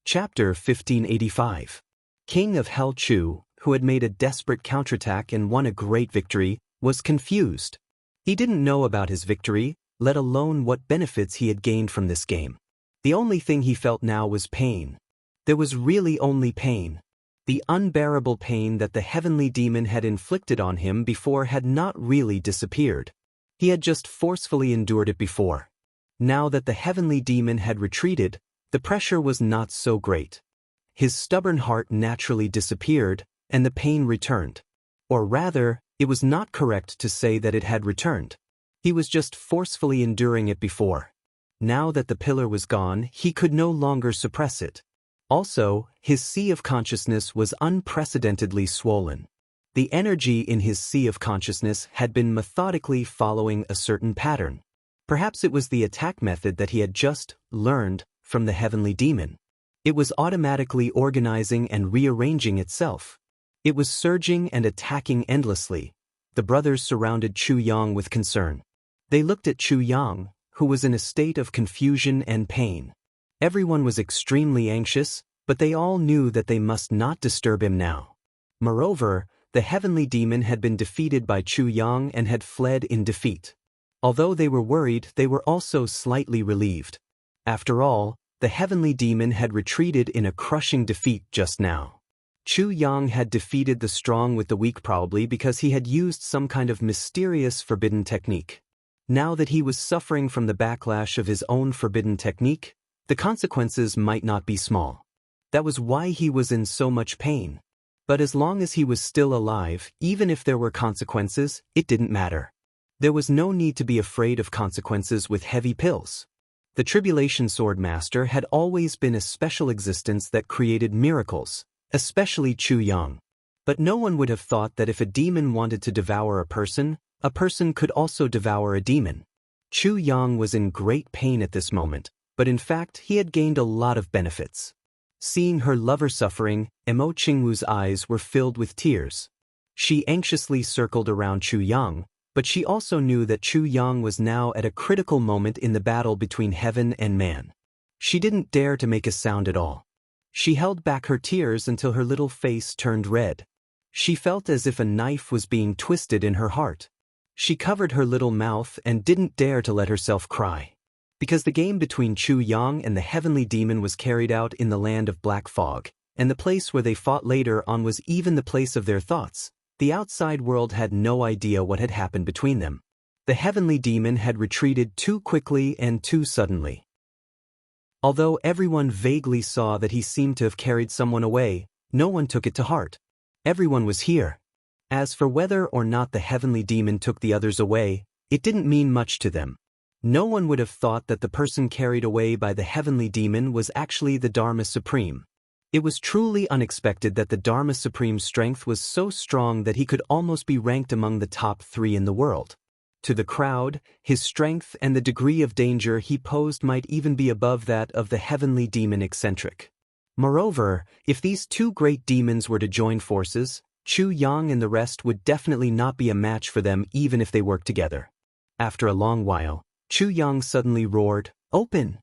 Chapter 1585. King of Hell Chu, who had made a desperate counterattack and won a great victory, was confused. He didn't know about his victory, let alone what benefits he had gained from this game. The only thing he felt now was pain. There was really only pain. The unbearable pain that the heavenly demon had inflicted on him before had not really disappeared. He had just forcefully endured it before. Now that the heavenly demon had retreated, the pressure was not so great. His stubborn heart naturally disappeared, and the pain returned. Or rather, it was not correct to say that it had returned. He was just forcefully enduring it before. Now that the pillar was gone, he could no longer suppress it. Also, his sea of consciousness was unprecedentedly swollen. The energy in his sea of consciousness had been methodically following a certain pattern. Perhaps it was the attack method that he had just learned from the heavenly demon. It was automatically organizing and rearranging itself. It was surging and attacking endlessly. The brothers surrounded Chu Yang with concern. They looked at Chu Yang, who was in a state of confusion and pain. Everyone was extremely anxious, but they all knew that they must not disturb him now. Moreover, the heavenly demon had been defeated by Chu Yang and had fled in defeat. Although they were worried, they were also slightly relieved. After all, the heavenly demon had retreated in a crushing defeat just now. Chu Yang had defeated the strong with the weak, probably because he had used some kind of mysterious forbidden technique. Now that he was suffering from the backlash of his own forbidden technique, the consequences might not be small. That was why he was in so much pain. But as long as he was still alive, even if there were consequences, it didn't matter. There was no need to be afraid of consequences with heavy pills. The Tribulation Sword Master had always been a special existence that created miracles, especially Chu Yang. But no one would have thought that if a demon wanted to devour a person could also devour a demon. Chu Yang was in great pain at this moment, but in fact he had gained a lot of benefits. Seeing her lover suffering, Emo Qingwu's eyes were filled with tears. She anxiously circled around Chu Yang, but she also knew that Chu Yang was now at a critical moment in the battle between heaven and man. She didn't dare to make a sound at all. She held back her tears until her little face turned red. She felt as if a knife was being twisted in her heart. She covered her little mouth and didn't dare to let herself cry. Because the game between Chu Yang and the heavenly demon was carried out in the land of black fog, and the place where they fought later on was even the place of their thoughts, the outside world had no idea what had happened between them. The heavenly demon had retreated too quickly and too suddenly. Although everyone vaguely saw that he seemed to have carried someone away, no one took it to heart. Everyone was here. As for whether or not the heavenly demon took the others away, it didn't mean much to them. No one would have thought that the person carried away by the heavenly demon was actually the Dharma Supreme. It was truly unexpected that the Dharma Supreme's strength was so strong that he could almost be ranked among the top 3 in the world. To the crowd, his strength and the degree of danger he posed might even be above that of the heavenly demon eccentric. Moreover, if these two great demons were to join forces, Chu Yang and the rest would definitely not be a match for them even if they worked together. After a long while, Chu Yang suddenly roared, "Open!"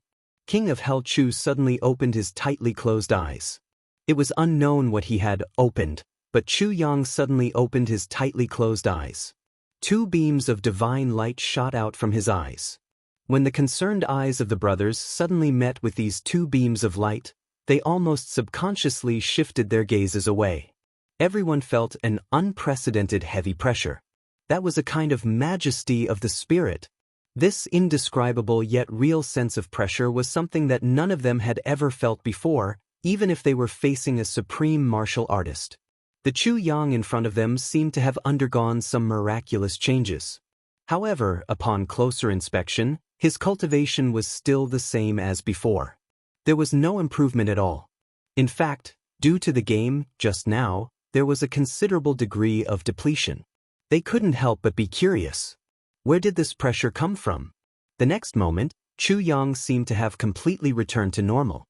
King of Hell Chu suddenly opened his tightly closed eyes. It was unknown what he had opened, but Chu Yang suddenly opened his tightly closed eyes. 2 beams of divine light shot out from his eyes. When the concerned eyes of the brothers suddenly met with these 2 beams of light, they almost subconsciously shifted their gazes away. Everyone felt an unprecedented heavy pressure. That was a kind of majesty of the spirit. This indescribable yet real sense of pressure was something that none of them had ever felt before, even if they were facing a supreme martial artist. The Chu Yang in front of them seemed to have undergone some miraculous changes. However, upon closer inspection, his cultivation was still the same as before. There was no improvement at all. In fact, due to the game, just now, there was a considerable degree of depletion. They couldn't help but be curious. Where did this pressure come from? The next moment, Chu Yang seemed to have completely returned to normal.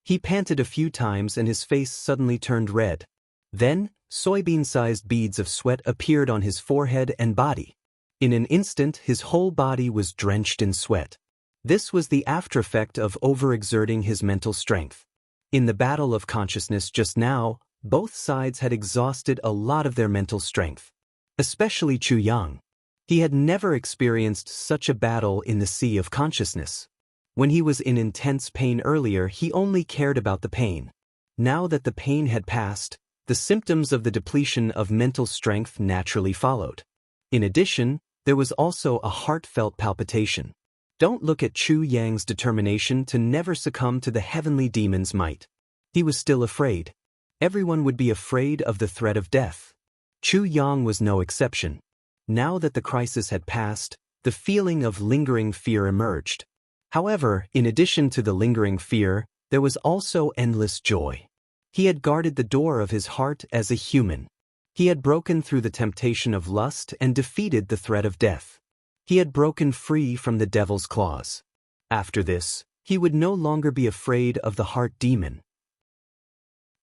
He panted a few times and his face suddenly turned red. Then, soybean-sized beads of sweat appeared on his forehead and body. In an instant, his whole body was drenched in sweat. This was the aftereffect of overexerting his mental strength. In the battle of consciousness just now, both sides had exhausted a lot of their mental strength. Especially Chu Yang. He had never experienced such a battle in the sea of consciousness. When he was in intense pain earlier, he only cared about the pain. Now that the pain had passed, the symptoms of the depletion of mental strength naturally followed. In addition, there was also a heartfelt palpitation. Don't look at Chu Yang's determination to never succumb to the heavenly demon's might. He was still afraid. Everyone would be afraid of the threat of death. Chu Yang was no exception. Now that the crisis had passed, the feeling of lingering fear emerged. However, in addition to the lingering fear, there was also endless joy. He had guarded the door of his heart as a human. He had broken through the temptation of lust and defeated the threat of death. He had broken free from the devil's claws. After this, he would no longer be afraid of the heart demon.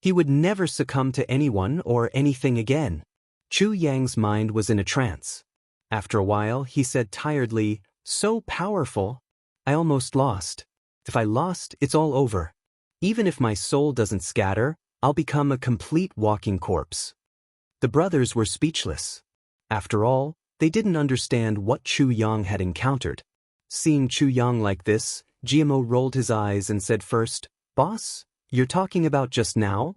He would never succumb to anyone or anything again. Chu Yang's mind was in a trance. After a while, he said tiredly, "So powerful. I almost lost. If I lost, it's all over. Even if my soul doesn't scatter, I'll become a complete walking corpse." The brothers were speechless. After all, they didn't understand what Chu Yang had encountered. Seeing Chu Yang like this, Jianghu rolled his eyes and said first, "Boss, you're talking about just now?"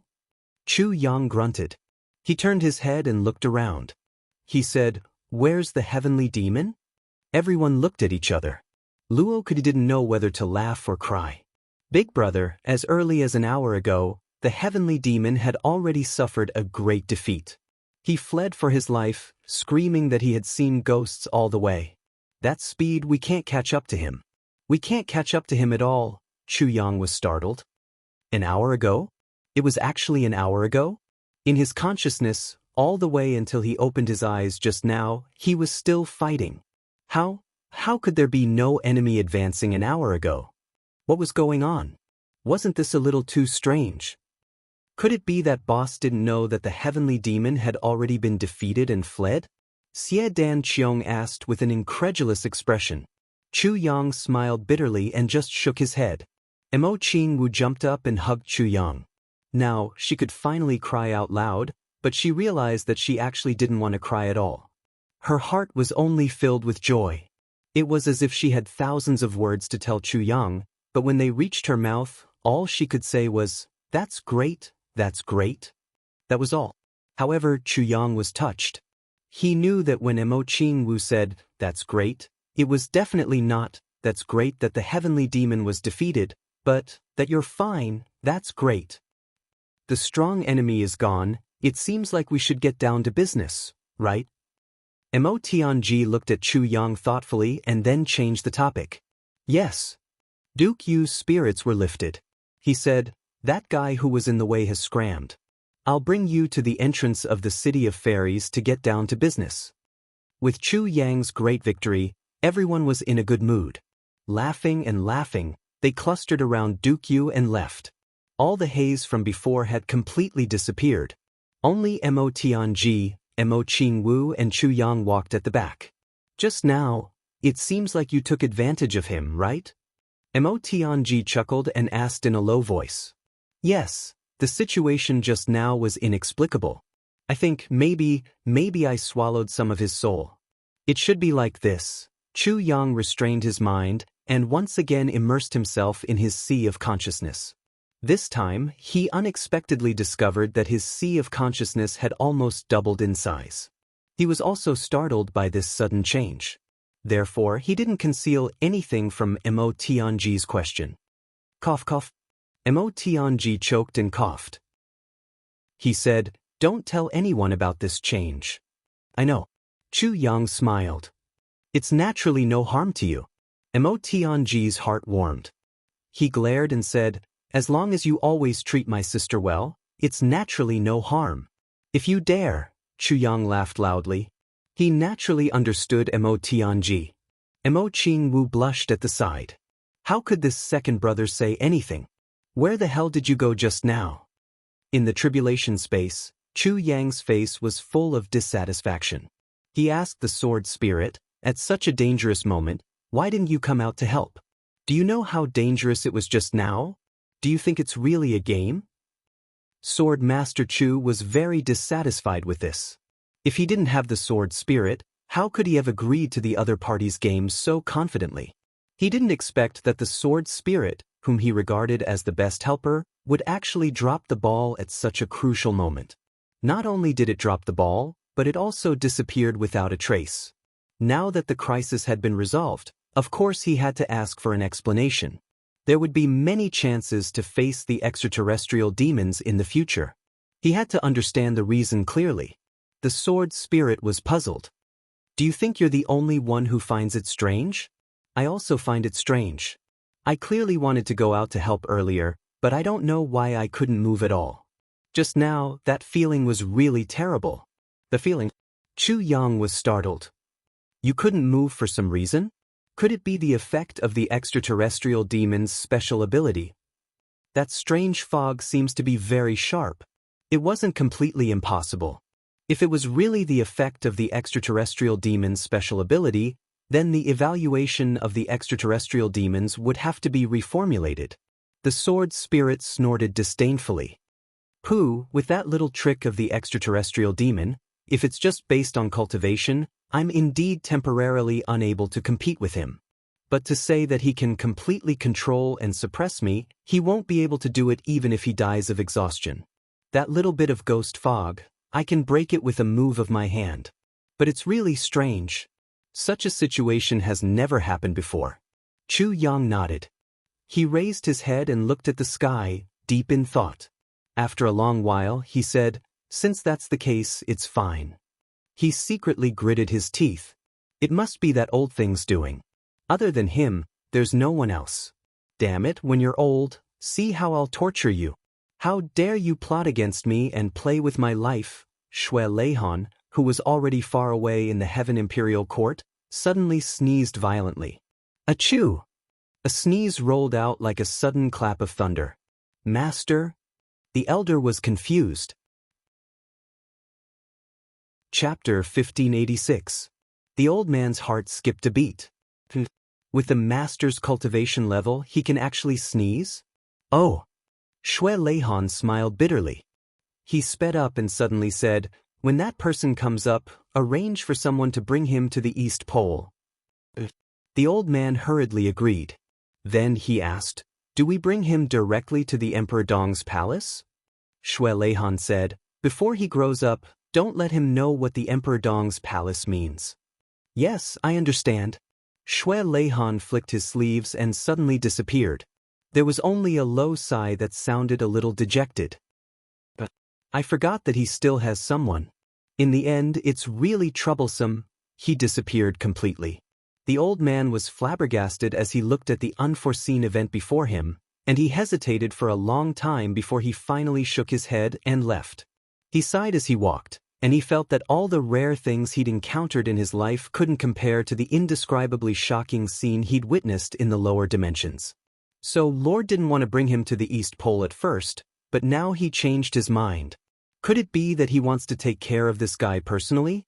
Chu Yang grunted. He turned his head and looked around. He said, "Where's the heavenly demon?" Everyone looked at each other. Luo didn't know whether to laugh or cry. Big brother, as early as an hour ago, the heavenly demon had already suffered a great defeat. He fled for his life, screaming that he had seen ghosts all the way. "That speed, we can't catch up to him. We can't catch up to him at all." Chu Yang was startled. An hour ago? It was actually an hour ago? In his consciousness, all the way until he opened his eyes just now, he was still fighting. How could there be no enemy advancing an hour ago? What was going on? Wasn't this a little too strange? Could it be that boss didn't know that the heavenly demon had already been defeated and fled? Xie Dan Qiong asked with an incredulous expression. Chu Yang smiled bitterly and just shook his head. Mo Qingwu jumped up and hugged Chu Yang. Now, she could finally cry out loud, but she realized that she actually didn't want to cry at all. Her heart was only filled with joy. It was as if she had thousands of words to tell Chu Yang, but when they reached her mouth, all she could say was, "That's great, that's great." That was all. However, Chu Yang was touched. He knew that when Mo Qingwu said, "That's great," it was definitely not, "That's great that the heavenly demon was defeated," but, "That you're fine, that's great. The strong enemy is gone, it seems like we should get down to business, right?" Mo Tianji looked at Chu Yang thoughtfully and then changed the topic. "Yes." Duke Yu's spirits were lifted. He said, "That guy who was in the way has scrammed. I'll bring you to the entrance of the City of Fairies to get down to business." With Chu Yang's great victory, everyone was in a good mood. Laughing and laughing, they clustered around Duke Yu and left. All the haze from before had completely disappeared. Only Mo Tianji, Mo Qingwu and Chu Yang walked at the back. "Just now, it seems like you took advantage of him, right?" Mo Tianji chuckled and asked in a low voice. "Yes, the situation just now was inexplicable. I think maybe I swallowed some of his soul. It should be like this." Chu Yang restrained his mind and once again immersed himself in his sea of consciousness. This time, he unexpectedly discovered that his sea of consciousness had almost doubled in size. He was also startled by this sudden change. Therefore, he didn't conceal anything from Mo Tianji's question. Cough, cough. Mo Tianji choked and coughed. He said, "Don't tell anyone about this change." "I know." Chu Yang smiled. "It's naturally no harm to you." Mo Tianji's heart warmed. He glared and said, "As long as you always treat my sister well, it's naturally no harm." "If you dare," Chu Yang laughed loudly. He naturally understood Mo Tianji. Mo Qingwu blushed at the side. How could this second brother say anything? "Where the hell did you go just now?" In the tribulation space, Chu Yang's face was full of dissatisfaction. He asked the sword spirit, "At such a dangerous moment, why didn't you come out to help? Do you know how dangerous it was just now?" Do you think it's really a game? Sword Master Chu was very dissatisfied with this. If he didn't have the sword spirit, how could he have agreed to the other party's games so confidently? He didn't expect that the sword spirit, whom he regarded as the best helper, would actually drop the ball at such a crucial moment. Not only did it drop the ball, but it also disappeared without a trace. Now that the crisis had been resolved, of course he had to ask for an explanation. There would be many chances to face the extraterrestrial demons in the future. He had to understand the reason clearly. The sword spirit was puzzled. Do you think you're the only one who finds it strange? I also find it strange. I clearly wanted to go out to help earlier, but I don't know why I couldn't move at all. Just now, that feeling was really terrible. The feeling? Chu Yang was startled. You couldn't move for some reason? Could it be the effect of the extraterrestrial demon's special ability? That strange fog seems to be very sharp. It wasn't completely impossible. If it was really the effect of the extraterrestrial demon's special ability, then the evaluation of the extraterrestrial demons would have to be reformulated. The sword spirit snorted disdainfully. Pooh, with that little trick of the extraterrestrial demon, if it's just based on cultivation, I'm indeed temporarily unable to compete with him. But to say that he can completely control and suppress me, he won't be able to do it even if he dies of exhaustion. That little bit of ghost fog, I can break it with a move of my hand. But it's really strange. Such a situation has never happened before. Chu Yang nodded. He raised his head and looked at the sky, deep in thought. After a long while, he said, "Since that's the case, it's fine." He secretly gritted his teeth. It must be that old thing's doing. Other than him, there's no one else. Damn it, when you're old, see how I'll torture you. How dare you plot against me and play with my life? Shui Leihan, who was already far away in the Heaven Imperial Court, suddenly sneezed violently. Achoo! A sneeze rolled out like a sudden clap of thunder. Master? The elder was confused. Chapter 1586. The old man's heart skipped a beat. With the master's cultivation level, he can actually sneeze? Oh! Shui Leihan smiled bitterly. He sped up and suddenly said, "When that person comes up, arrange for someone to bring him to the East Pole." The old man hurriedly agreed. Then he asked, "Do we bring him directly to the Emperor Dong's palace?" Shui Leihan said, "Before he grows up, don't let him know what the Emperor Dong's palace means." "Yes, I understand." Shui Leihan flicked his sleeves and suddenly disappeared. There was only a low sigh that sounded a little dejected. "But I forgot that he still has someone. In the end, it's really troublesome." He disappeared completely. The old man was flabbergasted as he looked at the unforeseen event before him, and he hesitated for a long time before he finally shook his head and left. He sighed as he walked, and he felt that all the rare things he'd encountered in his life couldn't compare to the indescribably shocking scene he'd witnessed in the lower dimensions. So Lord didn't want to bring him to the East Pole at first, but now he changed his mind. Could it be that he wants to take care of this guy personally?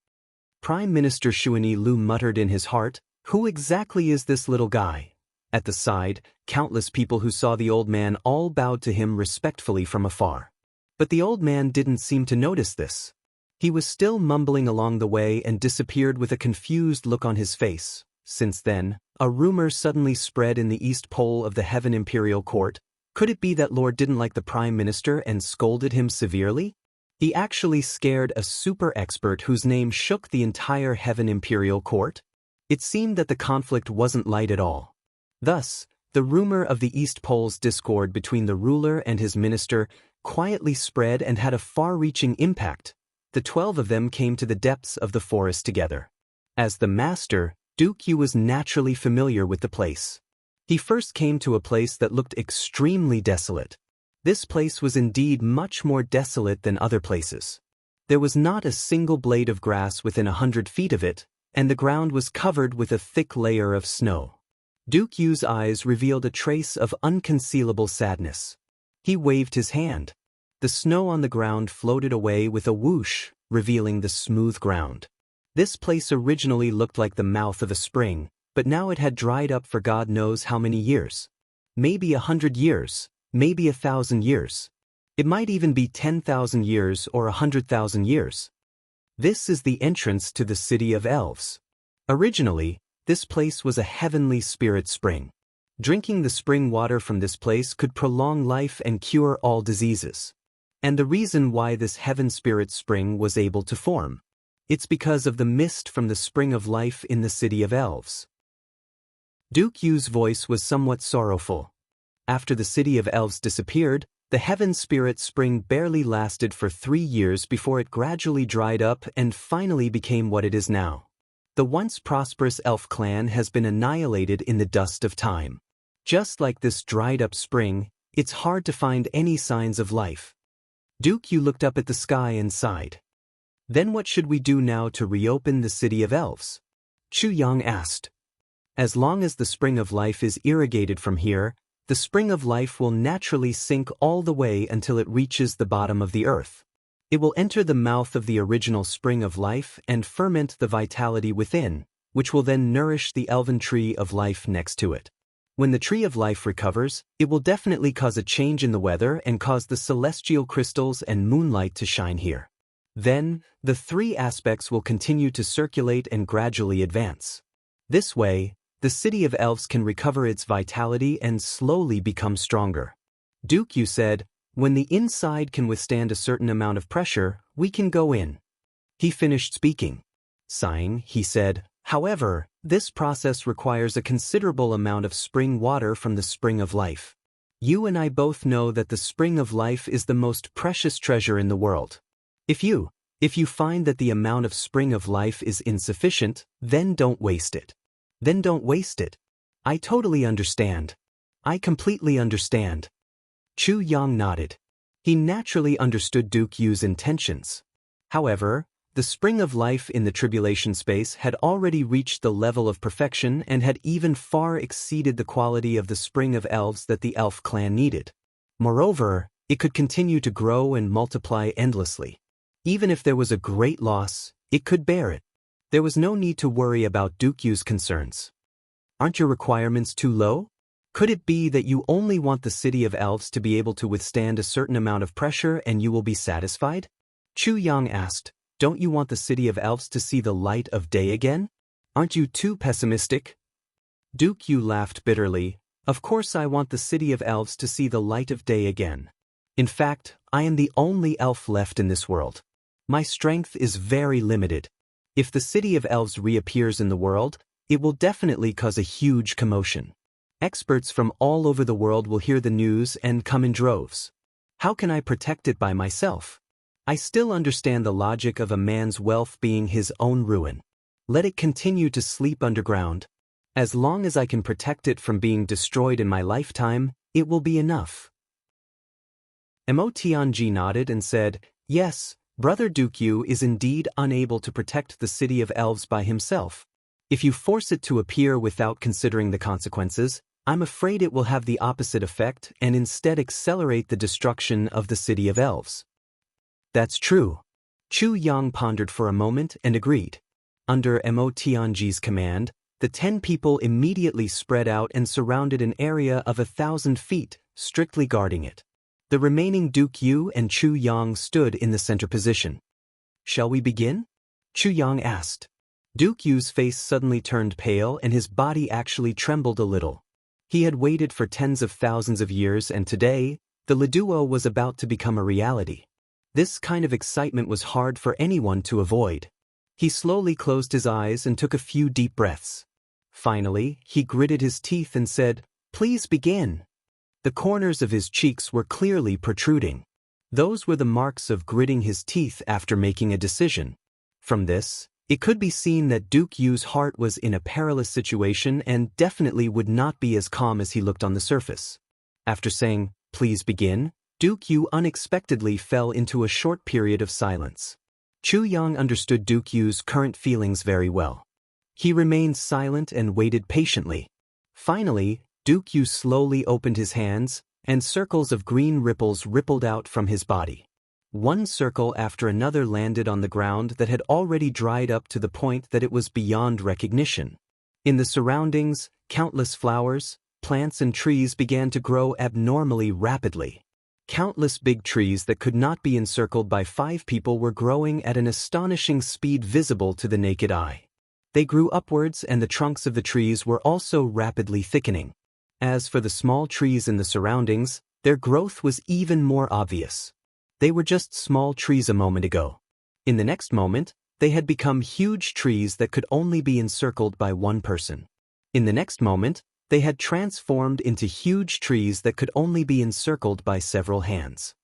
Prime Minister Xuanyi Lu muttered in his heart, "Who exactly is this little guy?" At the side, countless people who saw the old man all bowed to him respectfully from afar. But the old man didn't seem to notice this. He was still mumbling along the way and disappeared with a confused look on his face. Since then, a rumor suddenly spread in the East Pole of the Heaven Imperial Court. Could it be that Lord didn't like the Prime Minister and scolded him severely? He actually scared a super expert whose name shook the entire Heaven Imperial Court? It seemed that the conflict wasn't light at all. Thus, the rumor of the East Pole's discord between the ruler and his minister quietly spread and had a far-reaching impact. The 12 of them came to the depths of the forest together. As the master, Duke Yu was naturally familiar with the place. He first came to a place that looked extremely desolate. This place was indeed much more desolate than other places. There was not a single blade of grass within 100 feet of it, and the ground was covered with a thick layer of snow. Duke Yu's eyes revealed a trace of unconcealable sadness. He waved his hand. The snow on the ground floated away with a whoosh, revealing the smooth ground. This place originally looked like the mouth of a spring, but now it had dried up for God knows how many years. Maybe 100 years, maybe 1,000 years. It might even be 10,000 years or 100,000 years. This is the entrance to the city of elves. Originally, this place was a heavenly spirit spring. Drinking the spring water from this place could prolong life and cure all diseases. And the reason why this heaven spirit spring was able to form, it's because of the mist from the spring of life in the city of elves. Duke Yu's voice was somewhat sorrowful. After the city of elves disappeared, the heaven spirit spring barely lasted for 3 years before it gradually dried up and finally became what it is now. The once prosperous elf clan has been annihilated in the dust of time. Just like this dried-up spring, it's hard to find any signs of life. Duke Yu looked up at the sky and sighed. Then what should we do now to reopen the city of elves? Chu Yang asked. As long as the spring of life is irrigated from here, the spring of life will naturally sink all the way until it reaches the bottom of the earth. It will enter the mouth of the original spring of life and ferment the vitality within, which will then nourish the elven tree of life next to it. When the tree of life recovers, it will definitely cause a change in the weather and cause the celestial crystals and moonlight to shine here. Then, the 3 aspects will continue to circulate and gradually advance. This way, the city of elves can recover its vitality and slowly become stronger. Duke Yu said, when the inside can withstand a certain amount of pressure, we can go in. He finished speaking. Sighing, he said, however, this process requires a considerable amount of spring water from the spring of life. You and I both know that the spring of life is the most precious treasure in the world. If you find that the amount of spring of life is insufficient, then don't waste it. Then don't waste it. I totally understand. I completely understand. Chu Yang nodded. He naturally understood Duke Yu's intentions. However, the spring of life in the tribulation space had already reached the level of perfection and had even far exceeded the quality of the spring of elves that the elf clan needed. Moreover, it could continue to grow and multiply endlessly. Even if there was a great loss, it could bear it. There was no need to worry about Duke Yu's concerns. Aren't your requirements too low? Could it be that you only want the city of elves to be able to withstand a certain amount of pressure and you will be satisfied? Chu Yang asked, don't you want the city of elves to see the light of day again? Aren't you too pessimistic? Duke Yu laughed bitterly. Of course I want the city of elves to see the light of day again. In fact, I am the only elf left in this world. My strength is very limited. If the city of elves reappears in the world, it will definitely cause a huge commotion. Experts from all over the world will hear the news and come in droves. How can I protect it by myself? I still understand the logic of a man's wealth being his own ruin. Let it continue to sleep underground. As long as I can protect it from being destroyed in my lifetime, it will be enough. Emotianji nodded and said, yes, Brother Duke Yu is indeed unable to protect the city of elves by himself. If you force it to appear without considering the consequences, I'm afraid it will have the opposite effect and instead accelerate the destruction of the city of elves. That's true. Chu Yang pondered for a moment and agreed. Under Emotianji's command, the 10 people immediately spread out and surrounded an area of 1,000 feet, strictly guarding it. The remaining Duke Yu and Chu Yang stood in the center position. Shall we begin? Chu Yang asked. Duke Yu's face suddenly turned pale and his body actually trembled a little. He had waited for tens of thousands of years and today, the Leduo was about to become a reality. This kind of excitement was hard for anyone to avoid. He slowly closed his eyes and took a few deep breaths. Finally, he gritted his teeth and said, "Please begin." The corners of his cheeks were clearly protruding. Those were the marks of gritting his teeth after making a decision. From this, it could be seen that Duke Yu's heart was in a perilous situation and definitely would not be as calm as he looked on the surface. After saying, "Please begin," Duke Yu unexpectedly fell into a short period of silence. Chu Yang understood Duke Yu's current feelings very well. He remained silent and waited patiently. Finally, Duke Yu slowly opened his hands, and circles of green ripples rippled out from his body. One circle after another landed on the ground that had already dried up to the point that it was beyond recognition. In the surroundings, countless flowers, plants and trees began to grow abnormally rapidly. Countless big trees that could not be encircled by 5 people were growing at an astonishing speed visible to the naked eye. They grew upwards, and the trunks of the trees were also rapidly thickening. As for the small trees in the surroundings, their growth was even more obvious. They were just small trees a moment ago. In the next moment, they had become huge trees that could only be encircled by one person. In the next moment, they had transformed into huge trees that could only be encircled by several hands.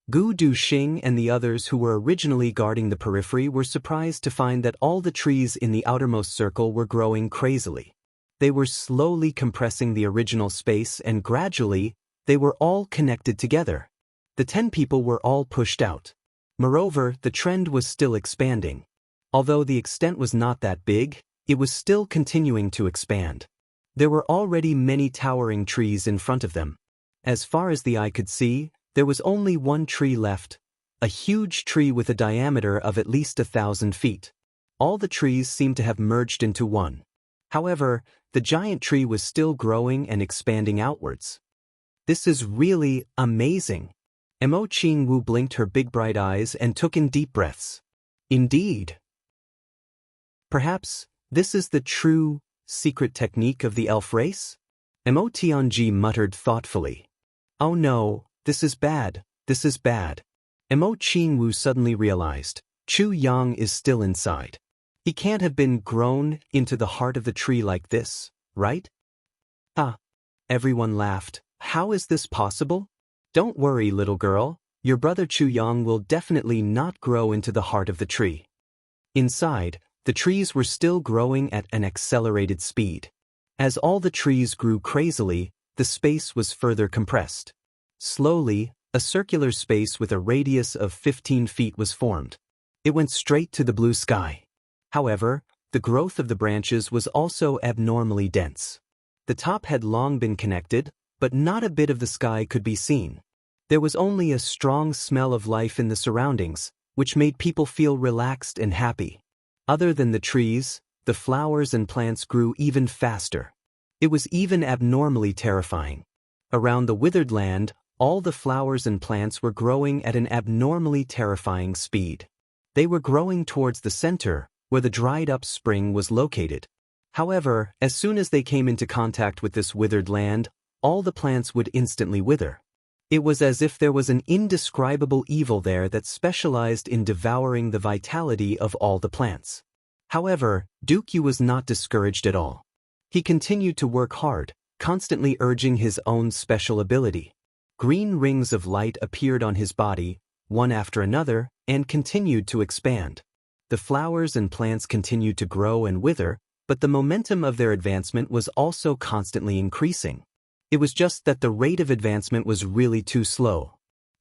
Gu Duxing and the others who were originally guarding the periphery were surprised to find that all the trees in the outermost circle were growing crazily. They were slowly compressing the original space, and gradually, they were all connected together. The 10 people were all pushed out. Moreover, the trend was still expanding. Although the extent was not that big, it was still continuing to expand. There were already many towering trees in front of them. As far as the eye could see, there was only one tree left, a huge tree with a diameter of at least 1,000 feet. All the trees seemed to have merged into one. However, the giant tree was still growing and expanding outwards. This is really amazing. Mo Qingwu blinked her big bright eyes and took in deep breaths. Indeed. Perhaps this is the true, secret technique of the elf race? Mo Tianji muttered thoughtfully. Oh no, this is bad, this is bad. Mo Qingwu suddenly realized, Chu Yang is still inside. He can't have been grown into the heart of the tree like this, right? Everyone laughed. How is this possible? Don't worry, little girl, your brother Chu Yang will definitely not grow into the heart of the tree. Inside, the trees were still growing at an accelerated speed. As all the trees grew crazily, the space was further compressed. Slowly, a circular space with a radius of 15 feet was formed. It went straight to the blue sky. However, the growth of the branches was also abnormally dense. The top had long been connected, but not a bit of the sky could be seen. There was only a strong smell of life in the surroundings, which made people feel relaxed and happy. Other than the trees, the flowers and plants grew even faster. It was even abnormally terrifying. Around the withered land, all the flowers and plants were growing at an abnormally terrifying speed. They were growing towards the center, where the dried-up spring was located. However, as soon as they came into contact with this withered land, all the plants would instantly wither. It was as if there was an indescribable evil there that specialized in devouring the vitality of all the plants. However, Dukyu was not discouraged at all. He continued to work hard, constantly urging his own special ability. Green rings of light appeared on his body, one after another, and continued to expand. The flowers and plants continued to grow and wither, but the momentum of their advancement was also constantly increasing. It was just that the rate of advancement was really too slow.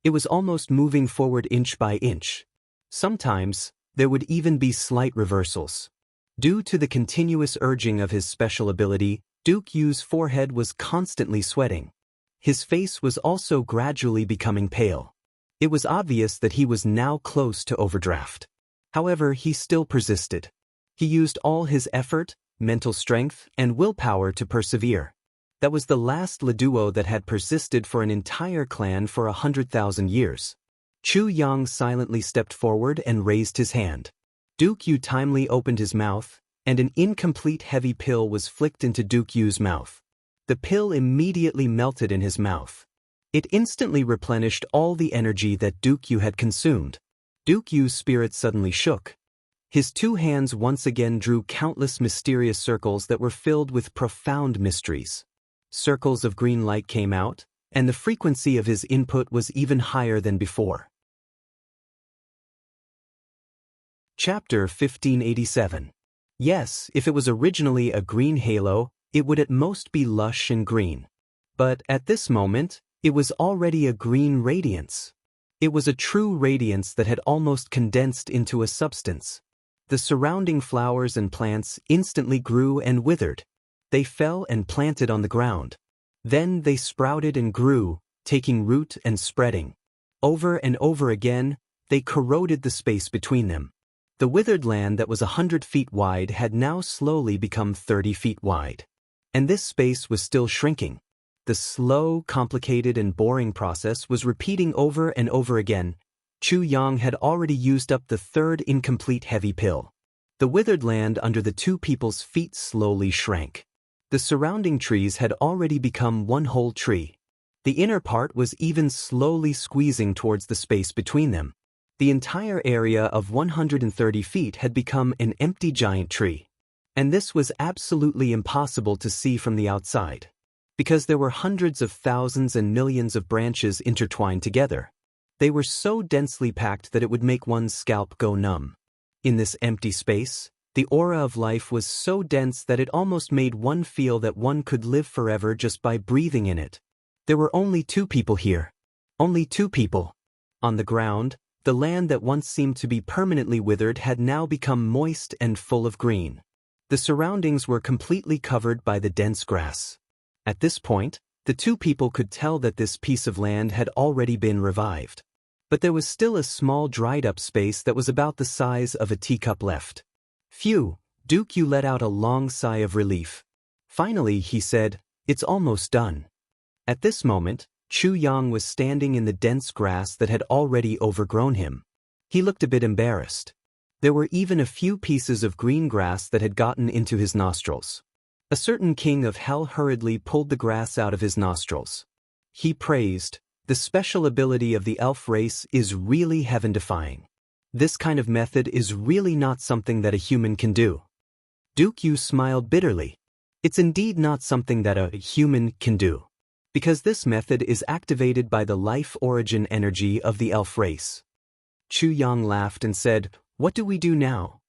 It was almost moving forward inch by inch. Sometimes, there would even be slight reversals. Due to the continuous urging of his special ability, Dukyu's forehead was constantly sweating. His face was also gradually becoming pale. It was obvious that he was now close to overdraft. However, he still persisted. He used all his effort, mental strength, and willpower to persevere. That was the last Leduo that had persisted for an entire clan for 100,000 years. Chu Yang silently stepped forward and raised his hand. Dukyu timely opened his mouth, and an incomplete heavy pill was flicked into Dukyu's mouth. The pill immediately melted in his mouth. It instantly replenished all the energy that Dukyu had consumed. Dukyu's spirit suddenly shook. His 2 hands once again drew countless mysterious circles that were filled with profound mysteries. Circles of green light came out, and the frequency of his input was even higher than before. Chapter 1587. Yes, if it was originally a green halo, it would at most be lush and green. But at this moment, it was already a green radiance. It was a true radiance that had almost condensed into a substance. The surrounding flowers and plants instantly grew and withered. They fell and planted on the ground. Then they sprouted and grew, taking root and spreading. Over and over again, they corroded the space between them. The withered land that was 100 feet wide had now slowly become 30 feet wide. And this space was still shrinking. The slow, complicated and boring process was repeating over and over again. Chu Yang had already used up the third incomplete heavy pill. The withered land under the two people's feet slowly shrank. The surrounding trees had already become one whole tree. The inner part was even slowly squeezing towards the space between them. The entire area of 130 feet had become an empty giant tree. And this was absolutely impossible to see from the outside, because there were hundreds of thousands and millions of branches intertwined together. They were so densely packed that it would make one's scalp go numb. In this empty space, the aura of life was so dense that it almost made one feel that one could live forever just by breathing in it. There were only two people here. Only two people. On the ground, the land that once seemed to be permanently withered had now become moist and full of green. The surroundings were completely covered by the dense grass. At this point, the two people could tell that this piece of land had already been revived. But there was still a small dried-up space that was about the size of a teacup left. Phew, Duke Yu let out a long sigh of relief. Finally, he said, "It's almost done." At this moment, Chu Yang was standing in the dense grass that had already overgrown him. He looked a bit embarrassed. There were even a few pieces of green grass that had gotten into his nostrils. A certain king of hell hurriedly pulled the grass out of his nostrils. He praised, "The special ability of the elf race is really heaven-defying. This kind of method is really not something that a human can do." Duke Yu smiled bitterly. It's indeed not something that a human can do, because this method is activated by the life origin energy of the elf race. Chu Yang laughed and said, "What do we do now?"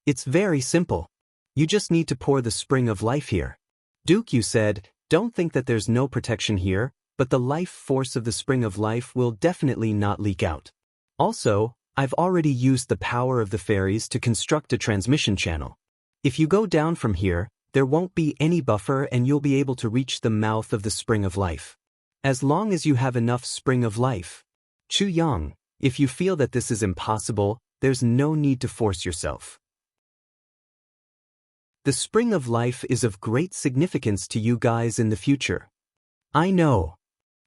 "It's very simple. You just need to pour the spring of life here." Duke Yu said, "Don't think that there's no protection here, but the life force of the spring of life will definitely not leak out. Also, I've already used the power of the fairies to construct a transmission channel. If you go down from here, there won't be any buffer and you'll be able to reach the mouth of the spring of life. As long as you have enough spring of life. Chu Yang, if you feel that this is impossible, there's no need to force yourself. The spring of life is of great significance to you guys in the future." "I know."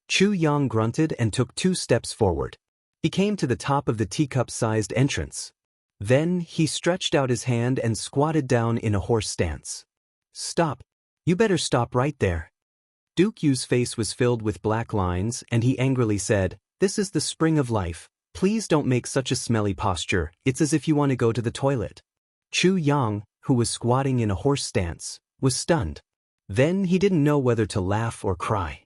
Chu Yang grunted and took 2 steps forward. He came to the top of the teacup-sized entrance. Then he stretched out his hand and squatted down in a horse stance. "Stop. You better stop right there." Duke Yu's face was filled with black lines and he angrily said, "This is the spring of life. Please don't make such a smelly posture. It's as if you want to go to the toilet." Chu Yang, who was squatting in a horse stance, was stunned. Then he didn't know whether to laugh or cry.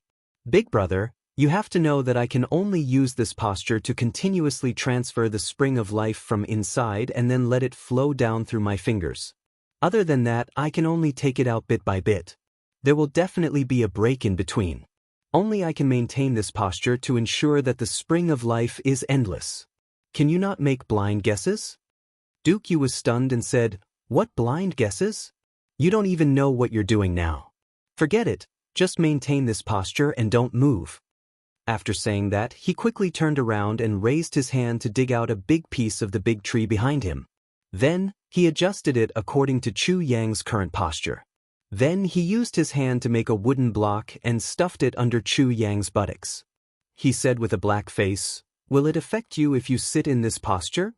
"Big brother, you have to know that I can only use this posture to continuously transfer the spring of life from inside and then let it flow down through my fingers. Other than that, I can only take it out bit by bit. There will definitely be a break in between. Only I can maintain this posture to ensure that the spring of life is endless. Can you not make blind guesses?" Duke Yu was stunned and said, "What blind guesses? You don't even know what you're doing now. Forget it, just maintain this posture and don't move." After saying that, he quickly turned around and raised his hand to dig out a big piece of the big tree behind him. Then, he adjusted it according to Chu Yang's current posture. Then he used his hand to make a wooden block and stuffed it under Chu Yang's buttocks. He said with a black face, "Will it affect you if you sit in this posture?"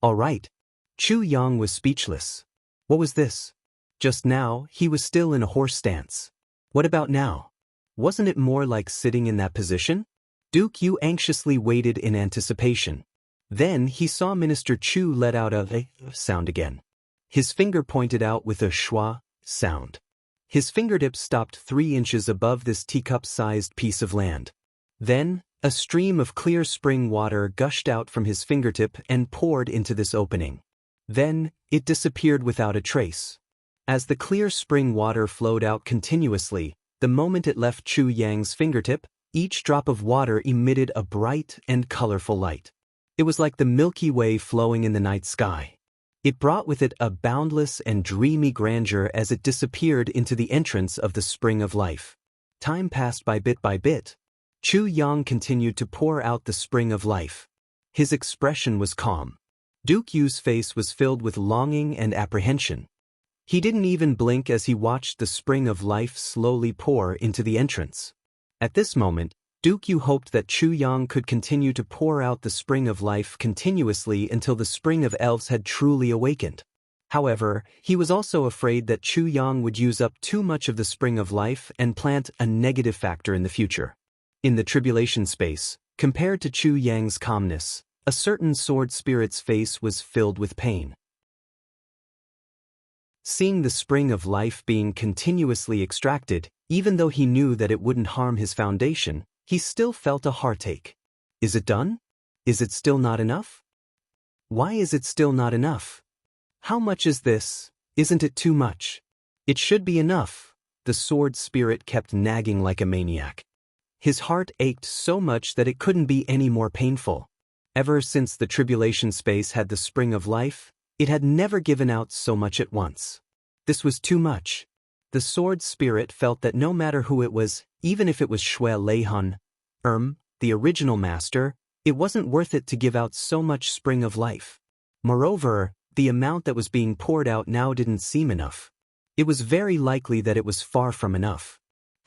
"All right." Chu Yang was speechless. What was this? Just now, he was still in a horse stance. What about now? Wasn't it more like sitting in that position? Duke Yu anxiously waited in anticipation. Then he saw Minister Chu let out a sound again. His finger pointed out with a schwa sound. His fingertips stopped 3 inches above this teacup-sized piece of land. Then, a stream of clear spring water gushed out from his fingertip and poured into this opening. Then, it disappeared without a trace. As the clear spring water flowed out continuously, the moment it left Chu Yang's fingertip, each drop of water emitted a bright and colorful light. It was like the Milky Way flowing in the night sky. It brought with it a boundless and dreamy grandeur as it disappeared into the entrance of the spring of life. Time passed by bit. Chu Yang continued to pour out the spring of life. His expression was calm. Duke Yu's face was filled with longing and apprehension. He didn't even blink as he watched the spring of life slowly pour into the entrance. At this moment, Duke Yu hoped that Chu Yang could continue to pour out the spring of life continuously until the spring of elves had truly awakened. However, he was also afraid that Chu Yang would use up too much of the spring of life and plant a negative factor in the future. In the tribulation space, compared to Chu Yang's calmness, a certain sword spirit's face was filled with pain. Seeing the spring of life being continuously extracted, even though he knew that it wouldn't harm his foundation, he still felt a heartache. Is it done? Is it still not enough? Why is it still not enough? How much is this? Isn't it too much? It should be enough. The sword spirit kept nagging like a maniac. His heart ached so much that it couldn't be any more painful. Ever since the tribulation space had the spring of life, it had never given out so much at once. This was too much. The sword spirit felt that no matter who it was, even if it was Shui Leihun, the original master, it wasn't worth it to give out so much spring of life. Moreover, the amount that was being poured out now didn't seem enough. It was very likely that it was far from enough.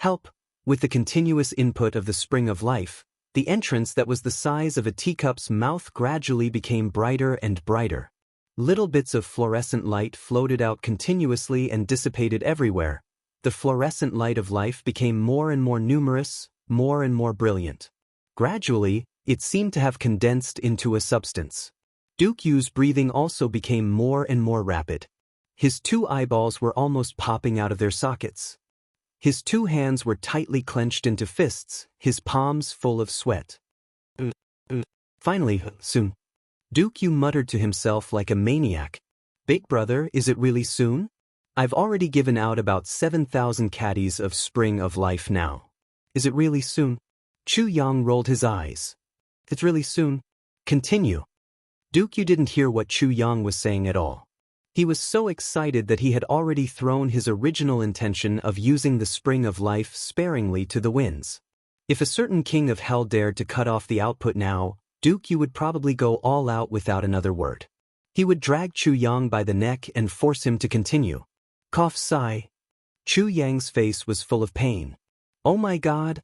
Help! With the continuous input of the spring of life, the entrance that was the size of a teacup's mouth gradually became brighter and brighter. Little bits of fluorescent light floated out continuously and dissipated everywhere. The fluorescent light of life became more and more numerous, more and more brilliant. Gradually, it seemed to have condensed into a substance. Duke Yu's breathing also became more and more rapid. His 2 eyeballs were almost popping out of their sockets. His 2 hands were tightly clenched into fists, his palms full of sweat. Finally, soon. Duke Yu muttered to himself like a maniac. Big brother, is it really soon? I've already given out about 7,000 caddies of spring of life now. Is it really soon? Chu Yang rolled his eyes. It's really soon. Continue. Duke Yu didn't hear what Chu Yang was saying at all. He was so excited that he had already thrown his original intention of using the spring of life sparingly to the winds. If a certain king of hell dared to cut off the output now, Duke Yu would probably go all out without another word. He would drag Chu Yang by the neck and force him to continue. Cough sigh. Chu Yang's face was full of pain. Oh my God!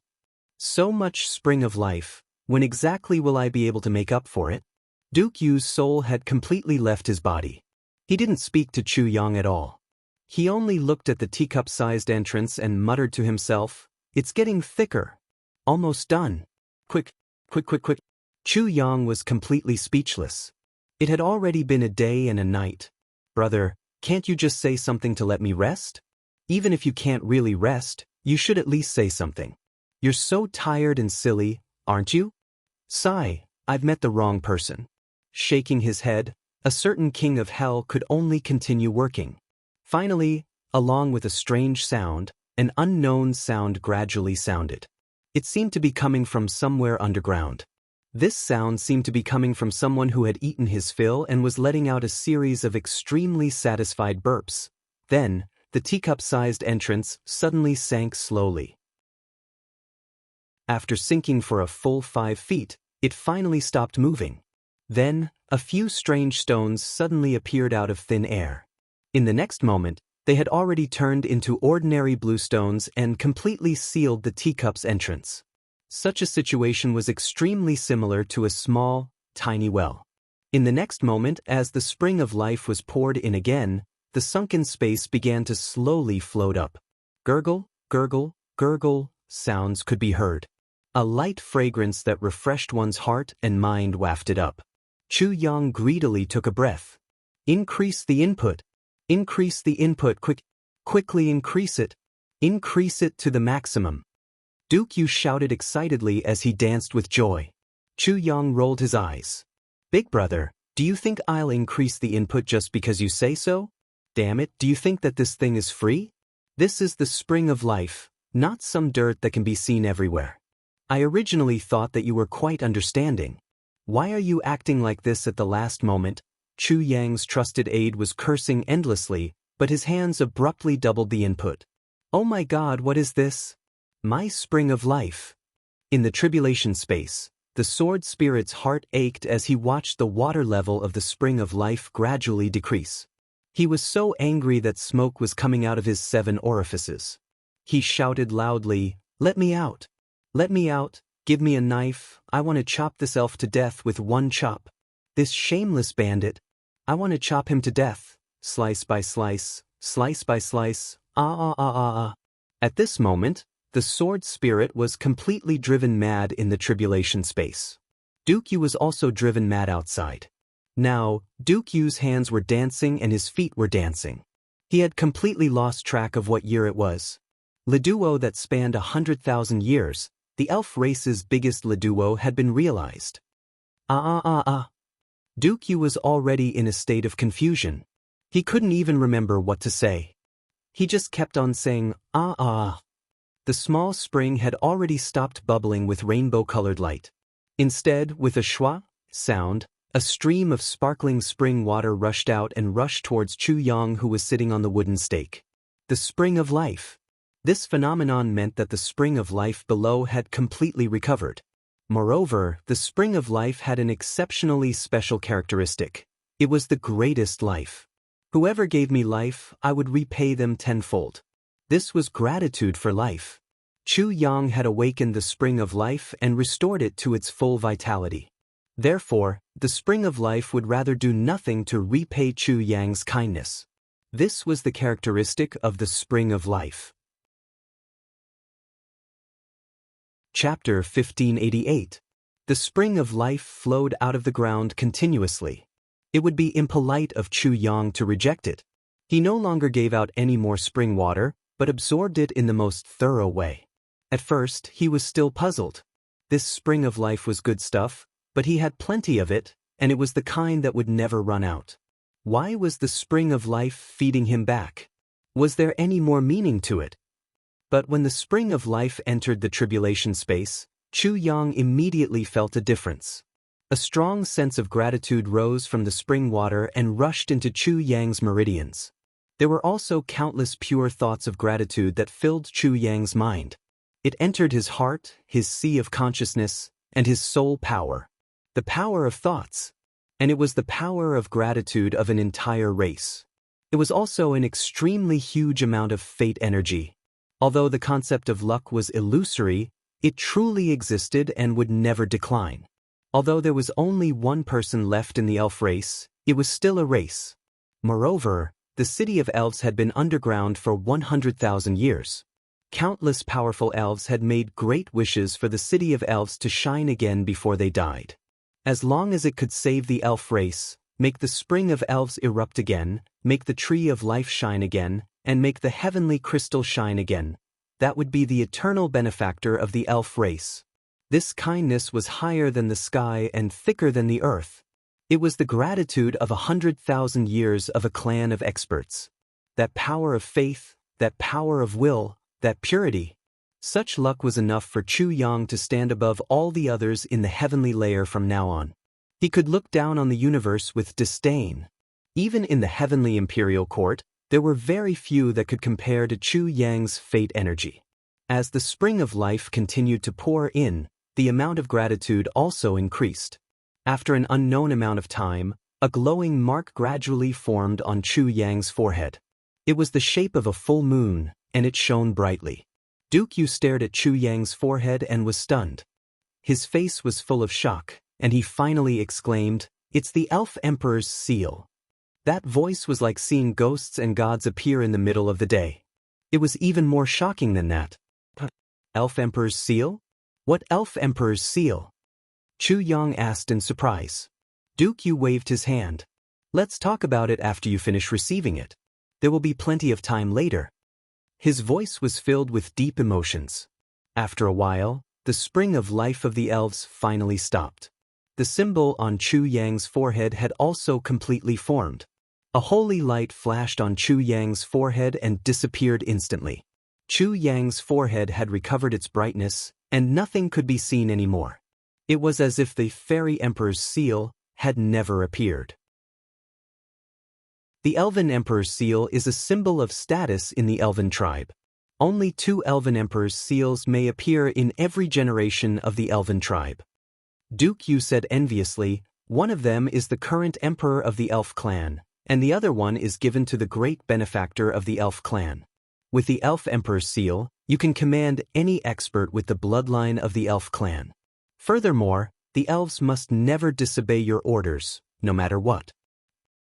So much spring of life, when exactly will I be able to make up for it? Duke Yu's soul had completely left his body. He didn't speak to Chu Yang at all. He only looked at the teacup-sized entrance and muttered to himself, it's getting thicker. Almost done. Quick. Chu Yang was completely speechless. It had already been a day and a night. Brother, can't you just say something to let me rest? Even if you can't really rest, you should at least say something. You're so tired and silly, aren't you? Sigh, I've met the wrong person. Shaking his head, a certain king of hell could only continue working. Finally, along with a strange sound, an unknown sound gradually sounded. It seemed to be coming from somewhere underground. This sound seemed to be coming from someone who had eaten his fill and was letting out a series of extremely satisfied burps. Then, the teacup-sized entrance suddenly sank slowly. After sinking for a full 5 feet, it finally stopped moving. Then, a few strange stones suddenly appeared out of thin air. In the next moment, they had already turned into ordinary blue stones and completely sealed the teacup's entrance. Such a situation was extremely similar to a small, tiny well. In the next moment, as the spring of life was poured in again, the sunken space began to slowly float up. Gurgle, gurgle, gurgle, sounds could be heard. A light fragrance that refreshed one's heart and mind wafted up. Chu Yang greedily took a breath. Increase the input. Increase the input quickly increase it. Increase it to the maximum. Duke Yu shouted excitedly as he danced with joy. Chu Yang rolled his eyes. Big brother, do you think I'll increase the input just because you say so? Damn it, do you think that this thing is free? This is the spring of life, not some dirt that can be seen everywhere. I originally thought that you were quite understanding. Why are you acting like this at the last moment? Chu Yang's trusted aide was cursing endlessly, but his hands abruptly doubled the input. Oh my God, what is this? My spring of life. In the tribulation space, the sword spirit's heart ached as he watched the water level of the spring of life gradually decrease. He was so angry that smoke was coming out of his 7 orifices. He shouted loudly, "Let me out! Let me out! Give me a knife, I want to chop this elf to death with one chop. This shameless bandit, I want to chop him to death, slice by slice, slice by slice, ah ah ah ah ah." At this moment, the sword spirit was completely driven mad in the tribulation space. Duke Yu was also driven mad outside. Now, Duke Yu's hands were dancing and his feet were dancing. He had completely lost track of what year it was. Leduo that spanned 100,000 years, the elf race's biggest Leduo had been realized. Ah ah ah ah. Duke Yu was already in a state of confusion. He couldn't even remember what to say. He just kept on saying, ah ah. The small spring had already stopped bubbling with rainbow-colored light. Instead, with a shwa sound, a stream of sparkling spring water rushed out and rushed towards Chu Yang, who was sitting on the wooden stake. The spring of life. This phenomenon meant that the spring of life below had completely recovered. Moreover, the spring of life had an exceptionally special characteristic. It was the greatest life. Whoever gave me life, I would repay them tenfold. This was gratitude for life. Chu Yang had awakened the spring of life and restored it to its full vitality. Therefore, the spring of life would rather do nothing to repay Chu Yang's kindness. This was the characteristic of the spring of life. Chapter 1588. The spring of life flowed out of the ground continuously. It would be impolite of Chu Yang to reject it. He no longer gave out any more spring water, but absorbed it in the most thorough way. At first, he was still puzzled. This spring of life was good stuff, but he had plenty of it, and it was the kind that would never run out. Why was the spring of life feeding him back? Was there any more meaning to it? But when the spring of life entered the tribulation space, Chu Yang immediately felt a difference. A strong sense of gratitude rose from the spring water and rushed into Chu Yang's meridians. There were also countless pure thoughts of gratitude that filled Chu Yang's mind. It entered his heart, his sea of consciousness, and his soul power. The power of thoughts. And it was the power of gratitude of an entire race. It was also an extremely huge amount of fate energy. Although the concept of luck was illusory, it truly existed and would never decline. Although there was only one person left in the elf race, it was still a race. Moreover, the city of elves had been underground for 100,000 years. Countless powerful elves had made great wishes for the city of elves to shine again before they died. As long as it could save the elf race, make the spring of elves erupt again, make the tree of life shine again, and make the heavenly crystal shine again, that would be the eternal benefactor of the elf race. This kindness was higher than the sky and thicker than the earth. It was the gratitude of 100,000 years of a clan of experts. That power of faith, that power of will, that purity. Such luck was enough for Chu Yang to stand above all the others in the heavenly layer from now on. He could look down on the universe with disdain. Even in the heavenly imperial court, there were very few that could compare to Chu Yang's fate energy. As the spring of life continued to pour in, the amount of gratitude also increased. After an unknown amount of time, a glowing mark gradually formed on Chu Yang's forehead. It was the shape of a full moon, and it shone brightly. Duke Yu stared at Chu Yang's forehead and was stunned. His face was full of shock, and he finally exclaimed, "It's the Elf Emperor's seal." That voice was like seeing ghosts and gods appear in the middle of the day. It was even more shocking than that. Elf Emperor's seal? What Elf Emperor's seal? Chu Yang asked in surprise. Duke Yu waved his hand. Let's talk about it after you finish receiving it. There will be plenty of time later. His voice was filled with deep emotions. After a while, the spring of life of the elves finally stopped. The symbol on Chu Yang's forehead had also completely formed. A holy light flashed on Chu Yang's forehead and disappeared instantly. Chu Yang's forehead had recovered its brightness, and nothing could be seen anymore. It was as if the Fairy Emperor's seal had never appeared. The Elven Emperor's seal is a symbol of status in the Elven tribe. Only 2 Elven Emperor's seals may appear in every generation of the Elven tribe. Duke Yu said enviously, "One of them is the current Emperor of the Elf clan, and the other one is given to the great benefactor of the elf clan. With the elf emperor's seal, you can command any expert with the bloodline of the elf clan. Furthermore, the elves must never disobey your orders, no matter what.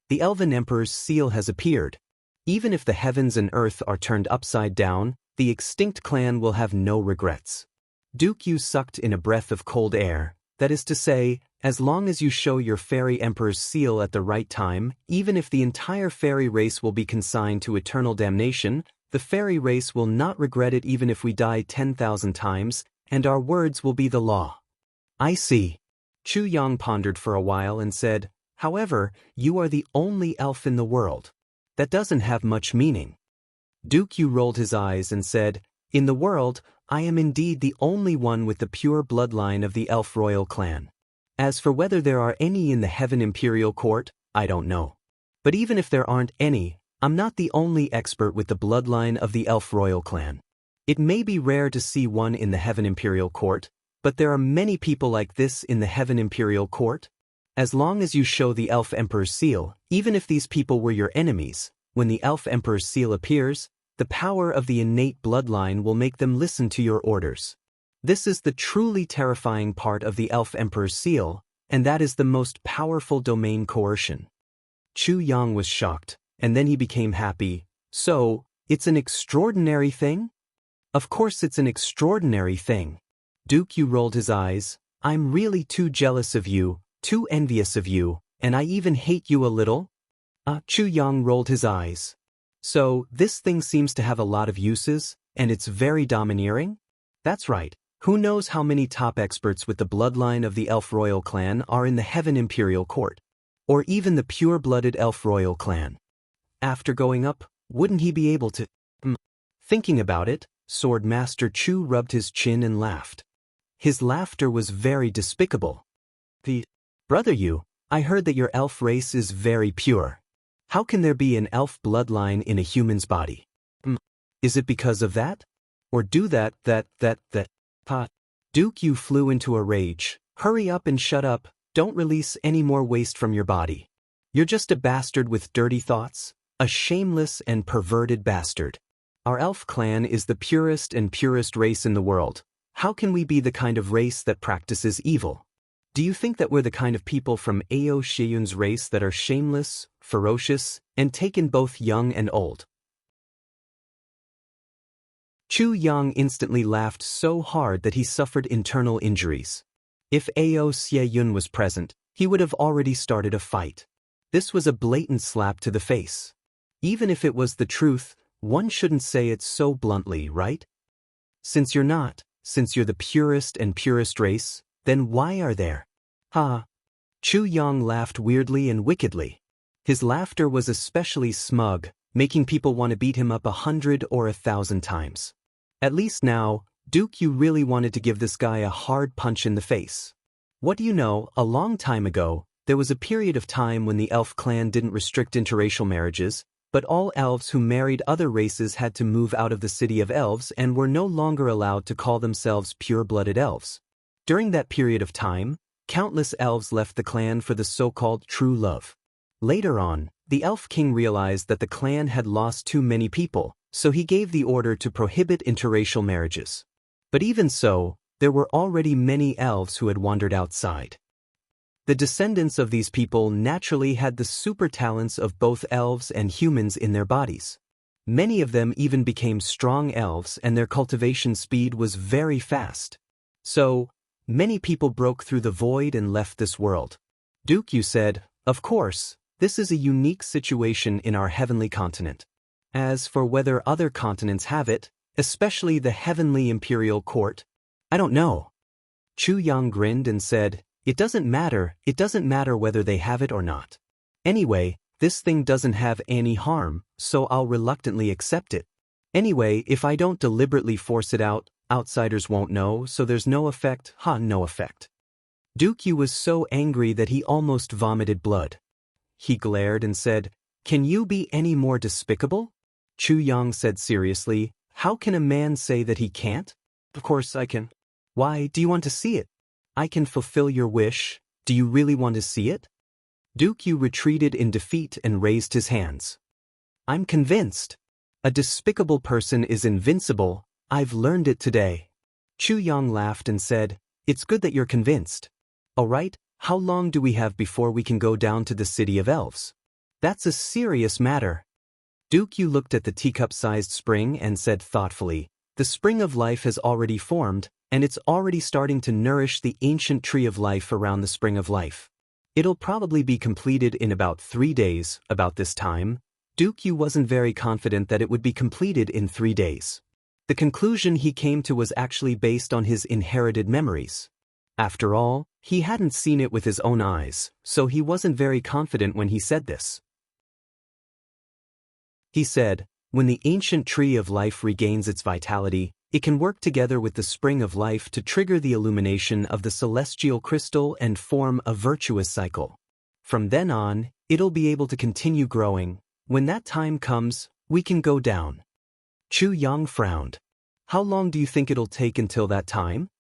The elven emperor's seal has appeared. Even if the heavens and earth are turned upside down, the extinct clan will have no regrets. Duke Yu sucked in a breath of cold air, that is to say, as long as you show your fairy emperor's seal at the right time, even if the entire fairy race will be consigned to eternal damnation, the fairy race will not regret it even if we die 10,000 times, and our words will be the law. I see. Chu Yang pondered for a while and said, however, you are the only elf in the world. That doesn't have much meaning. Duke Yu rolled his eyes and said, in the world, I am indeed the only one with the pure bloodline of the elf royal clan. As for whether there are any in the Heaven Imperial Court, I don't know. But even if there aren't any, I'm not the only expert with the bloodline of the elf royal clan. It may be rare to see one in the Heaven Imperial Court, but there are many people like this in the Heaven Imperial Court. As long as you show the elf emperor's seal, even if these people were your enemies, when the elf emperor's seal appears, the power of the innate bloodline will make them listen to your orders. This is the truly terrifying part of the elf emperor's seal, and that is the most powerful domain coercion. Chu Yang was shocked, and then he became happy. So, it's an extraordinary thing? Of course it's an extraordinary thing. Duke Yu rolled his eyes. I'm really too jealous of you, too envious of you, and I even hate you a little. Chu Yang rolled his eyes. So, this thing seems to have a lot of uses, and it's very domineering? That's right. Who knows how many top experts with the bloodline of the elf royal clan are in the Heaven Imperial Court? Or even the pure-blooded elf royal clan? After going up, wouldn't he be able to? Thinking about it, Sword Master Chu rubbed his chin and laughed. His laughter was very despicable. Brother Yu, I heard that your elf race is very pure. How can there be an elf bloodline in a human's body? Is it because of that? Or do that? Duke Yu flew into a rage. Hurry up and shut up, don't release any more waste from your body. You're just a bastard with dirty thoughts, a shameless and perverted bastard. Our elf clan is the purest and purest race in the world. How can we be the kind of race that practices evil? Do you think that we're the kind of people from Ao Shiyun's race that are shameless, ferocious, and taken both young and old? Chu Yang instantly laughed so hard that he suffered internal injuries. If Ao Shiyun was present, he would have already started a fight. This was a blatant slap to the face. Even if it was the truth, one shouldn't say it so bluntly, right? Since you're not, since you're the purest and purest race, then why are there? Chu Yang laughed weirdly and wickedly. His laughter was especially smug, making people want to beat him up 100 or 1,000 times. At least now, Duke Yu really wanted to give this guy a hard punch in the face. What do you know, a long time ago, there was a period of time when the elf clan didn't restrict interracial marriages, but all elves who married other races had to move out of the city of elves and were no longer allowed to call themselves pure-blooded elves. During that period of time, countless elves left the clan for the so-called true love. Later on, the elf king realized that the clan had lost too many people, so he gave the order to prohibit interracial marriages. But even so, there were already many elves who had wandered outside. The descendants of these people naturally had the super talents of both elves and humans in their bodies. Many of them even became strong elves and their cultivation speed was very fast. So, many people broke through the void and left this world. Duke Yu said, of course, this is a unique situation in our heavenly continent. As for whether other continents have it, especially the Heavenly Imperial Court, I don't know. Chu Yang grinned and said, it doesn't matter whether they have it or not. Anyway, this thing doesn't have any harm, so I'll reluctantly accept it. Anyway, if I don't deliberately force it out, outsiders won't know, so there's no effect, no effect. Duke Yu was so angry that he almost vomited blood. He glared and said, can you be any more despicable? Chu Yang said seriously, how can a man say that he can't? Of course I can. Why, do you want to see it? I can fulfill your wish. Do you really want to see it? Yu retreated in defeat and raised his hands. I'm convinced. A despicable person is invincible, I've learned it today. Chu Yang laughed and said, It's good that you're convinced. Alright, how long do we have before we can go down to the city of elves? That's a serious matter. Yu looked at the teacup-sized spring and said thoughtfully, The spring of life has already formed, and it's already starting to nourish the ancient tree of life around the spring of life. It'll probably be completed in about 3 days, about this time. Yu wasn't very confident that it would be completed in 3 days. The conclusion he came to was actually based on his inherited memories. After all, he hadn't seen it with his own eyes, so he wasn't very confident when he said this. He said, when the ancient tree of life regains its vitality, it can work together with the spring of life to trigger the illumination of the celestial crystal and form a virtuous cycle. From then on, it'll be able to continue growing. When that time comes, we can go down. Chu Yang frowned. How long do you think it'll take until that time?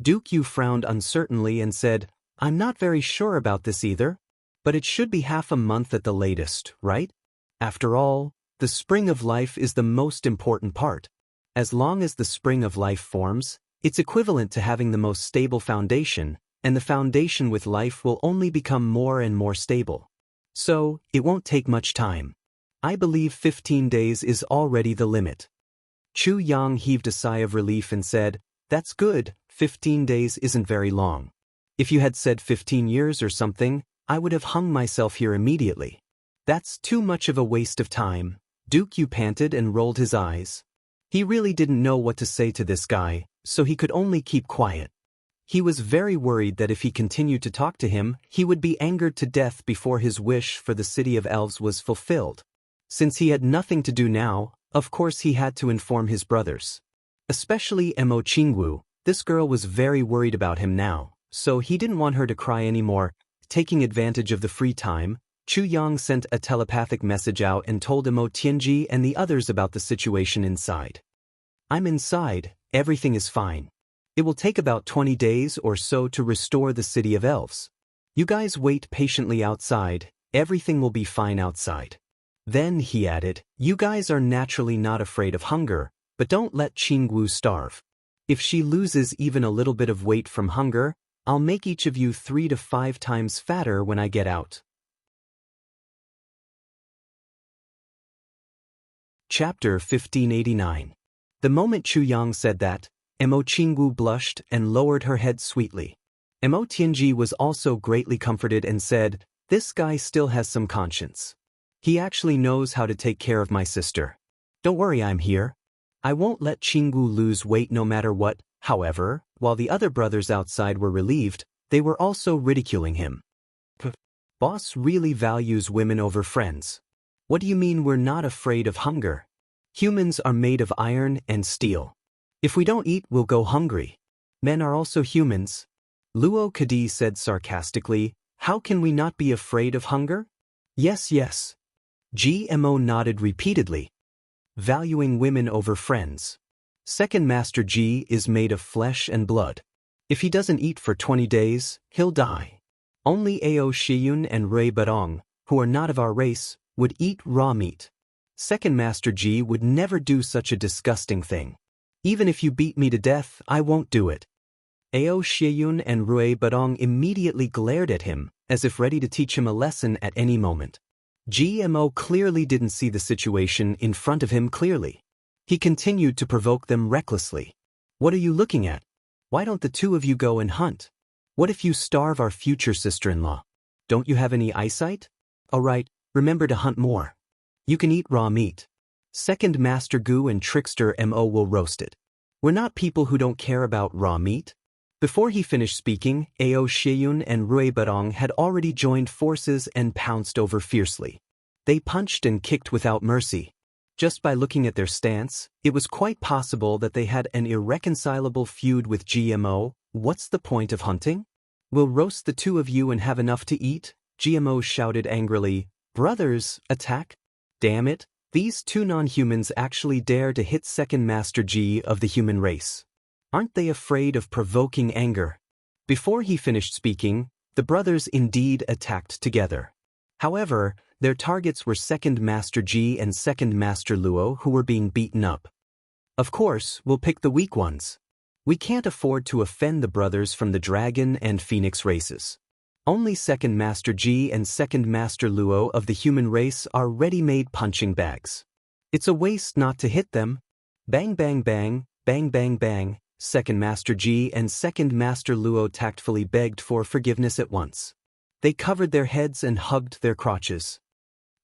Yu frowned uncertainly and said, I'm not very sure about this either. But it should be half a month at the latest, right? After all, the spring of life is the most important part. As long as the spring of life forms, it's equivalent to having the most stable foundation, and the foundation with life will only become more and more stable. So, it won't take much time. I believe 15 days is already the limit. Chu Yang heaved a sigh of relief and said, That's good, 15 days isn't very long. If you had said 15 years or something, I would have hung myself here immediately. That's too much of a waste of time. Yu panted and rolled his eyes. He really didn't know what to say to this guy, so he could only keep quiet. He was very worried that if he continued to talk to him, he would be angered to death before his wish for the city of elves was fulfilled. Since he had nothing to do now, of course he had to inform his brothers. Especially Jianghu, this girl was very worried about him now, so he didn't want her to cry anymore. Taking advantage of the free time, Chu Yang sent a telepathic message out and told Tianji and the others about the situation inside. I'm inside, everything is fine. It will take about 20 days or so to restore the city of elves. You guys wait patiently outside, everything will be fine outside. Then, he added, you guys are naturally not afraid of hunger, but don't let Jianghu starve. If she loses even a little bit of weight from hunger, I'll make each of you 3 to 5 times fatter when I get out. Chapter 1589. The moment Chu Yang said that, Jianghu blushed and lowered her head sweetly. Tianji was also greatly comforted and said, This guy still has some conscience. He actually knows how to take care of my sister. Don't worry, I'm here. I won't let Jianghu lose weight no matter what. However, while the other brothers outside were relieved, they were also ridiculing him. Boss really values women over friends. What do you mean we're not afraid of hunger? Humans are made of iron and steel. If we don't eat, we'll go hungry. Men are also humans. Luo Kadi said sarcastically, How can we not be afraid of hunger? Yes, yes. GMO nodded repeatedly. Valuing women over friends. Second Master Ji is made of flesh and blood. If he doesn't eat for 20 days, he'll die. Only Ao Shiyun and Rui Badong, who are not of our race, would eat raw meat. Second Master Ji would never do such a disgusting thing. Even if you beat me to death, I won't do it. Ao Shiyun and Rui Badong immediately glared at him, as if ready to teach him a lesson at any moment. GMO clearly didn't see the situation in front of him clearly. He continued to provoke them recklessly. What are you looking at? Why don't the two of you go and hunt? What if you starve our future sister-in-law? Don't you have any eyesight? All right, remember to hunt more. You can eat raw meat. Second Master Gu and Trickster Mo will roast it. We're not people who don't care about raw meat. Before he finished speaking, Ao Shiyun and Rui Badong had already joined forces and pounced over fiercely. They punched and kicked without mercy. Just by looking at their stance, it was quite possible that they had an irreconcilable feud with GMO. What's the point of hunting? We'll roast the two of you and have enough to eat, GMO shouted angrily. Brothers, attack? Damn it, these two non-humans actually dare to hit Second Master G of the human race. Aren't they afraid of provoking anger? Before he finished speaking, the brothers indeed attacked together. However, their targets were Second Master Ji and Second Master Luo, who were being beaten up. Of course, we'll pick the weak ones. We can't afford to offend the brothers from the Dragon and Phoenix races. Only Second Master Ji and Second Master Luo of the human race are ready-made punching bags. It's a waste not to hit them. Bang bang bang, bang bang bang, Second Master Ji and Second Master Luo tactfully begged for forgiveness at once. They covered their heads and hugged their crotches.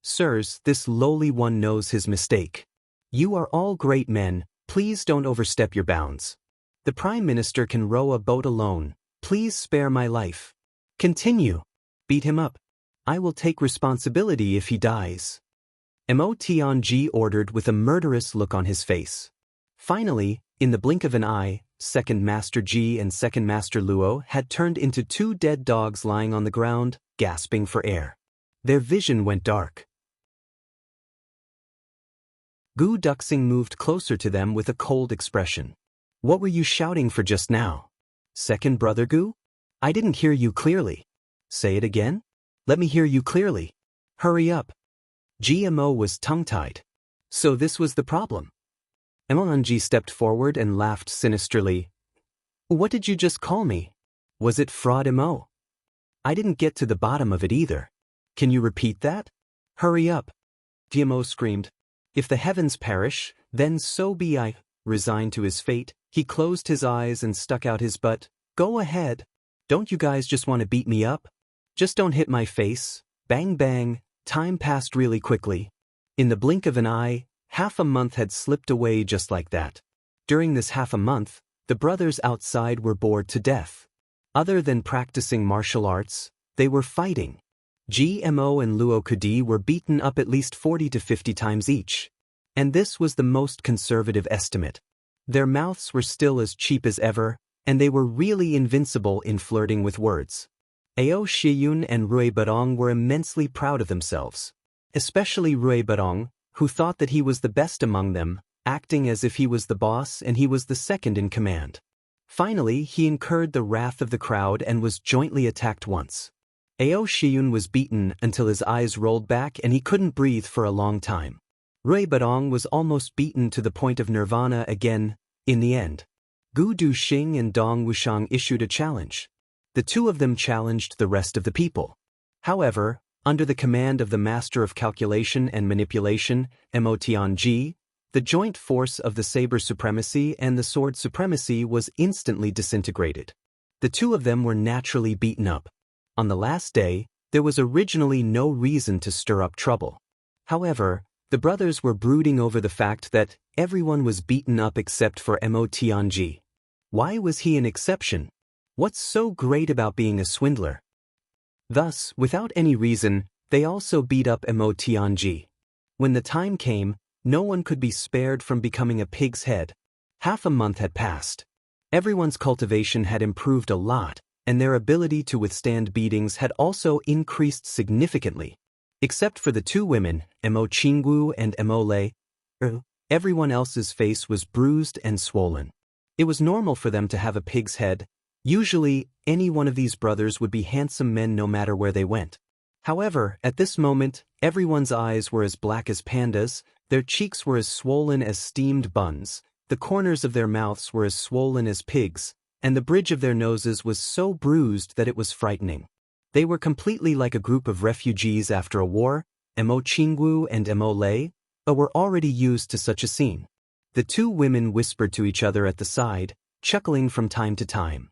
Sirs, this lowly one knows his mistake. You are all great men, please don't overstep your bounds. The Prime Minister can row a boat alone, please spare my life. Continue. Beat him up. I will take responsibility if he dies. Mo Tianji ordered with a murderous look on his face. Finally, in the blink of an eye, Second Master Ji and Second Master Luo had turned into two dead dogs lying on the ground, gasping for air. Their vision went dark. Gu Duxing moved closer to them with a cold expression. What were you shouting for just now? Second brother Gu? I didn't hear you clearly. Say it again? Let me hear you clearly. Hurry up. GMO was tongue-tied. So this was the problem. Emonji stepped forward and laughed sinisterly. What did you just call me? Was it fraud Mo? I didn't get to the bottom of it either. Can you repeat that? Hurry up. GMO screamed. If the heavens perish, then so be I. Resigned to his fate, he closed his eyes and stuck out his butt. Go ahead. Don't you guys just want to beat me up? Just don't hit my face. Bang bang. Time passed really quickly. In the blink of an eye, half a month had slipped away just like that. During this half a month, the brothers outside were bored to death. Other than practicing martial arts, they were fighting. GMO and Luo Kudi were beaten up at least 40 to 50 times each. And this was the most conservative estimate. Their mouths were still as cheap as ever, and they were really invincible in flirting with words. Ao Shiyun and Rui Badong were immensely proud of themselves. Especially Rui Badong, who thought that he was the best among them, acting as if he was the boss and he was the second in command. Finally, he incurred the wrath of the crowd and was jointly attacked once. Ao Shiyun was beaten until his eyes rolled back and he couldn't breathe for a long time. Rui Badong was almost beaten to the point of nirvana again, in the end. Gu Duxing and Dong Wushang issued a challenge. The two of them challenged the rest of the people. However, under the command of the Master of Calculation and Manipulation, Mo Tianji, the joint force of the saber supremacy and the sword supremacy was instantly disintegrated. The two of them were naturally beaten up. On the last day, there was originally no reason to stir up trouble. However, the brothers were brooding over the fact that everyone was beaten up except for Mo Tianji. Why was he an exception? What's so great about being a swindler? Thus, without any reason, they also beat up Mo Tianji. When the time came, no one could be spared from becoming a pig's head. Half a month had passed. Everyone's cultivation had improved a lot, and their ability to withstand beatings had also increased significantly. Except for the two women, Mo Qinggu and Mo Lei, everyone else's face was bruised and swollen. It was normal for them to have a pig's head. Usually, any one of these brothers would be handsome men no matter where they went. However, at this moment, everyone's eyes were as black as pandas, their cheeks were as swollen as steamed buns, the corners of their mouths were as swollen as pigs, and the bridge of their noses was so bruised that it was frightening. They were completely like a group of refugees after a war. Mo Qinggu and Mo Lei were already used to such a scene. The two women whispered to each other at the side, chuckling from time to time.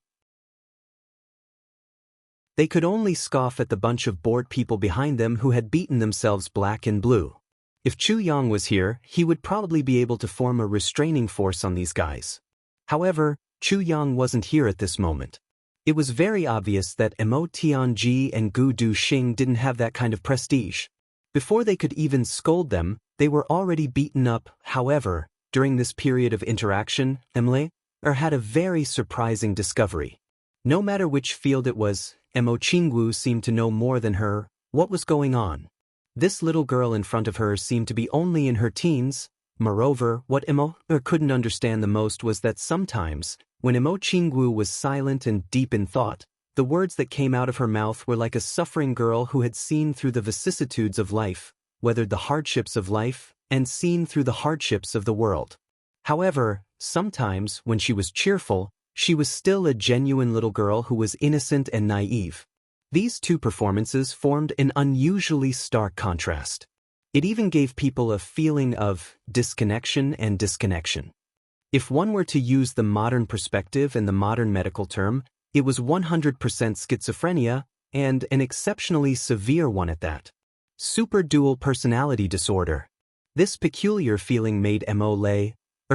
They could only scoff at the bunch of bored people behind them who had beaten themselves black and blue. If Chu Yang was here, he would probably be able to form a restraining force on these guys. However, Chu Yang wasn't here at this moment. It was very obvious that Mo Tianji and Gu Duxing didn't have that kind of prestige. Before they could even scold them, they were already beaten up. However, during this period of interaction, Emily had a very surprising discovery. No matter which field it was, Mo Qinggu seemed to know more than her. What was going on? This little girl in front of her seemed to be only in her teens. Moreover, what Mo couldn't understand the most was that sometimes, when Mo Qinggu was silent and deep in thought, The words that came out of her mouth were like a suffering girl who had seen through the vicissitudes of life, weathered the hardships of life, and seen through the hardships of the world. However, sometimes, when she was cheerful, she was still a genuine little girl who was innocent and naive. These two performances formed an unusually stark contrast. It even gave people a feeling of disconnection and disconnection. If one were to use the modern perspective and the modern medical term, it was 100% schizophrenia, and an exceptionally severe one at that. Superdual personality disorder. This peculiar feeling made Mo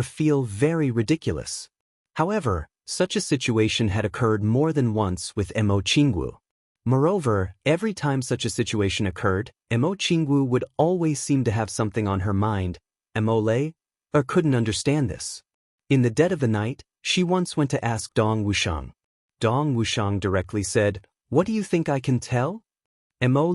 feel very ridiculous. However, such a situation had occurred more than once with Mo Jianghu. Moreover, every time such a situation occurred, Mo Jianghu would always seem to have something on her mind. Mo couldn't understand this. In the dead of the night, she once went to ask Dong Wuxiang. Dong Wuxiang directly said, "What do you think I can tell?" Mo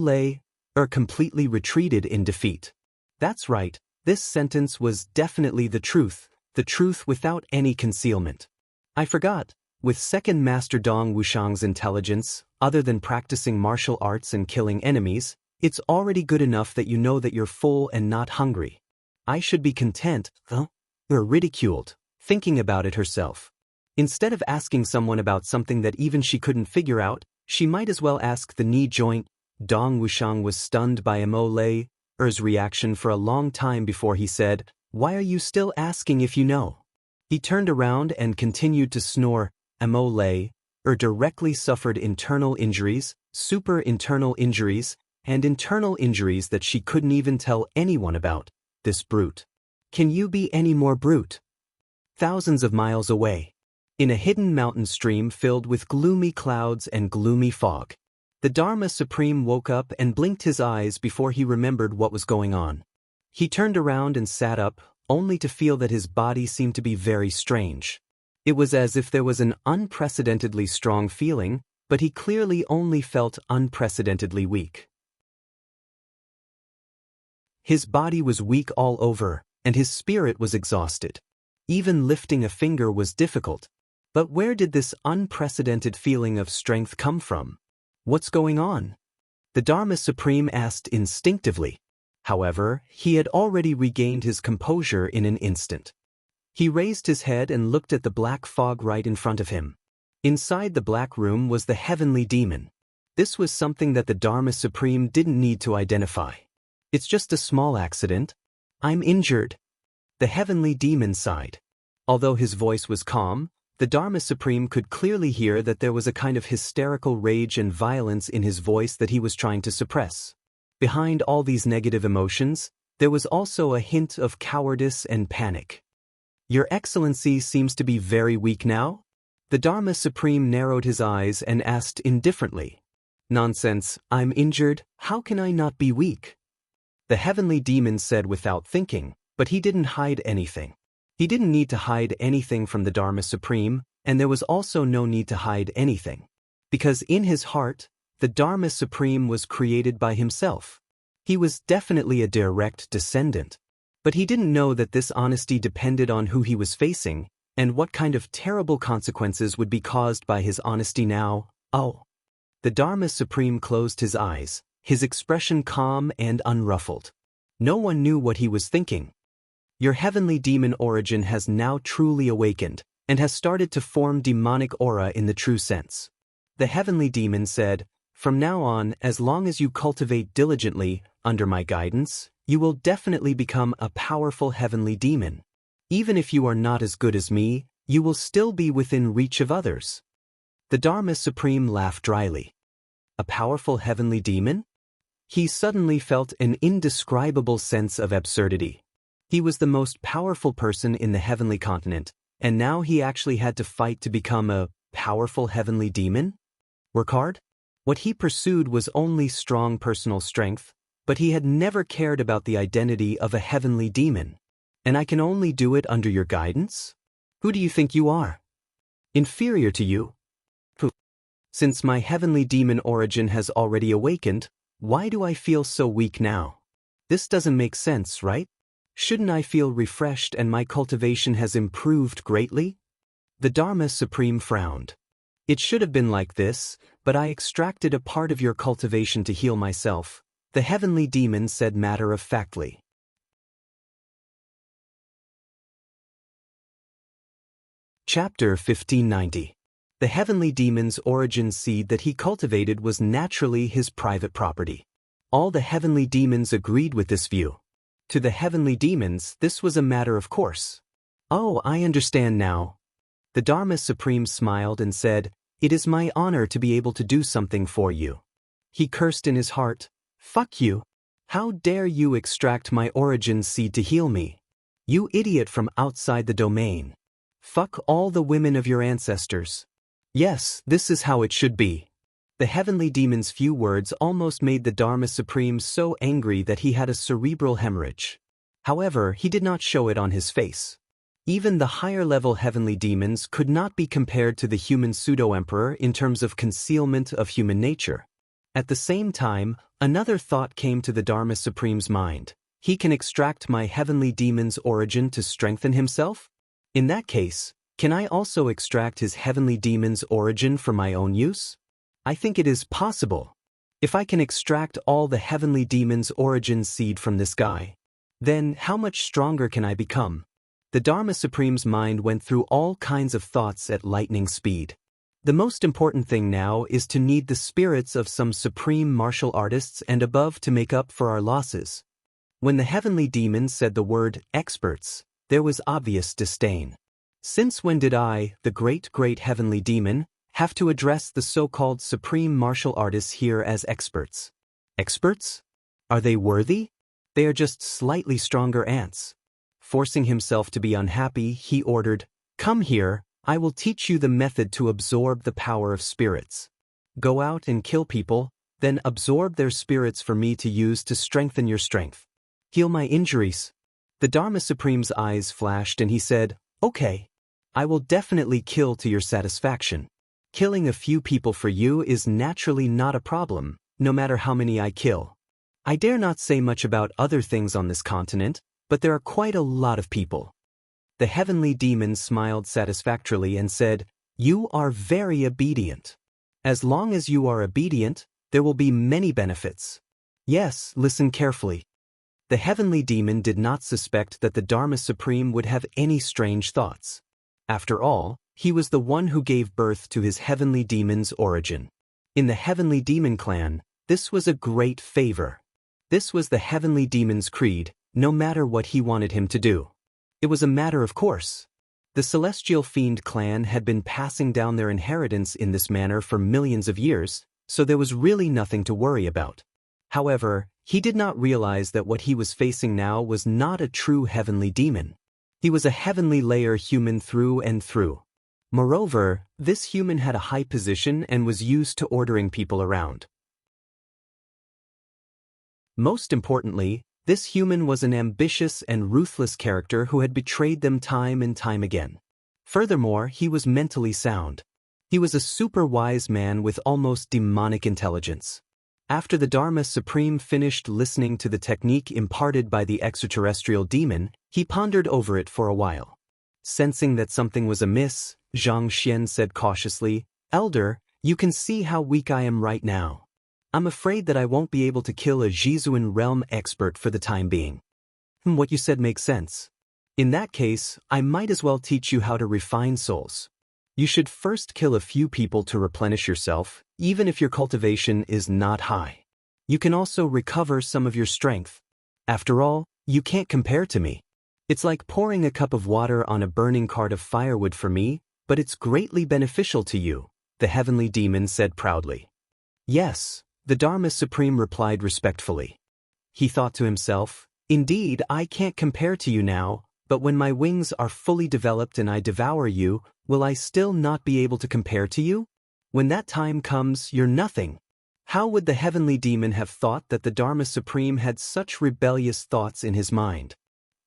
completely retreated in defeat. That's right, this sentence was definitely the truth without any concealment. I forgot, with second master Dong Wuxiang's intelligence, other than practicing martial arts and killing enemies, it's already good enough that you know that you're full and not hungry. I should be content, or ridiculed, thinking about it herself. Instead of asking someone about something that even she couldn't figure out, she might as well ask the knee joint. Dong Wuxiang was stunned by Mo reaction for a long time before he said, "Why are you still asking if you know?" He turned around and continued to snore. Mo directly suffered internal injuries, super-internal injuries, and internal injuries that she couldn't even tell anyone about. This brute. Can you be any more brute? Thousands of miles away, in a hidden mountain stream filled with gloomy clouds and gloomy fog, the Dharma Supreme woke up and blinked his eyes before he remembered what was going on. He turned around and sat up, only to feel that his body seemed to be very strange. It was as if there was an unprecedentedly strong feeling, but he clearly only felt unprecedentedly weak. His body was weak all over, and his spirit was exhausted. Even lifting a finger was difficult. But where did this unprecedented feeling of strength come from? What's going on? The Dharma Supreme asked instinctively. However, he had already regained his composure in an instant. He raised his head and looked at the black fog right in front of him. Inside the black room was the heavenly demon. This was something that the Dharma Supreme didn't need to identify. "It's just a small accident. I'm injured." The heavenly demon sighed. Although his voice was calm, the Dharma Supreme could clearly hear that there was a kind of hysterical rage and violence in his voice that he was trying to suppress. Behind all these negative emotions, there was also a hint of cowardice and panic. "Your Excellency seems to be very weak now?" The Dharma Supreme narrowed his eyes and asked indifferently. "Nonsense, I'm injured, how can I not be weak?" The heavenly demon said without thinking, but he didn't hide anything. He didn't need to hide anything from the Dharma Supreme, and there was also no need to hide anything. Because in his heart, the Dharma Supreme was created by himself. He was definitely a direct descendant. But he didn't know that this honesty depended on who he was facing, and what kind of terrible consequences would be caused by his honesty now. "Oh." The Dharma Supreme closed his eyes, his expression calm and unruffled. No one knew what he was thinking. "Your heavenly demon origin has now truly awakened, and has started to form demonic aura in the true sense." The heavenly demon said, "From now on, as long as you cultivate diligently, under my guidance, you will definitely become a powerful heavenly demon. Even if you are not as good as me, you will still be within reach of others." The Dharma Supreme laughed dryly. A powerful heavenly demon? He suddenly felt an indescribable sense of absurdity. He was the most powerful person in the heavenly continent, and now he actually had to fight to become a powerful heavenly demon? Work hard? What he pursued was only strong personal strength, but he had never cared about the identity of a heavenly demon. "And I can only do it under your guidance? Who do you think you are? Inferior to you? Pooh. Since my heavenly demon origin has already awakened, why do I feel so weak now? This doesn't make sense, right? Shouldn't I feel refreshed and my cultivation has improved greatly?" The Dharma Supreme frowned. It should have been like this, but I extracted a part of your cultivation to heal myself, the heavenly demon said matter-of-factly. Chapter 1590. The heavenly demon's origin seed that he cultivated was naturally his private property. All the heavenly demons agreed with this view. To the heavenly demons, this was a matter of course. Oh, I understand now. The Dharma Supreme smiled and said, "It is my honor to be able to do something for you." He cursed in his heart, "Fuck you. How dare you extract my origin seed to heal me? You idiot from outside the domain. Fuck all the women of your ancestors." Yes, this is how it should be. The heavenly demon's few words almost made the Dharma Supreme so angry that he had a cerebral hemorrhage. However, he did not show it on his face. Even the higher-level heavenly demons could not be compared to the human pseudo-emperor in terms of concealment of human nature. At the same time, another thought came to the Dharma Supreme's mind. He can extract my heavenly demon's origin to strengthen himself? In that case, can I also extract his heavenly demon's origin for my own use? I think it is possible. If I can extract all the heavenly demon's origin seed from this guy, then how much stronger can I become? The Dharma Supreme's mind went through all kinds of thoughts at lightning speed. The most important thing now is to need the spirits of some supreme martial artists and above to make up for our losses. When the heavenly demon said the word experts, there was obvious disdain. Since when did I, the great heavenly demon, have to address the so-called supreme martial artists here as experts? Experts? Are they worthy? They are just slightly stronger ants. Forcing himself to be unhappy, he ordered, "Come here, I will teach you the method to absorb the power of spirits. Go out and kill people, then absorb their spirits for me to use to strengthen your strength. Heal my injuries." The Dharma Supreme's eyes flashed and he said, "Okay. I will definitely kill to your satisfaction. Killing a few people for you is naturally not a problem, no matter how many I kill. I dare not say much about other things on this continent, but there are quite a lot of people." The heavenly demon smiled satisfactorily and said, "You are very obedient. As long as you are obedient, there will be many benefits. Yes, listen carefully." The heavenly demon did not suspect that the Dharma Supreme would have any strange thoughts. After all, he was the one who gave birth to his heavenly demon's origin. In the heavenly demon clan, this was a great favor. This was the heavenly demon's creed, no matter what he wanted him to do. It was a matter of course. The celestial fiend clan had been passing down their inheritance in this manner for millions of years, so there was really nothing to worry about. However, he did not realize that what he was facing now was not a true heavenly demon. He was a heavenly layer human through and through. Moreover, this human had a high position and was used to ordering people around. Most importantly, this human was an ambitious and ruthless character who had betrayed them time and time again. Furthermore, he was mentally sound. He was a super wise man with almost demonic intelligence. After the Dharma Supreme finished listening to the technique imparted by the extraterrestrial demon, he pondered over it for a while. Sensing that something was amiss, Zhang Xian said cautiously, "Elder, you can see how weak I am right now. I'm afraid that I won't be able to kill a Jizuan realm expert for the time being." "What you said makes sense. In that case, I might as well teach you how to refine souls. You should first kill a few people to replenish yourself, even if your cultivation is not high. You can also recover some of your strength. After all, you can't compare to me. It's like pouring a cup of water on a burning cart of firewood for me, but it's greatly beneficial to you," the heavenly demon said proudly. "Yes," the Dharma Supreme replied respectfully. He thought to himself, "Indeed, I can't compare to you now, but when my wings are fully developed and I devour you, will I still not be able to compare to you? When that time comes, you're nothing." How would the heavenly demon have thought that the Dharma Supreme had such rebellious thoughts in his mind?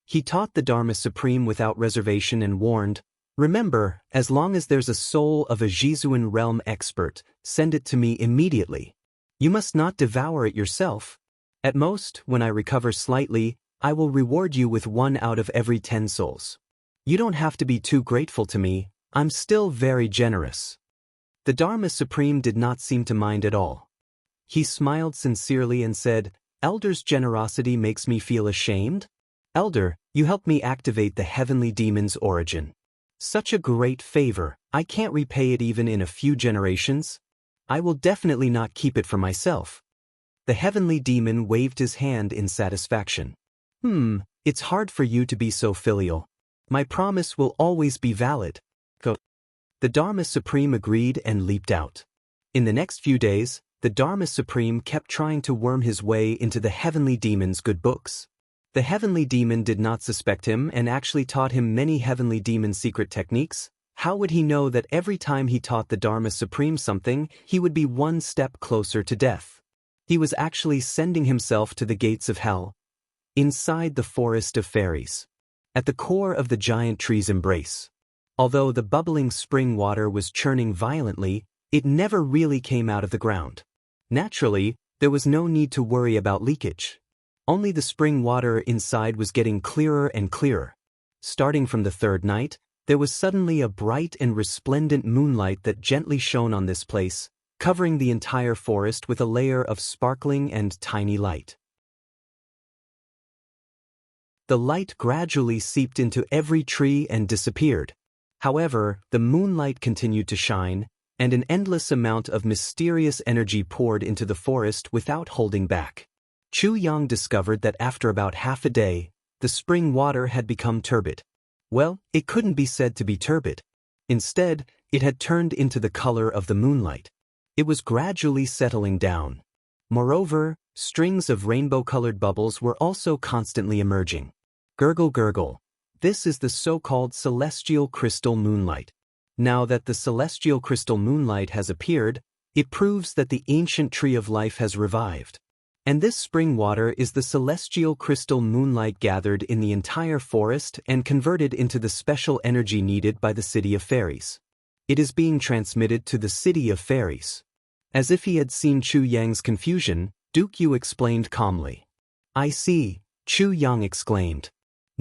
He taught the Dharma Supreme without reservation and warned, "Remember, as long as there's a soul of a Jizuan realm expert, send it to me immediately. You must not devour it yourself. At most, when I recover slightly, I will reward you with 1 out of every 10 souls. You don't have to be too grateful to me, I'm still very generous." The Dharma Supreme did not seem to mind at all. He smiled sincerely and said, "Elder's generosity makes me feel ashamed? Elder, you helped me activate the heavenly demon's origin. Such a great favor, I can't repay it even in a few generations. I will definitely not keep it for myself." The heavenly demon waved his hand in satisfaction. It's hard for you to be so filial. My promise will always be valid. Go. The Dharma Supreme agreed and leaped out. In the next few days, the Dharma Supreme kept trying to worm his way into the heavenly demon's good books. The heavenly demon did not suspect him and actually taught him many heavenly demon secret techniques. How would he know that every time he taught the Dharma Supreme something, he would be one step closer to death? He was actually sending himself to the gates of hell, inside the forest of fairies, at the core of the giant tree's embrace. Although the bubbling spring water was churning violently, it never really came out of the ground. Naturally, there was no need to worry about leakage. Only the spring water inside was getting clearer and clearer. Starting from the third night, there was suddenly a bright and resplendent moonlight that gently shone on this place, covering the entire forest with a layer of sparkling and tiny light. The light gradually seeped into every tree and disappeared. However, the moonlight continued to shine, and an endless amount of mysterious energy poured into the forest without holding back. Chu Yang discovered that after about half a day, the spring water had become turbid. Well, it couldn't be said to be turbid. Instead, it had turned into the color of the moonlight. It was gradually settling down. Moreover, strings of rainbow-colored bubbles were also constantly emerging. Gurgle gurgle. This is the so-called celestial crystal moonlight. Now that the celestial crystal moonlight has appeared, it proves that the ancient tree of life has revived. And this spring water is the celestial crystal moonlight gathered in the entire forest and converted into the special energy needed by the city of fairies. It is being transmitted to the city of fairies. As if he had seen Chu Yang's confusion, Duke Yu explained calmly. "I see," Chu Yang exclaimed.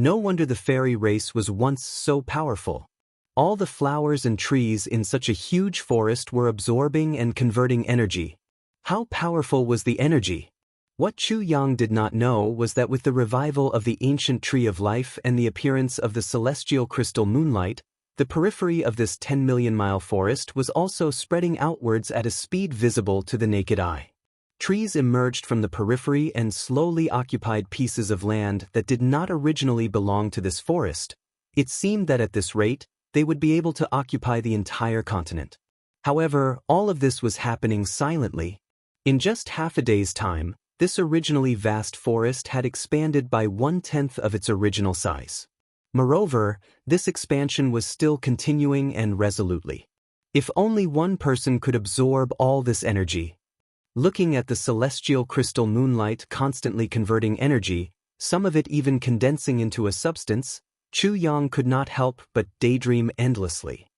"No wonder the fairy race was once so powerful. All the flowers and trees in such a huge forest were absorbing and converting energy. How powerful was the energy?" What Chu Yang did not know was that with the revival of the ancient tree of life and the appearance of the celestial crystal moonlight, the periphery of this 10-million-mile forest was also spreading outwards at a speed visible to the naked eye. Trees emerged from the periphery and slowly occupied pieces of land that did not originally belong to this forest. It seemed that at this rate, they would be able to occupy the entire continent. However, all of this was happening silently. In just half a day's time, this originally vast forest had expanded by 1/10 of its original size. Moreover, this expansion was still continuing and resolutely. If only one person could absorb all this energy. Looking at the celestial crystal moonlight constantly converting energy, some of it even condensing into a substance, Chu Yang could not help but daydream endlessly.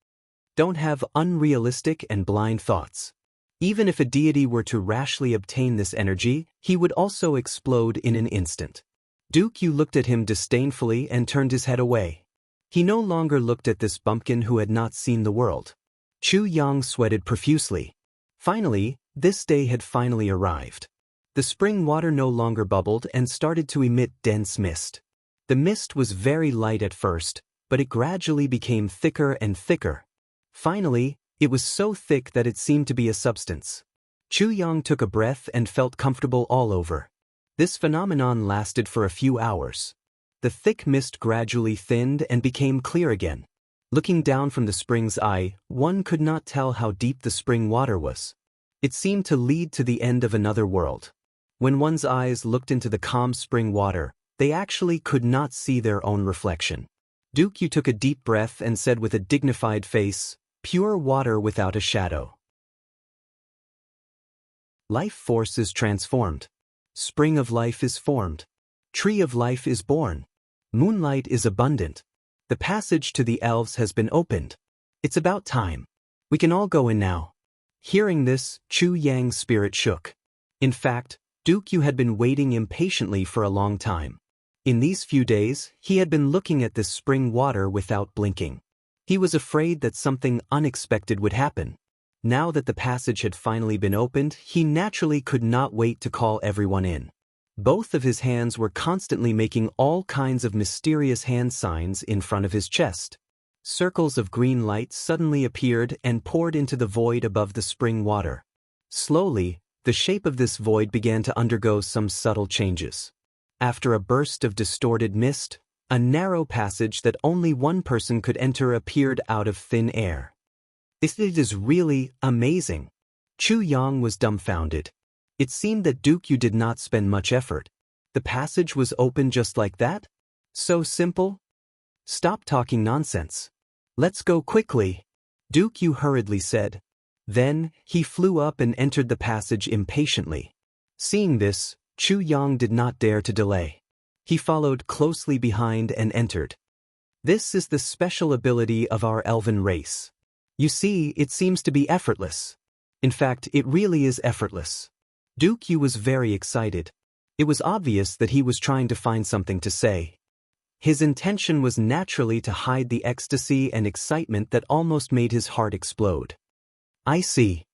Don't have unrealistic and blind thoughts. Even if a deity were to rashly obtain this energy, he would also explode in an instant. Duke Yu looked at him disdainfully and turned his head away. He no longer looked at this bumpkin who had not seen the world. Chu Yang sweated profusely. Finally, this day had finally arrived. The spring water no longer bubbled and started to emit dense mist. The mist was very light at first, but it gradually became thicker and thicker. Finally, it was so thick that it seemed to be a substance. Chu Yang took a breath and felt comfortable all over. This phenomenon lasted for a few hours. The thick mist gradually thinned and became clear again. Looking down from the spring's eye, one could not tell how deep the spring water was. It seemed to lead to the end of another world. When one's eyes looked into the calm spring water, they actually could not see their own reflection. Duke Yu took a deep breath and said with a dignified face, "Pure water without a shadow." Life force is transformed. Spring of life is formed. Tree of life is born. Moonlight is abundant. The passage to the elves has been opened. It's about time. We can all go in now. Hearing this, Chu Yang's spirit shook. In fact, Duke Yu had been waiting impatiently for a long time. In these few days, he had been looking at this spring water without blinking. He was afraid that something unexpected would happen. Now that the passage had finally been opened, he naturally could not wait to call everyone in. Both of his hands were constantly making all kinds of mysterious hand signs in front of his chest. Circles of green light suddenly appeared and poured into the void above the spring water. Slowly, the shape of this void began to undergo some subtle changes. After a burst of distorted mist, a narrow passage that only one person could enter appeared out of thin air. It is really amazing. Chu Yang was dumbfounded. It seemed that Yu did not spend much effort. The passage was open just like that? So simple? Stop talking nonsense. Let's go quickly, Yu hurriedly said. Then, he flew up and entered the passage impatiently. Seeing this, Chu Yang did not dare to delay. He followed closely behind and entered. This is the special ability of our elven race. You see, it seems to be effortless. In fact, it really is effortless. Yu was very excited. It was obvious that he was trying to find something to say. His intention was naturally to hide the ecstasy and excitement that almost made his heart explode. I see.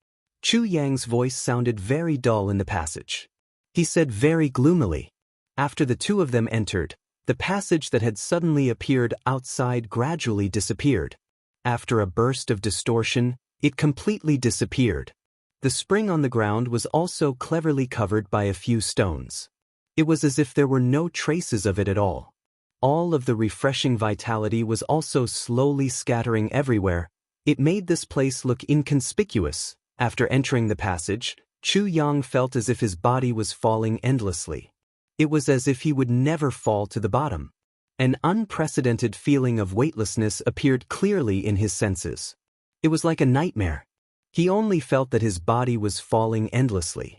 Chu Yang's voice sounded very dull in the passage. He said very gloomily. After the two of them entered, the passage that had suddenly appeared outside gradually disappeared. After a burst of distortion, it completely disappeared. The spring on the ground was also cleverly covered by a few stones. It was as if there were no traces of it at all. All of the refreshing vitality was also slowly scattering everywhere. It made this place look inconspicuous. After entering the passage, Chu Yang felt as if his body was falling endlessly. It was as if he would never fall to the bottom. An unprecedented feeling of weightlessness appeared clearly in his senses. It was like a nightmare. He only felt that his body was falling endlessly.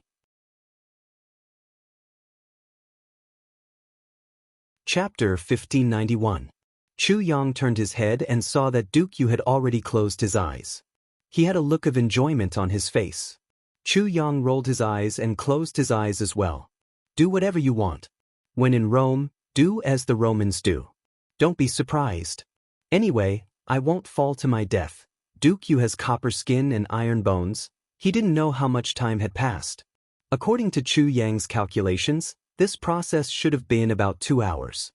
Chapter 1591. Chu Yang turned his head and saw that Yu had already closed his eyes. He had a look of enjoyment on his face. Chu Yang rolled his eyes and closed his eyes as well. Do whatever you want. When in Rome, do as the Romans do. Don't be surprised. Anyway, I won't fall to my death. Yu has copper skin and iron bones. He didn't know how much time had passed. According to Chu Yang's calculations, this process should have been about 2 hours.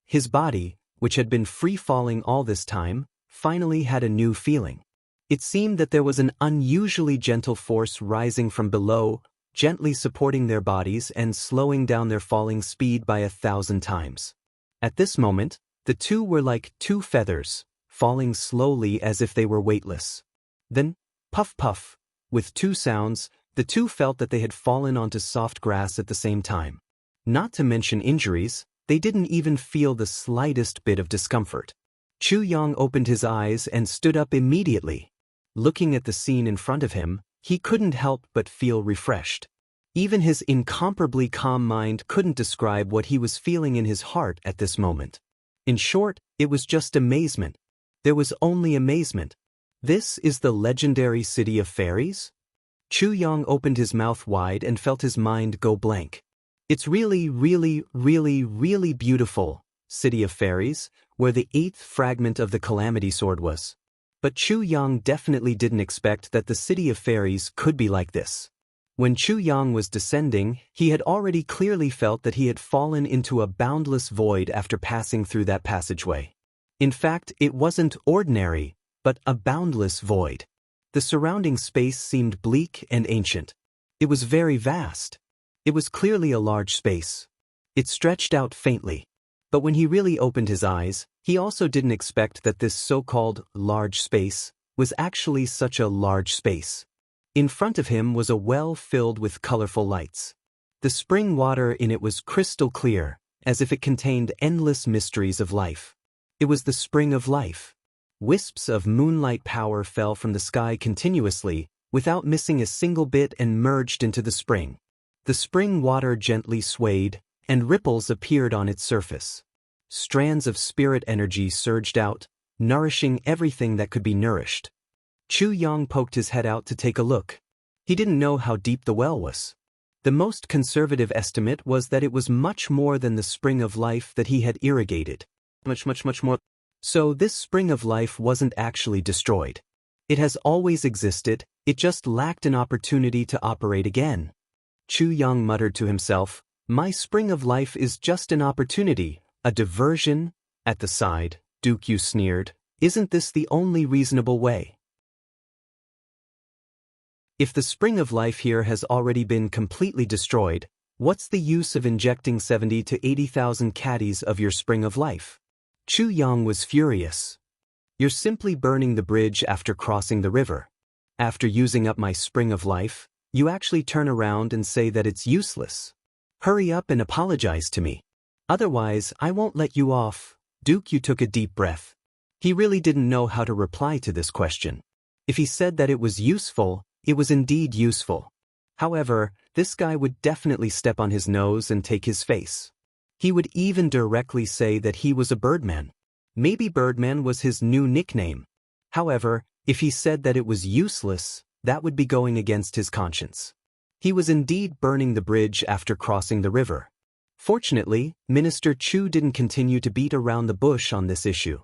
His body, which had been free-falling all this time, finally had a new feeling. It seemed that there was an unusually gentle force rising from below, gently supporting their bodies and slowing down their falling speed by 1,000 times. At this moment, the two were like two feathers, falling slowly as if they were weightless. Then, puff puff, with two sounds, the two felt that they had fallen onto soft grass at the same time. Not to mention injuries, they didn't even feel the slightest bit of discomfort. Chu Yang opened his eyes and stood up immediately. Looking at the scene in front of him, he couldn't help but feel refreshed. Even his incomparably calm mind couldn't describe what he was feeling in his heart at this moment. In short, it was just amazement. There was only amazement. This is the legendary city of fairies? Chu Yang opened his mouth wide and felt his mind go blank. It's really beautiful, city of fairies, where the 8th fragment of the Calamity Sword was. But Chu Yang definitely didn't expect that the city of fairies could be like this. When Chu Yang was descending, he had already clearly felt that he had fallen into a boundless void after passing through that passageway. In fact, it wasn't ordinary, but a boundless void. The surrounding space seemed bleak and ancient. It was very vast. It was clearly a large space. It stretched out faintly. But when he really opened his eyes, he also didn't expect that this so-called large space was actually such a large space. In front of him was a well filled with colorful lights. The spring water in it was crystal clear, as if it contained endless mysteries of life. It was the spring of life. Wisps of moonlight power fell from the sky continuously, without missing a single bit, and merged into the spring. The spring water gently swayed, and ripples appeared on its surface. Strands of spirit energy surged out, nourishing everything that could be nourished. Chu Yang poked his head out to take a look. He didn't know how deep the well was. The most conservative estimate was that it was much more than the spring of life that he had irrigated. Much more. So this spring of life wasn't actually destroyed. It has always existed, It just lacked an opportunity to operate again. Chu Yang muttered to himself, "My spring of life is just an opportunity, a diversion." At the side, Duke Yu sneered, "Isn't this the only reasonable way? If the spring of life here has already been completely destroyed, what's the use of injecting 70 to 80,000 caddies of your spring of life?" Chu Yang was furious. "You're simply burning the bridge after crossing the river. After using up my spring of life, you actually turn around and say that it's useless. Hurry up and apologize to me. Otherwise, I won't let you off." Duke Yu took a deep breath. He really didn't know how to reply to this question. If he said that it was useful, it was indeed useful. However, this guy would definitely step on his nose and take his face. He would even directly say that he was a Birdman. Maybe Birdman was his new nickname. However, if he said that it was useless, that would be going against his conscience. He was indeed burning the bridge after crossing the river. Fortunately, Minister Chu didn't continue to beat around the bush on this issue.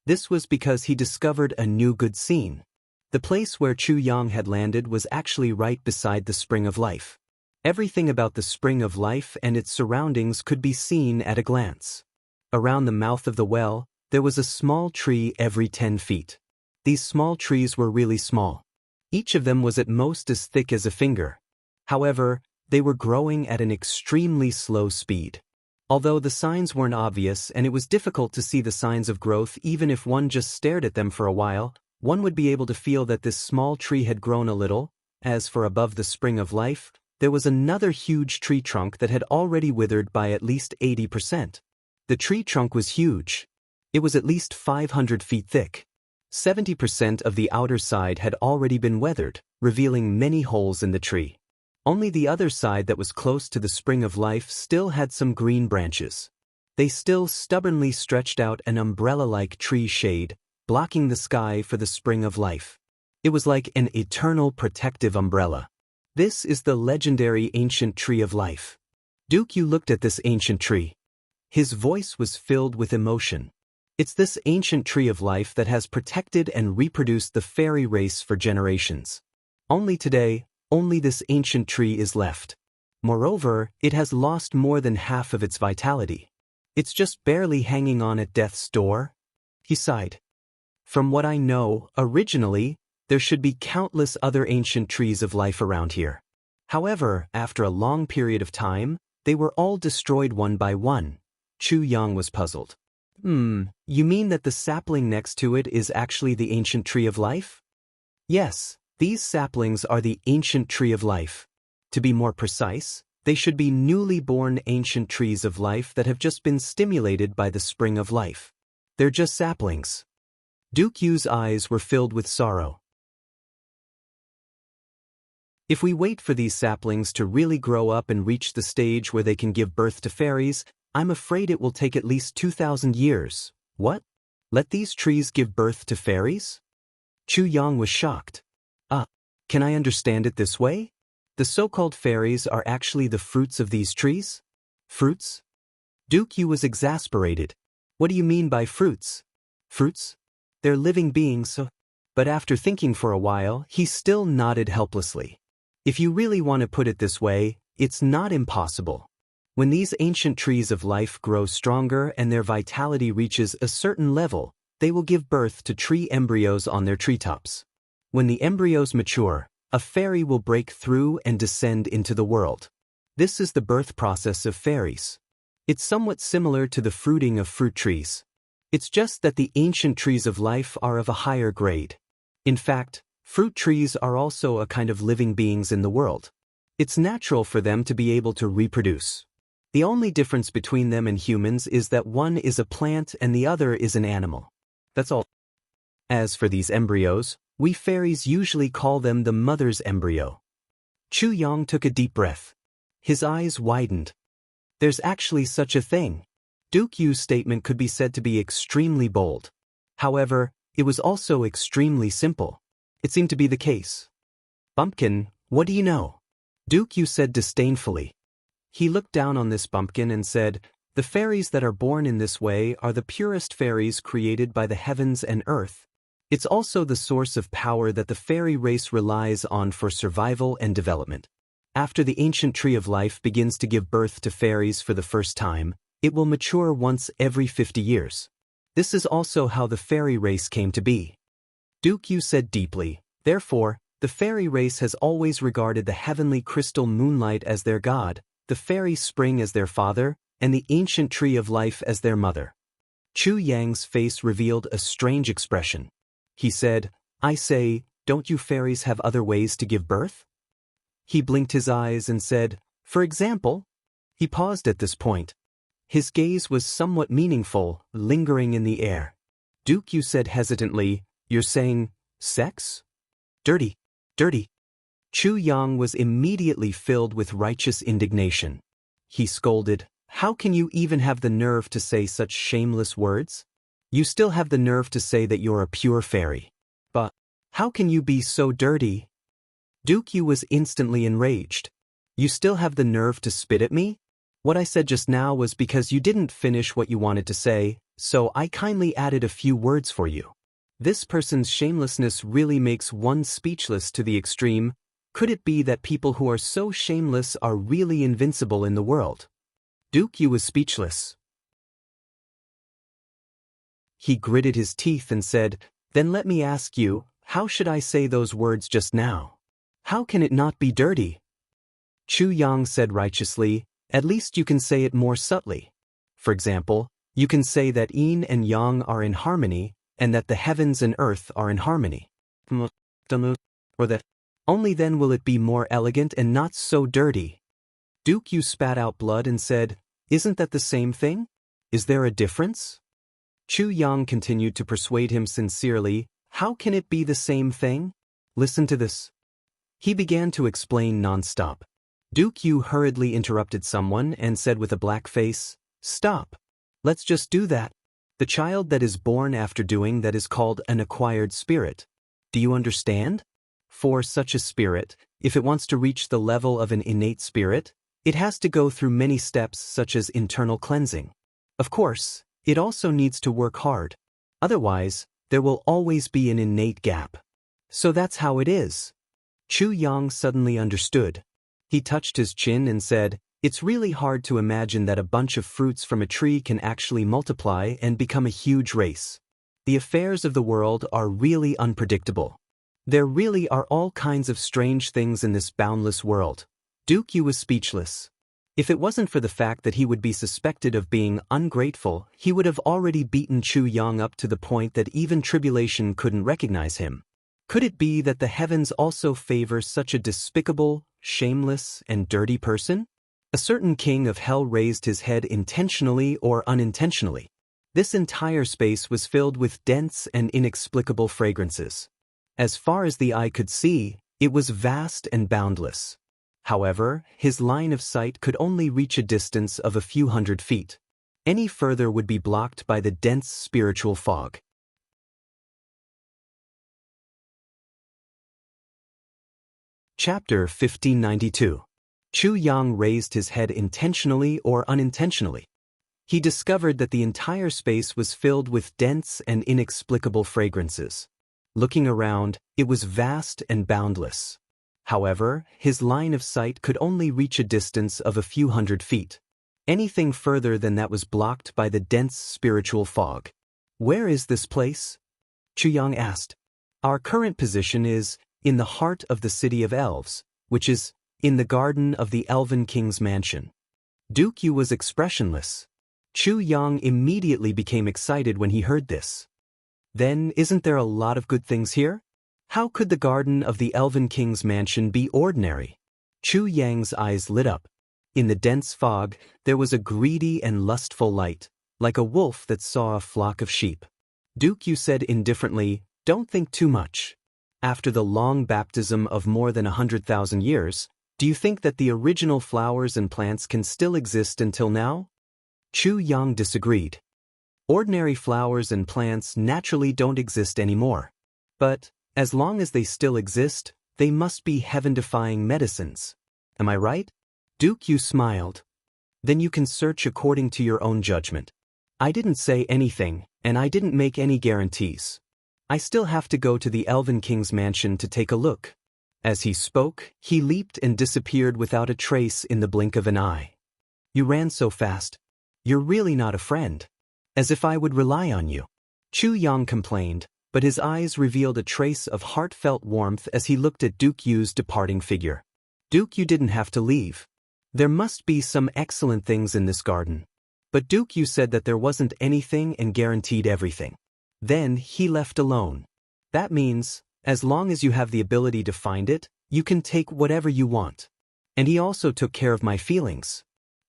This was because he discovered a new good scene. The place where Chu Yang had landed was actually right beside the Spring of Life. Everything about the Spring of Life and its surroundings could be seen at a glance. Around the mouth of the well, there was a small tree every 10 feet. These small trees were really small. Each of them was at most as thick as a finger. However, they were growing at an extremely slow speed. Although the signs weren't obvious and it was difficult to see the signs of growth even if one just stared at them for a while, one would be able to feel that this small tree had grown a little. As for above the Spring of Life, there was another huge tree trunk that had already withered by at least 80%. The tree trunk was huge. It was at least 500 feet thick. 70% of the outer side had already been weathered, revealing many holes in the tree. Only the other side that was close to the Spring of Life still had some green branches. They still stubbornly stretched out an umbrella-like tree shade, blocking the sky for the Spring of Life. It was like an eternal protective umbrella. This is the legendary ancient tree of life. Duke Yu looked at this ancient tree. His voice was filled with emotion. It's this ancient tree of life that has protected and reproduced the fairy race for generations. Only today, only this ancient tree is left. Moreover, it has lost more than half of its vitality. It's just barely hanging on at death's door. He sighed. From what I know, originally, there should be countless other ancient trees of life around here. However, after a long period of time, they were all destroyed one by one. Chu Yang was puzzled. You mean that the sapling next to it is actually the ancient tree of life? Yes. These saplings are the ancient tree of life. To be more precise, they should be newly born ancient trees of life that have just been stimulated by the Spring of Life. They're just saplings. Duke Yu's eyes were filled with sorrow. If we wait for these saplings to really grow up and reach the stage where they can give birth to fairies, I'm afraid it will take at least 2,000 years. What? Let these trees give birth to fairies? Chu Yang was shocked. Can I understand it this way? The so-called fairies are actually the fruits of these trees? Fruits? Duke Yu was exasperated. What do you mean by fruits? Fruits? They're living beings, so... But after thinking for a while, he still nodded helplessly. If you really want to put it this way, it's not impossible. When these ancient trees of life grow stronger and their vitality reaches a certain level, they will give birth to tree embryos on their treetops. When the embryos mature, a fairy will break through and descend into the world. This is the birth process of fairies. It's somewhat similar to the fruiting of fruit trees. It's just that the ancient trees of life are of a higher grade. In fact, fruit trees are also a kind of living beings in the world. It's natural for them to be able to reproduce. The only difference between them and humans is that one is a plant and the other is an animal. That's all. As for these embryos, we fairies usually call them the mother's embryo. Chu Yang took a deep breath. His eyes widened. There's actually such a thing. Duke Yu's statement could be said to be extremely bold. However, it was also extremely simple. It seemed to be the case. Bumpkin, what do you know? Duke Yu said disdainfully. He looked down on this bumpkin and said, the fairies that are born in this way are the purest fairies created by the heavens and earth. It's also the source of power that the fairy race relies on for survival and development. After the ancient tree of life begins to give birth to fairies for the first time, it will mature once every 50 years. This is also how the fairy race came to be. Duke Yu said deeply, therefore, the fairy race has always regarded the heavenly crystal moonlight as their god, the fairy spring as their father, and the ancient tree of life as their mother. Chu Yang's face revealed a strange expression. He said, I say, don't you fairies have other ways to give birth? He blinked his eyes and said, for example? He paused at this point. His gaze was somewhat meaningful, lingering in the air. Duke Yu said hesitantly, you're saying, sex? Dirty. Dirty. Chu Yang was immediately filled with righteous indignation. He scolded, how can you even have the nerve to say such shameless words? You still have the nerve to say that you're a pure fairy. But how can you be so dirty? Duke Yu was instantly enraged. You still have the nerve to spit at me? What I said just now was because you didn't finish what you wanted to say, so I kindly added a few words for you. This person's shamelessness really makes one speechless to the extreme. Could it be that people who are so shameless are really invincible in the world? Duke Yu was speechless. He gritted his teeth and said, then let me ask you, how should I say those words just now? How can it not be dirty? Chu Yang said righteously, at least you can say it more subtly. For example, you can say that yin and yang are in harmony, and that the heavens and earth are in harmony. Or that only then will it be more elegant and not so dirty. Duke Yu spat out blood and said, isn't that the same thing? Is there a difference? Chu Yang continued to persuade him sincerely, how can it be the same thing? Listen to this. He began to explain non-stop. Duke Yu hurriedly interrupted someone and said with a black face, stop. Let's just do that. The child that is born after doing that is called an acquired spirit. Do you understand? For such a spirit, if it wants to reach the level of an innate spirit, it has to go through many steps such as internal cleansing. Of course, it also needs to work hard. Otherwise, there will always be an innate gap. So that's how it is. Chu Yang suddenly understood. He touched his chin and said, it's really hard to imagine that a bunch of fruits from a tree can actually multiply and become a huge race. The affairs of the world are really unpredictable. There really are all kinds of strange things in this boundless world. Duke Yu was speechless. If it wasn't for the fact that he would be suspected of being ungrateful, he would have already beaten Chu Yang up to the point that even tribulation couldn't recognize him. Could it be that the heavens also favor such a despicable, shameless, and dirty person? A certain king of hell raised his head intentionally or unintentionally. This entire space was filled with dense and inexplicable fragrances. As far as the eye could see, it was vast and boundless. However, his line of sight could only reach a distance of a few hundred feet. Any further would be blocked by the dense spiritual fog. Chapter 1592. Chu Yang raised his head intentionally or unintentionally. He discovered that the entire space was filled with dense and inexplicable fragrances. Looking around, it was vast and boundless. However, his line of sight could only reach a distance of a few hundred feet. Anything further than that was blocked by the dense spiritual fog. Where is this place? Chu Yang asked. Our current position is in the heart of the city of elves, which is in the garden of the Elven King's mansion. Duke Yu was expressionless. Chu Yang immediately became excited when he heard this. Then, isn't there a lot of good things here? How could the garden of the Elven King's mansion be ordinary? Chu Yang's eyes lit up. In the dense fog, there was a greedy and lustful light, like a wolf that saw a flock of sheep. Duke Yu said indifferently, don't think too much. After the long baptism of more than 100,000 years, do you think that the original flowers and plants can still exist until now? Chu Yang disagreed. Ordinary flowers and plants naturally don't exist anymore. But, as long as they still exist, they must be heaven-defying medicines. Am I right? Duke Yu smiled. Then you can search according to your own judgment. I didn't say anything, and I didn't make any guarantees. I still have to go to the Elven King's mansion to take a look. As he spoke, he leaped and disappeared without a trace in the blink of an eye. You ran so fast. You're really not a friend. As if I would rely on you. Chu Yang complained, but his eyes revealed a trace of heartfelt warmth as he looked at Duke Yu's departing figure. Duke, you didn't have to leave. There must be some excellent things in this garden. But Duke Yu said that there wasn't anything and guaranteed everything. Then he left alone. That means, as long as you have the ability to find it, you can take whatever you want. And he also took care of my feelings.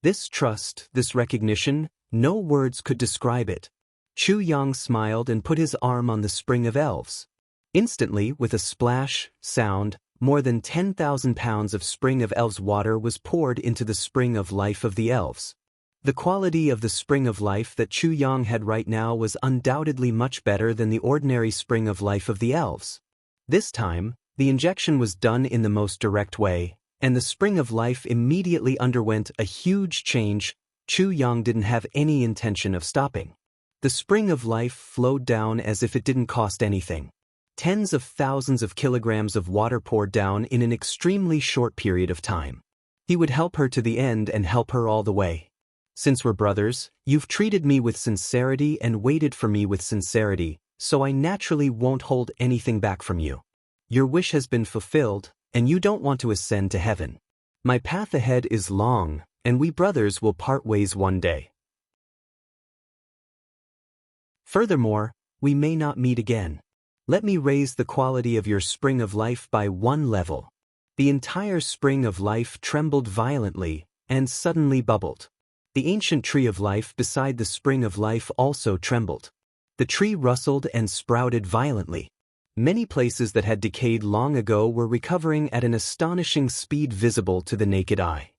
This trust, this recognition, no words could describe it. Chu Yang smiled and put his arm on the Spring of Elves. Instantly, with a splash, sound, more than 10,000 pounds of Spring of Elves water was poured into the Spring of Life of the Elves. The quality of the Spring of Life that Chu Yang had right now was undoubtedly much better than the ordinary Spring of Life of the Elves. This time, the injection was done in the most direct way, and the Spring of Life immediately underwent a huge change. Chu Yang didn't have any intention of stopping. The Spring of Life flowed down as if it didn't cost anything. Tens of thousands of kilograms of water poured down in an extremely short period of time. He would help her to the end and help her all the way. Since we're brothers, you've treated me with sincerity and waited for me with sincerity, so I naturally won't hold anything back from you. Your wish has been fulfilled, and you don't want to ascend to heaven. My path ahead is long, and we brothers will part ways one day. Furthermore, we may not meet again. Let me raise the quality of your Spring of Life by one level. The entire Spring of Life trembled violently, and suddenly bubbled. The ancient tree of life beside the Spring of Life also trembled. The tree rustled and sprouted violently. Many places that had decayed long ago were recovering at an astonishing speed visible to the naked eye.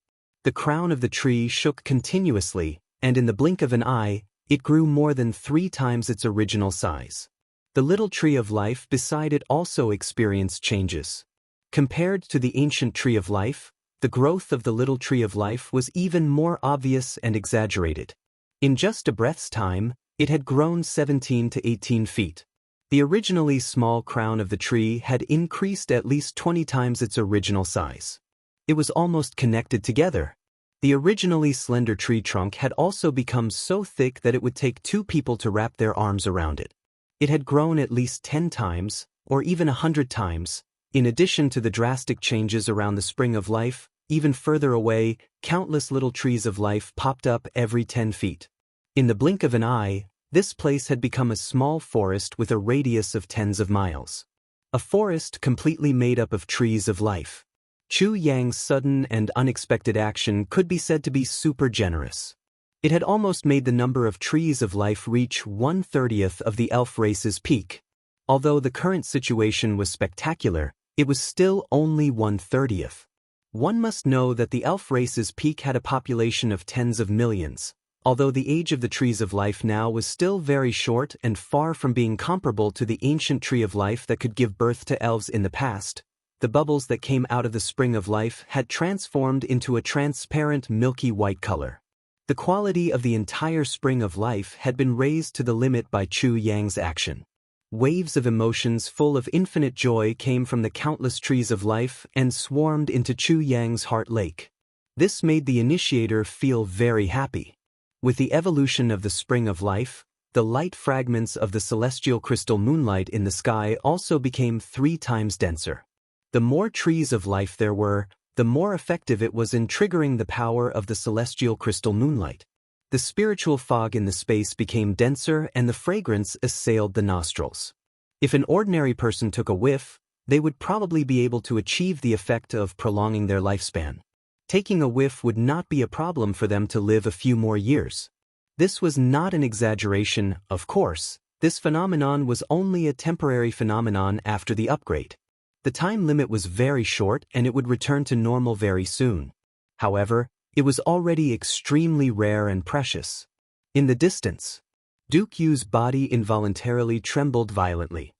The crown of the tree shook continuously, and in the blink of an eye, it grew more than 3 times its original size. The little tree of life beside it also experienced changes. Compared to the ancient tree of life, the growth of the little tree of life was even more obvious and exaggerated. In just a breath's time, it had grown 17 to 18 feet. The originally small crown of the tree had increased at least 20 times its original size. It was almost connected together. The originally slender tree trunk had also become so thick that it would take 2 people to wrap their arms around it. It had grown at least 10 times, or even 100 times. In addition to the drastic changes around the Spring of Life, even further away, countless little trees of life popped up every 10 feet. In the blink of an eye, this place had become a small forest with a radius of tens of miles. A forest completely made up of trees of life. Chu Yang's sudden and unexpected action could be said to be super generous. It had almost made the number of trees of life reach 1/30th of the elf race's peak. Although the current situation was spectacular, it was still only 1/30th. One must know that the elf race's peak had a population of tens of millions. Although the age of the trees of life now was still very short and far from being comparable to the ancient tree of life that could give birth to elves in the past, the bubbles that came out of the Spring of Life had transformed into a transparent milky white color. The quality of the entire Spring of Life had been raised to the limit by Chu Yang's action. Waves of emotions full of infinite joy came from the countless trees of life and swarmed into Chu Yang's heart lake. This made the initiator feel very happy. With the evolution of the Spring of Life, the light fragments of the celestial crystal moonlight in the sky also became 3 times denser. The more trees of life there were, the more effective it was in triggering the power of the celestial crystal moonlight. The spiritual fog in the space became denser and the fragrance assailed the nostrils. If an ordinary person took a whiff, they would probably be able to achieve the effect of prolonging their lifespan. Taking a whiff would not be a problem for them to live a few more years. This was not an exaggeration, of course. This phenomenon was only a temporary phenomenon after the upgrade. The time limit was very short and it would return to normal very soon. However, it was already extremely rare and precious. In the distance, Duke Yu's body involuntarily trembled violently.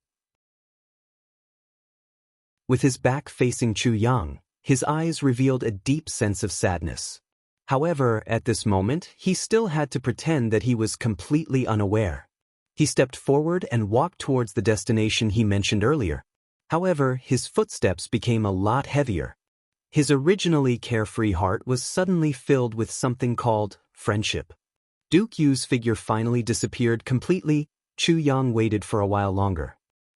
With his back facing Chu Yang, his eyes revealed a deep sense of sadness. However, at this moment, he still had to pretend that he was completely unaware. He stepped forward and walked towards the destination he mentioned earlier. However, his footsteps became a lot heavier. His originally carefree heart was suddenly filled with something called friendship. Duke Yu's figure finally disappeared completely. Chu Yang waited for a while longer.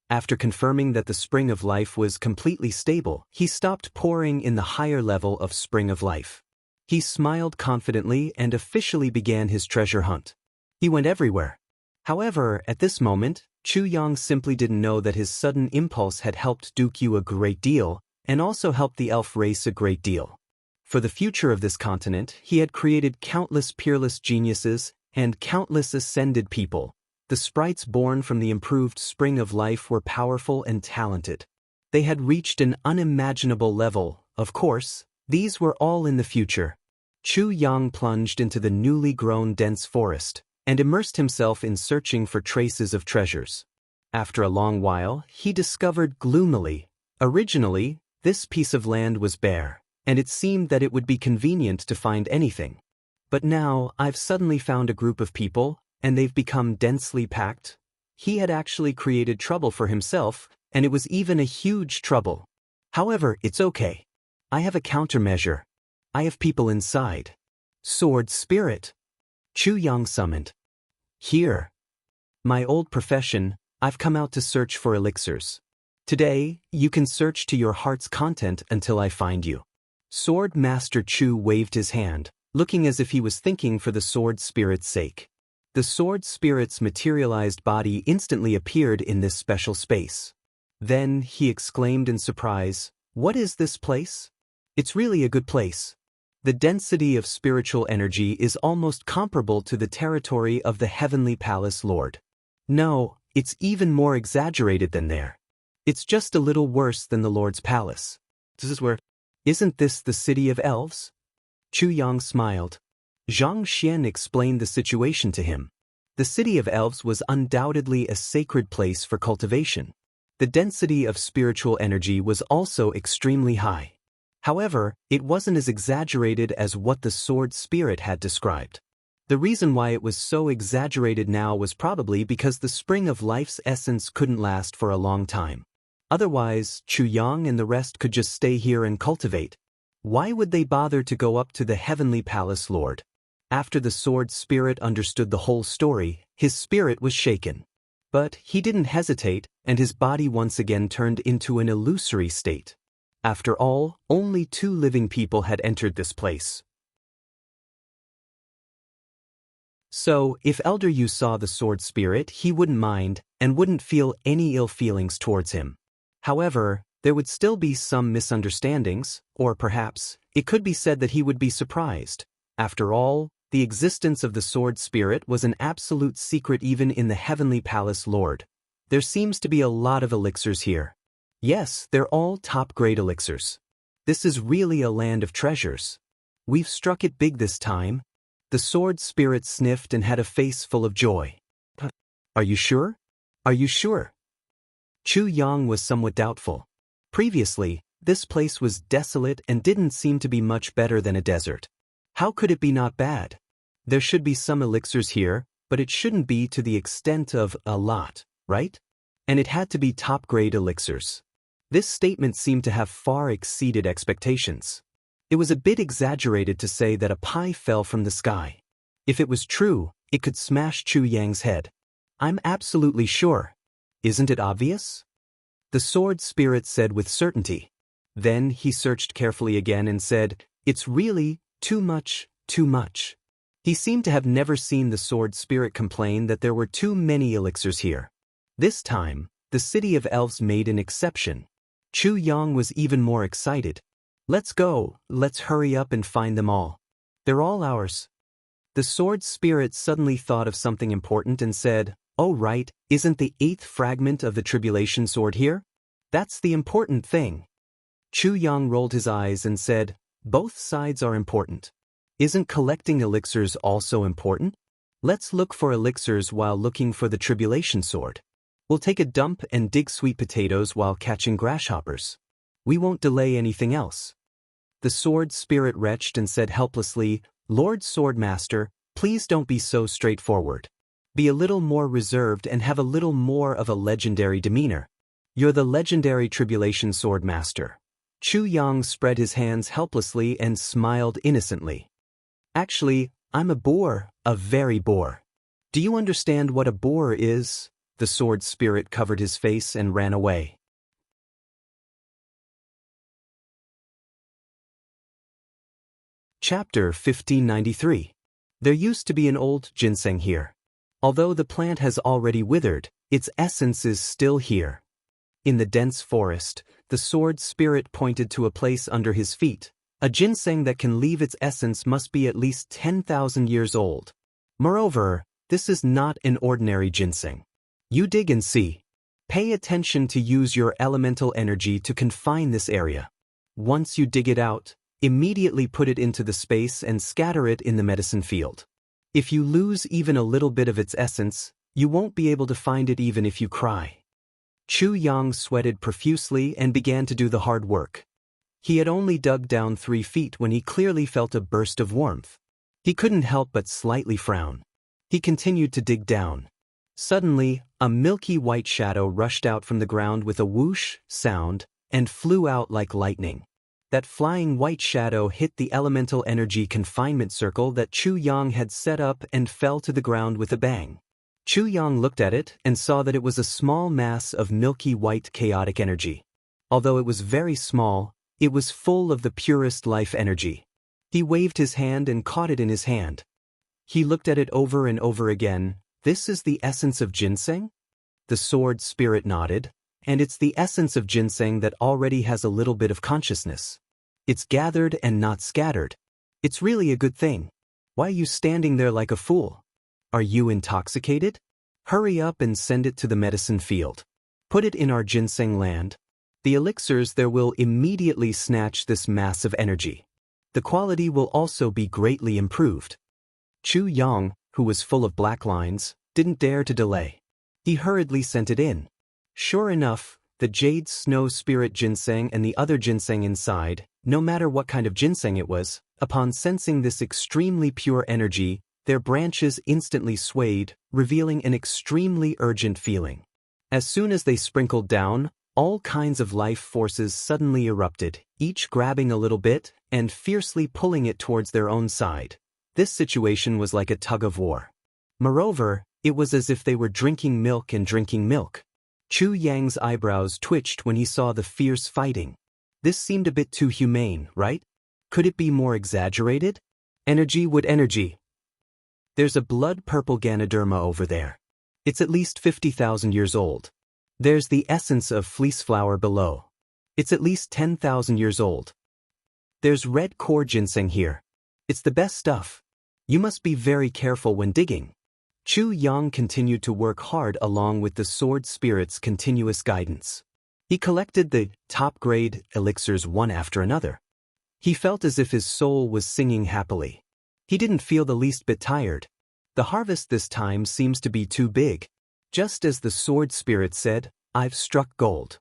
After confirming that the spring of life was completely stable, he stopped pouring in the higher level of spring of life. He smiled confidently and officially began his treasure hunt. He went everywhere. However, at this moment, Chu Yang simply didn't know that his sudden impulse had helped Duke Yu a great deal, and also helped the elf race a great deal. For the future of this continent, he had created countless peerless geniuses and countless ascended people. The sprites born from the improved spring of life were powerful and talented. They had reached an unimaginable level. Of course, these were all in the future. Chu Yang plunged into the newly grown dense forest and immersed himself in searching for traces of treasures. After a long while, he discovered gloomily, originally, this piece of land was bare, and it seemed that it would be convenient to find anything. But now, I've suddenly found a group of people, and they've become densely packed. He had actually created trouble for himself, and it was even a huge trouble. However, it's okay. I have a countermeasure. I have people inside. Sword Spirit. Chu Yang summoned. Here. My old profession, I've come out to search for elixirs. Today, you can search to your heart's content until I find you. Sword Master Chu waved his hand, looking as if he was thinking for the Sword Spirit's sake. The Sword Spirit's materialized body instantly appeared in this special space. Then, he exclaimed in surprise, "What is this place? It's really a good place. The density of spiritual energy is almost comparable to the territory of the Heavenly Palace Lord. No, it's even more exaggerated than there. It's just a little worse than the Lord's palace. Isn't this the city of elves?" Chu Yang smiled. Zhang Xian explained the situation to him. The city of elves was undoubtedly a sacred place for cultivation. The density of spiritual energy was also extremely high. However, it wasn't as exaggerated as what the Sword Spirit had described. The reason why it was so exaggerated now was probably because the spring of life's essence couldn't last for a long time. Otherwise, Chu Yang and the rest could just stay here and cultivate. Why would they bother to go up to the Heavenly Palace Lord? After the Sword Spirit understood the whole story, his spirit was shaken. But he didn't hesitate, and his body once again turned into an illusory state. After all, only 2 living people had entered this place. So, if Elder Yu saw the Sword Spirit, he wouldn't mind, and wouldn't feel any ill feelings towards him. However, there would still be some misunderstandings, or perhaps, it could be said that he would be surprised. After all, the existence of the Sword Spirit was an absolute secret even in the Heavenly Palace Lord. There seems to be a lot of elixirs here. Yes, they're all top-grade elixirs. This is really a land of treasures. We've struck it big this time. The Sword Spirit sniffed and had a face full of joy. Are you sure? Are you sure? Chu Yang was somewhat doubtful. Previously, this place was desolate and didn't seem to be much better than a desert. How could it be not bad? There should be some elixirs here, but it shouldn't be to the extent of a lot, right? And it had to be top-grade elixirs. This statement seemed to have far exceeded expectations. It was a bit exaggerated to say that a pie fell from the sky. If it was true, it could smash Chu Yang's head. I'm absolutely sure. Isn't it obvious? The Sword Spirit said with certainty. Then he searched carefully again and said, "It's really too much, too much." He seemed to have never seen the Sword Spirit complain that there were too many elixirs here. This time, the city of elves made an exception. Chu Yang was even more excited. "Let's go, let's hurry up and find them all. They're all ours." The Sword Spirit suddenly thought of something important and said, "Oh right, isn't the 8th fragment of the Tribulation Sword here? That's the important thing." Chu Yang rolled his eyes and said, "Both sides are important. Isn't collecting elixirs also important? Let's look for elixirs while looking for the Tribulation Sword. We'll take a dump and dig sweet potatoes while catching grasshoppers. We won't delay anything else." The Sword Spirit retched and said helplessly, "Lord Swordmaster, please don't be so straightforward. Be a little more reserved and have a little more of a legendary demeanor. You're the legendary Tribulation Sword Master. Chu Yang spread his hands helplessly and smiled innocently. Actually, I'm a boar, a very boar. Do you understand what a boar is? The sword spirit covered his face and ran away. Chapter 1593. There used to be an old ginseng here. Although the plant has already withered, its essence is still here. In the dense forest, the sword spirit pointed to a place under his feet. A ginseng that can leave its essence must be at least 10,000 years old. Moreover, this is not an ordinary ginseng. You dig and see. Pay attention to use your elemental energy to confine this area. Once you dig it out, immediately put it into the space and scatter it in the medicine field. If you lose even a little bit of its essence, you won't be able to find it even if you cry. Chu Yang sweated profusely and began to do the hard work. He had only dug down 3 feet when he clearly felt a burst of warmth. He couldn't help but slightly frown. He continued to dig down. Suddenly, a milky white shadow rushed out from the ground with a whoosh sound and flew out like lightning. That flying white shadow hit the elemental energy confinement circle that Chu Yang had set up and fell to the ground with a bang. Chu Yang looked at it and saw that it was a small mass of milky white chaotic energy. Although it was very small, it was full of the purest life energy. He waved his hand and caught it in his hand. He looked at it over and over again. This is the essence of ginseng? The sword spirit nodded, and it's the essence of ginseng that already has a little bit of consciousness. It's gathered and not scattered. It's really a good thing. Why are you standing there like a fool? Are you intoxicated? Hurry up and send it to the medicine field. Put it in our ginseng land. The elixirs there will immediately snatch this mass of energy. The quality will also be greatly improved. Chu Yang, who was full of black lines, didn't dare to delay. He hurriedly sent it in. Sure enough, the jade snow spirit ginseng and the other ginseng inside, no matter what kind of ginseng it was, upon sensing this extremely pure energy, their branches instantly swayed, revealing an extremely urgent feeling. As soon as they sprinkled down, all kinds of life forces suddenly erupted, each grabbing a little bit and fiercely pulling it towards their own side. This situation was like a tug of war. Moreover, it was as if they were drinking milk and drinking milk. Chu Yang's eyebrows twitched when he saw the fierce fighting. This seemed a bit too humane, right? Could it be more exaggerated? Energy would energy. There's a blood-purple Ganoderma over there. It's at least 50,000 years old. There's the essence of fleece flower below. It's at least 10,000 years old. There's red core ginseng here. It's the best stuff. You must be very careful when digging. Chu Yang continued to work hard along with the sword spirit's continuous guidance. He collected the top-grade elixirs one after another. He felt as if his soul was singing happily. He didn't feel the least bit tired. The harvest this time seems to be too big. Just as the sword spirit said, I've struck gold.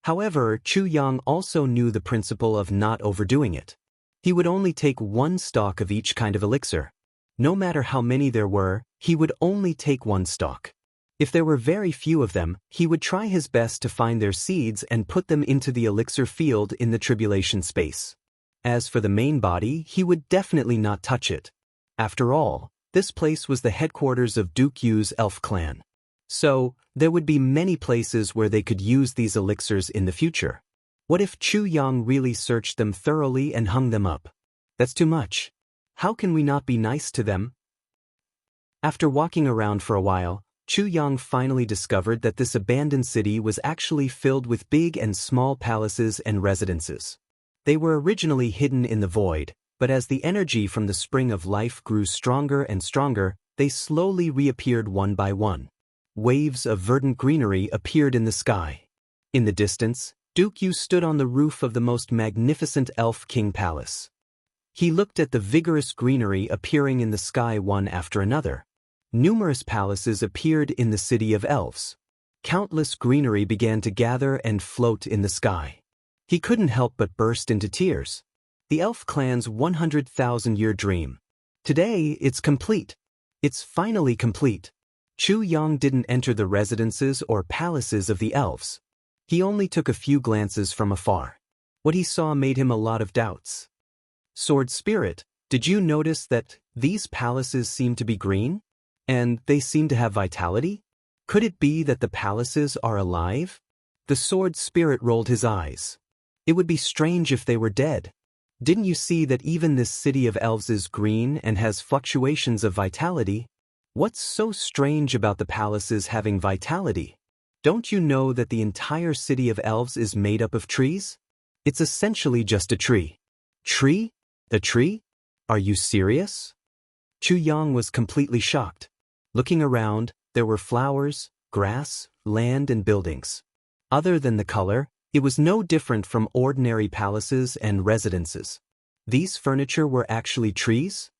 However, Chu Yang also knew the principle of not overdoing it. He would only take 1 stalk of each kind of elixir. No matter how many there were, he would only take 1 stalk. If there were very few of them, he would try his best to find their seeds and put them into the elixir field in the tribulation space. As for the main body, he would definitely not touch it. After all, this place was the headquarters of Duke Yu's elf clan. So, there would be many places where they could use these elixirs in the future. What if Chu Yang really searched them thoroughly and hung them up? That's too much. How can we not be nice to them? After walking around for a while, Chu Yang finally discovered that this abandoned city was actually filled with big and small palaces and residences. They were originally hidden in the void, but as the energy from the spring of life grew stronger and stronger, they slowly reappeared one by one. Waves of verdant greenery appeared in the sky. In the distance, Duke Yu stood on the roof of the most magnificent elf king palace. He looked at the vigorous greenery appearing in the sky one after another. Numerous palaces appeared in the city of elves. Countless greenery began to gather and float in the sky. He couldn't help but burst into tears. The elf clan's 100,000-year dream. Today, it's complete. It's finally complete. Chu Yang didn't enter the residences or palaces of the elves. He only took a few glances from afar. What he saw made him a lot of doubts. Sword Spirit, did you notice that these palaces seem to be green? And they seem to have vitality? Could it be that the palaces are alive? The Sword Spirit rolled his eyes. It would be strange if they were dead. Didn't you see that even this city of elves is green and has fluctuations of vitality? What's so strange about the palaces having vitality? Don't you know that the entire city of elves is made up of trees? It's essentially just a tree. Tree? A tree? Are you serious? Chu Yang was completely shocked. Looking around, there were flowers, grass, land and buildings. Other than the color, it was no different from ordinary palaces and residences. These furniture were actually trees?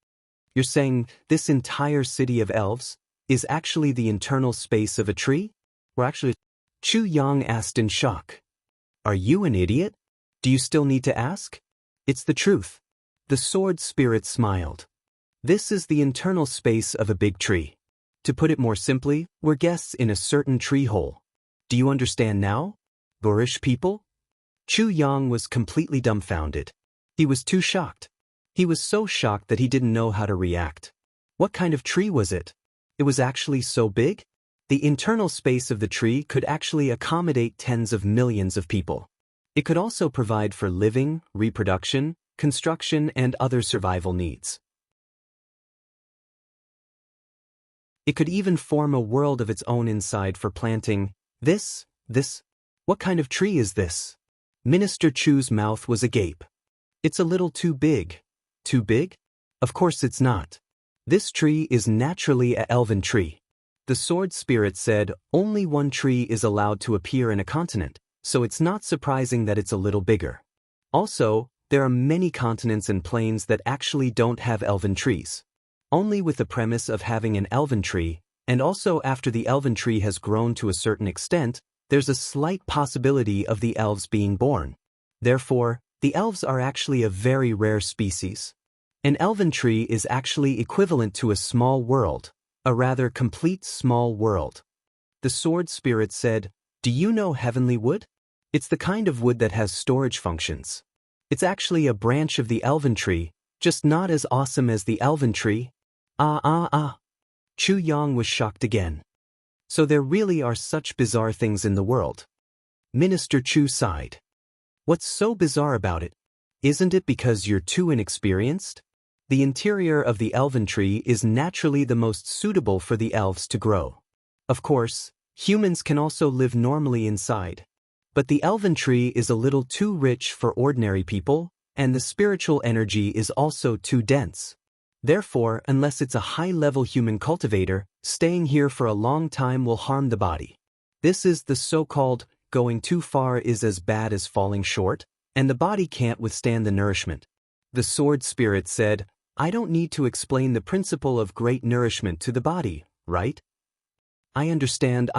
You're saying this entire city of elves is actually the internal space of a tree? Or actually, Chu Yang asked in shock. Are you an idiot? Do you still need to ask? It's the truth. The Sword Spirit smiled. This is the internal space of a big tree. To put it more simply, we're guests in a certain tree hole. Do you understand now? Boorish people? Chu Yang was completely dumbfounded. He was too shocked. He was so shocked that he didn't know how to react. What kind of tree was it? It was actually so big? The internal space of the tree could actually accommodate tens of millions of people. It could also provide for living, reproduction, construction, and other survival needs. It could even form a world of its own inside for planting. This? What kind of tree is this? Minister Chu's mouth was agape. It's a little too big. Too big? Of course it's not. This tree is naturally an elven tree. The Sword Spirit said only one tree is allowed to appear in a continent, so it's not surprising that it's a little bigger. Also, there are many continents and plains that actually don't have elven trees. Only with the premise of having an elven tree, and also after the elven tree has grown to a certain extent, there's a slight possibility of the elves being born. Therefore, the elves are actually a very rare species. An elven tree is actually equivalent to a small world, a rather complete small world. The Sword Spirit said, do you know heavenly wood? It's the kind of wood that has storage functions. It's actually a branch of the elven tree, just not as awesome as the elven tree. Chu Yang was shocked again. So there really are such bizarre things in the world. Minister Chu sighed. What's so bizarre about it? Isn't it because you're too inexperienced? The interior of the elven tree is naturally the most suitable for the elves to grow. Of course, humans can also live normally inside. But the elven tree is a little too rich for ordinary people, and the spiritual energy is also too dense. Therefore, unless it's a high-level human cultivator, staying here for a long time will harm the body. This is the so-called going too far is as bad as falling short, and the body can't withstand the nourishment. The Sword Spirit said, I don't need to explain the principle of great nourishment to the body, right? I understand.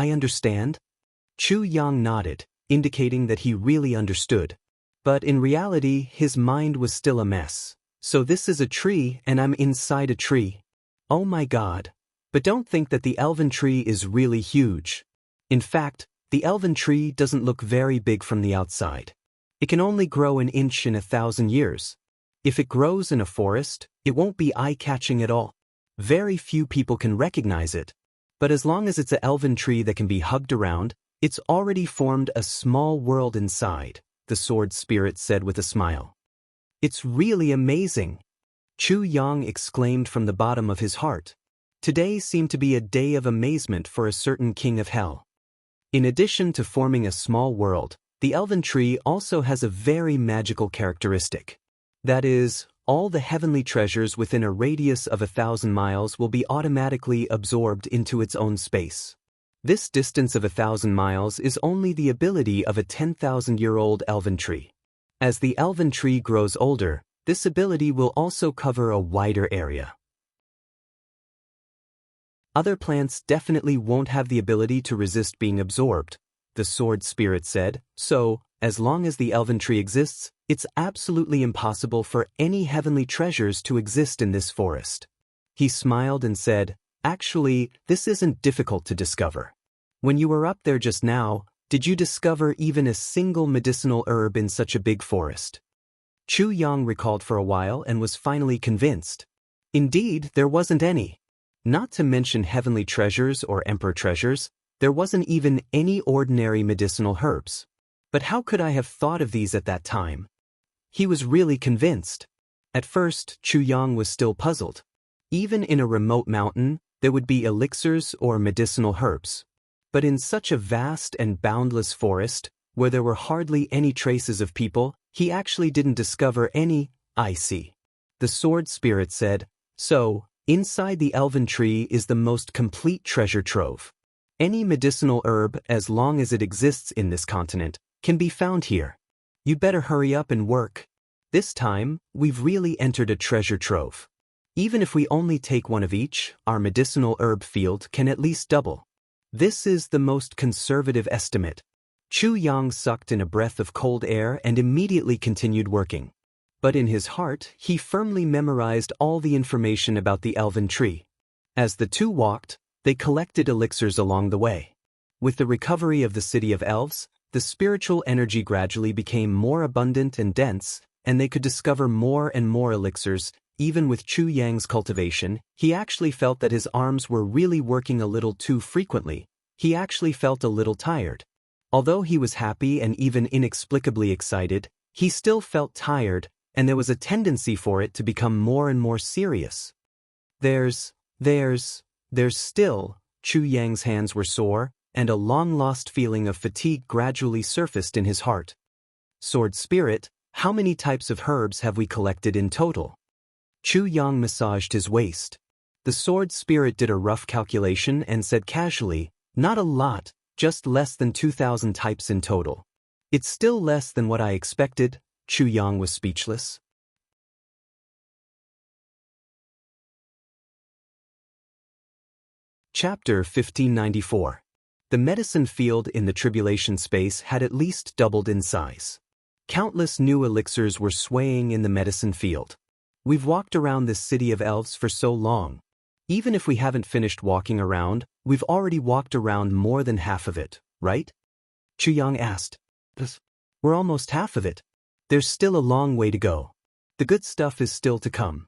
Chu Yang nodded, indicating that he really understood. But in reality, his mind was still a mess. So this is a tree and I'm inside a tree. Oh my God. But don't think that the elven tree is really huge. In fact, the elven tree doesn't look very big from the outside. It can only grow an inch in 1,000 years. If it grows in a forest, it won't be eye-catching at all. Very few people can recognize it. But as long as it's an elven tree that can be hugged around, it's already formed a small world inside, the Sword Spirit said with a smile. It's really amazing. Chu Yang exclaimed from the bottom of his heart. Today seemed to be a day of amazement for a certain king of hell. In addition to forming a small world, the elven tree also has a very magical characteristic. That is, all the heavenly treasures within a radius of 1,000 miles will be automatically absorbed into its own space. This distance of 1,000 miles is only the ability of a 10,000-year-old elven tree. As the elven tree grows older, this ability will also cover a wider area. Other plants definitely won't have the ability to resist being absorbed, the Sword Spirit said, so, as long as the elven tree exists, it's absolutely impossible for any heavenly treasures to exist in this forest. He smiled and said, "Actually, this isn't difficult to discover. When you were up there just now, did you discover even a single medicinal herb in such a big forest?" Chu Yang recalled for a while and was finally convinced. Indeed, there wasn't any. Not to mention heavenly treasures or emperor treasures, there wasn't even any ordinary medicinal herbs. But how could I have thought of these at that time? He was really convinced. At first, Chu Yang was still puzzled. Even in a remote mountain, there would be elixirs or medicinal herbs. But in such a vast and boundless forest, where there were hardly any traces of people, he actually didn't discover any. "I see." The sword spirit said, "So, inside the elven tree is the most complete treasure trove. Any medicinal herb, as long as it exists in this continent, can be found here. You'd better hurry up and work. This time, we've really entered a treasure trove. Even if we only take one of each, our medicinal herb field can at least double. This is the most conservative estimate." Chu Yang sucked in a breath of cold air and immediately continued working. But in his heart, he firmly memorized all the information about the elven tree. As the two walked, they collected elixirs along the way. With the recovery of the city of elves, the spiritual energy gradually became more abundant and dense, and they could discover more and more elixirs. Even with Chu Yang's cultivation, he actually felt that his arms were really working a little too frequently. He actually felt a little tired. Although he was happy and even inexplicably excited, he still felt tired, and there was a tendency for it to become more and more serious. There's still, Chu Yang's hands were sore, and a long-lost feeling of fatigue gradually surfaced in his heart. "Sword Spirit, how many types of herbs have we collected in total?" Chu Yang massaged his waist. The sword spirit did a rough calculation and said casually, "Not a lot, just less than 2,000 types in total." "It's still less than what I expected." Chu Yang was speechless. Chapter 1594. The medicine field in the tribulation space had at least doubled in size. Countless new elixirs were swaying in the medicine field. "We've walked around this city of elves for so long. Even if we haven't finished walking around, we've already walked around more than half of it, right?" Chu Yang asked. "We're almost half of it. There's still a long way to go. The good stuff is still to come."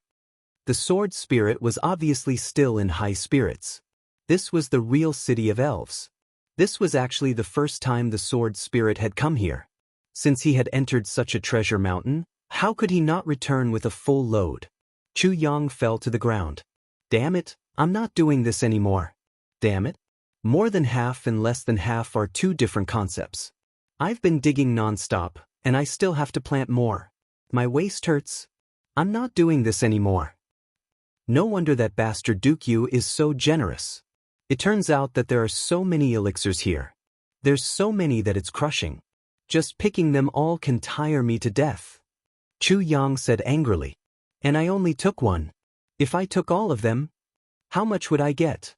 The sword spirit was obviously still in high spirits. This was the real city of elves. This was actually the first time the sword spirit had come here. Since he had entered such a treasure mountain, how could he not return with a full load? Chu Yang fell to the ground. "Damn it, I'm not doing this anymore." "Damn it? More than half and less than half are two different concepts. I've been digging non-stop, and I still have to plant more. My waist hurts. I'm not doing this anymore." No wonder that bastard Dukyu is so generous. It turns out that there are so many elixirs here. There's so many that it's crushing. Just picking them all can tire me to death. Chu Yang said angrily. "And I only took one. If I took all of them, how much would I get?"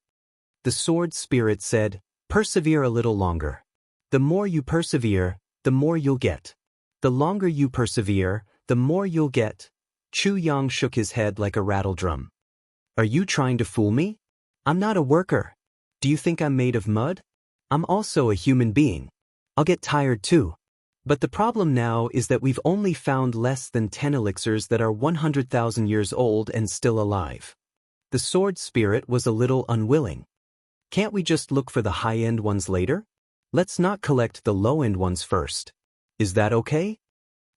The sword spirit said, "Persevere a little longer. The more you persevere, the more you'll get. The longer you persevere, the more you'll get." Chu Yang shook his head like a rattle drum. "Are you trying to fool me? I'm not a worker. Do you think I'm made of mud? I'm also a human being. I'll get tired too. But the problem now is that we've only found less than 10 elixirs that are 100,000 years old and still alive." The sword spirit was a little unwilling. "Can't we just look for the high-end ones later? Let's not collect the low-end ones first. Is that okay?"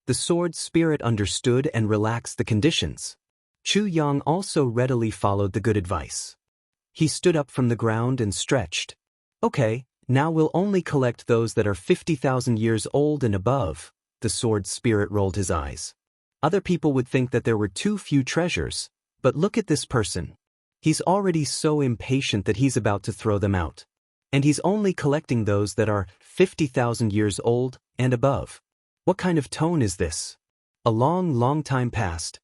The sword spirit understood and relaxed the conditions. Chu Yang also readily followed the good advice. He stood up from the ground and stretched. "Okay, now we'll only collect those that are 50,000 years old and above." The sword spirit rolled his eyes. "Other people would think that there were too few treasures, but look at this person. He's already so impatient that he's about to throw them out. And he's only collecting those that are 50,000 years old and above. What kind of tone is this?" A long time passed.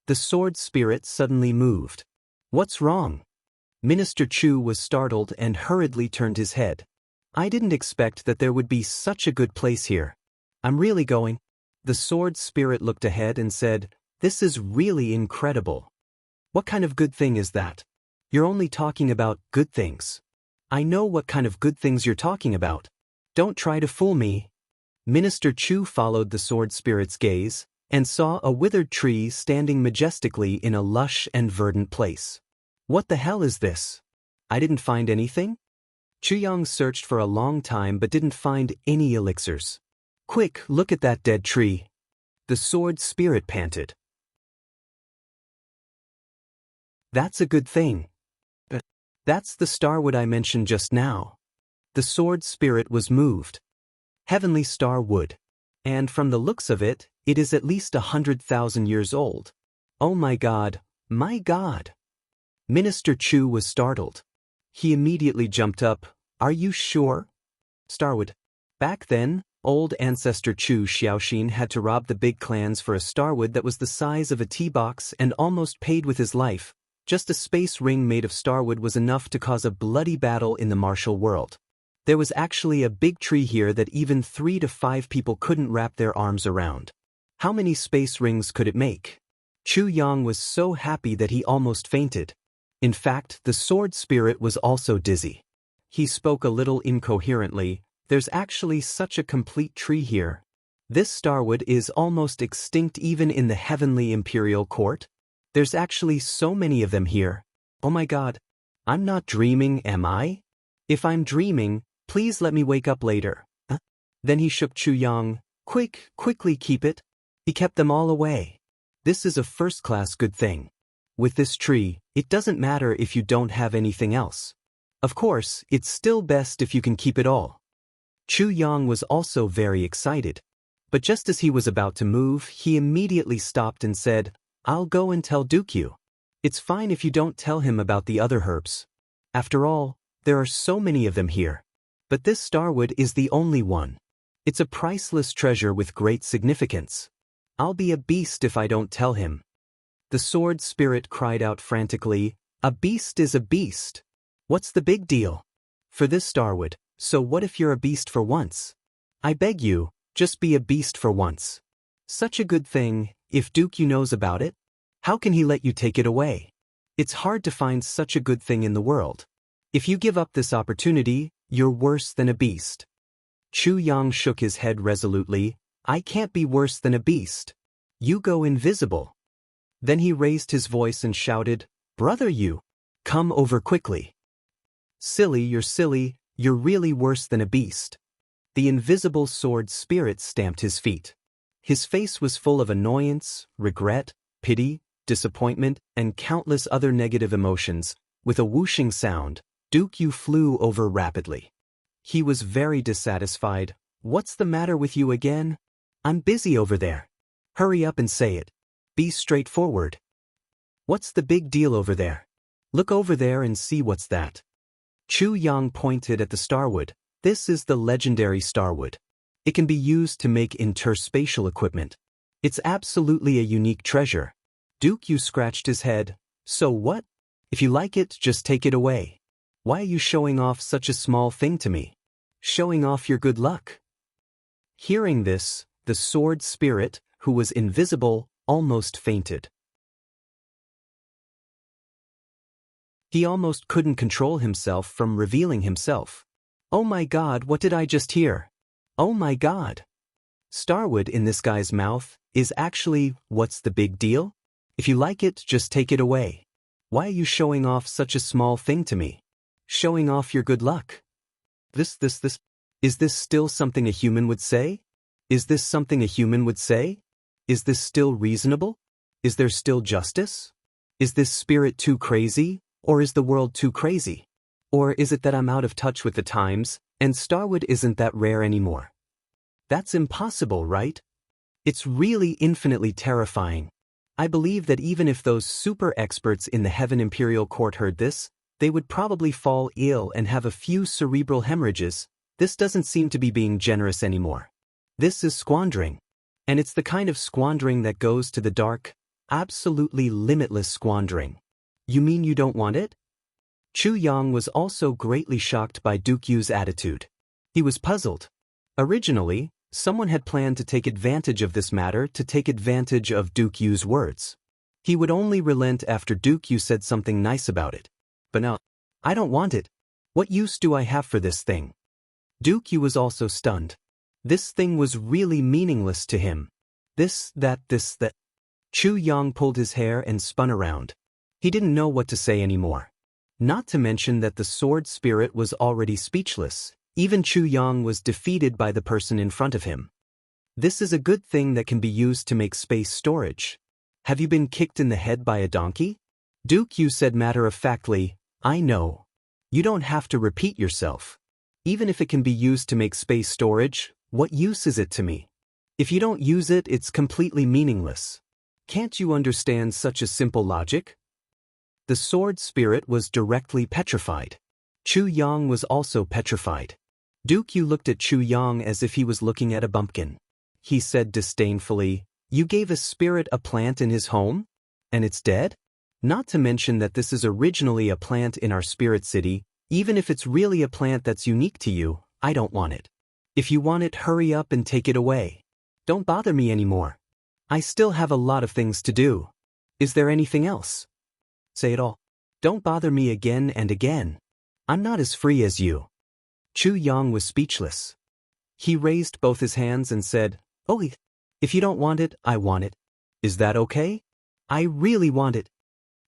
The sword spirit suddenly moved. "What's wrong?" Minister Chu was startled and hurriedly turned his head. "I didn't expect that there would be such a good place here. I'm really going." The sword spirit looked ahead and said, "This is really incredible." What kind of good thing is that? You're only talking about good things. I know what kind of good things you're talking about. Don't try to fool me. Minister Chu followed the sword spirit's gaze and saw a withered tree standing majestically in a lush and verdant place. What the hell is this? I didn't find anything? Chuyang searched for a long time but didn't find any elixirs. Quick, look at that dead tree. The sword spirit panted. That's a good thing. That's the starwood I mentioned just now. The sword spirit was moved. Heavenly star wood. And from the looks of it, it is at least 100,000 years old. Oh my God, my God. Minister Chu was startled. He immediately jumped up. Are you sure? Starwood. Back then, old ancestor Chu Xiaoxin had to rob the big clans for a starwood that was the size of a tea box and almost paid with his life. Just a space ring made of starwood was enough to cause a bloody battle in the martial world. There was actually a big tree here that even 3 to 5 people couldn't wrap their arms around. How many space rings could it make? Chu Yang was so happy that he almost fainted. In fact, the sword spirit was also dizzy. He spoke a little incoherently. There's actually such a complete tree here. This starwood is almost extinct even in the heavenly imperial court. There's actually so many of them here. Oh my God. I'm not dreaming, am I? If I'm dreaming, please let me wake up later. Then he shook Chu Yang. Quickly keep it. He kept them all away. This is a first-class good thing. With this tree, it doesn't matter if you don't have anything else. Of course, it's still best if you can keep it all. Chu Yang was also very excited. But just as he was about to move, he immediately stopped and said, I'll go and tell Dukyu. It's fine if you don't tell him about the other herbs. After all, there are so many of them here. But this starwood is the only one. It's a priceless treasure with great significance. I'll be a beast if I don't tell him. The sword spirit cried out frantically, a beast is a beast. What's the big deal? For this starwood, so what if you're a beast for once? I beg you, just be a beast for once. Such a good thing, if Dukyu knows about it, how can he let you take it away? It's hard to find such a good thing in the world. If you give up this opportunity, you're worse than a beast. Chu Yang shook his head resolutely. I can't be worse than a beast. You go invisible. Then he raised his voice and shouted, Brother you, come over quickly. Silly, you're really worse than a beast. The invisible sword spirit stamped his feet. His face was full of annoyance, regret, pity, disappointment, and countless other negative emotions. With a whooshing sound, Dukyu flew over rapidly. He was very dissatisfied. What's the matter with you again? I'm busy over there. Hurry up and say it. Be straightforward. What's the big deal over there? Look over there and see what's that. Chu Yang pointed at the starwood. This is the legendary starwood. It can be used to make interspatial equipment. It's absolutely a unique treasure. Dukyu scratched his head. So what? If you like it, just take it away. Why are you showing off such a small thing to me? Showing off your good luck. Hearing this, the sword spirit, who was invisible, almost fainted. He almost couldn't control himself from revealing himself. Oh my God, what did I just hear? Oh my God. Starwood in this guy's mouth is actually, what's the big deal? If you like it, just take it away. Why are you showing off such a small thing to me? Showing off your good luck. Is this still something a human would say? Is this something a human would say? Is this still reasonable? Is there still justice? Is this spirit too crazy, or is the world too crazy? Or is it that I'm out of touch with the times, and starwood isn't that rare anymore? That's impossible, right? It's really infinitely terrifying. I believe that even if those super experts in the Heaven Imperial Court heard this, they would probably fall ill and have a few cerebral hemorrhages. This doesn't seem to be being generous anymore. This is squandering. And it's the kind of squandering that goes to the dark, absolutely limitless squandering. You mean you don't want it? Chu Yang was also greatly shocked by Dukyu's attitude. He was puzzled. Originally, someone had planned to take advantage of this matter to take advantage of Dukyu's words. He would only relent after Dukyu said something nice about it. But now, I don't want it. What use do I have for this thing? Dukyu was also stunned. This thing was really meaningless to him. This, that. Chu Yang pulled his hair and spun around. He didn't know what to say anymore. Not to mention that the sword spirit was already speechless. Even Chu Yang was defeated by the person in front of him. This is a good thing that can be used to make space storage. Have you been kicked in the head by a donkey? Dukyu said matter-of-factly, I know. You don't have to repeat yourself. Even if it can be used to make space storage, what use is it to me? If you don't use it, it's completely meaningless. Can't you understand such a simple logic? The sword spirit was directly petrified. Chu Yang was also petrified. Dukyu looked at Chu Yang as if he was looking at a bumpkin. He said disdainfully, You gave a spirit a plant in his home? And it's dead? Not to mention that this is originally a plant in our spirit city. Even if it's really a plant that's unique to you, I don't want it. If you want it, hurry up and take it away. Don't bother me anymore. I still have a lot of things to do. Is there anything else? Say it all. Don't bother me again and again. I'm not as free as you. Chu Yang was speechless. He raised both his hands and said, Oh, if you don't want it, I want it. Is that okay? I really want it.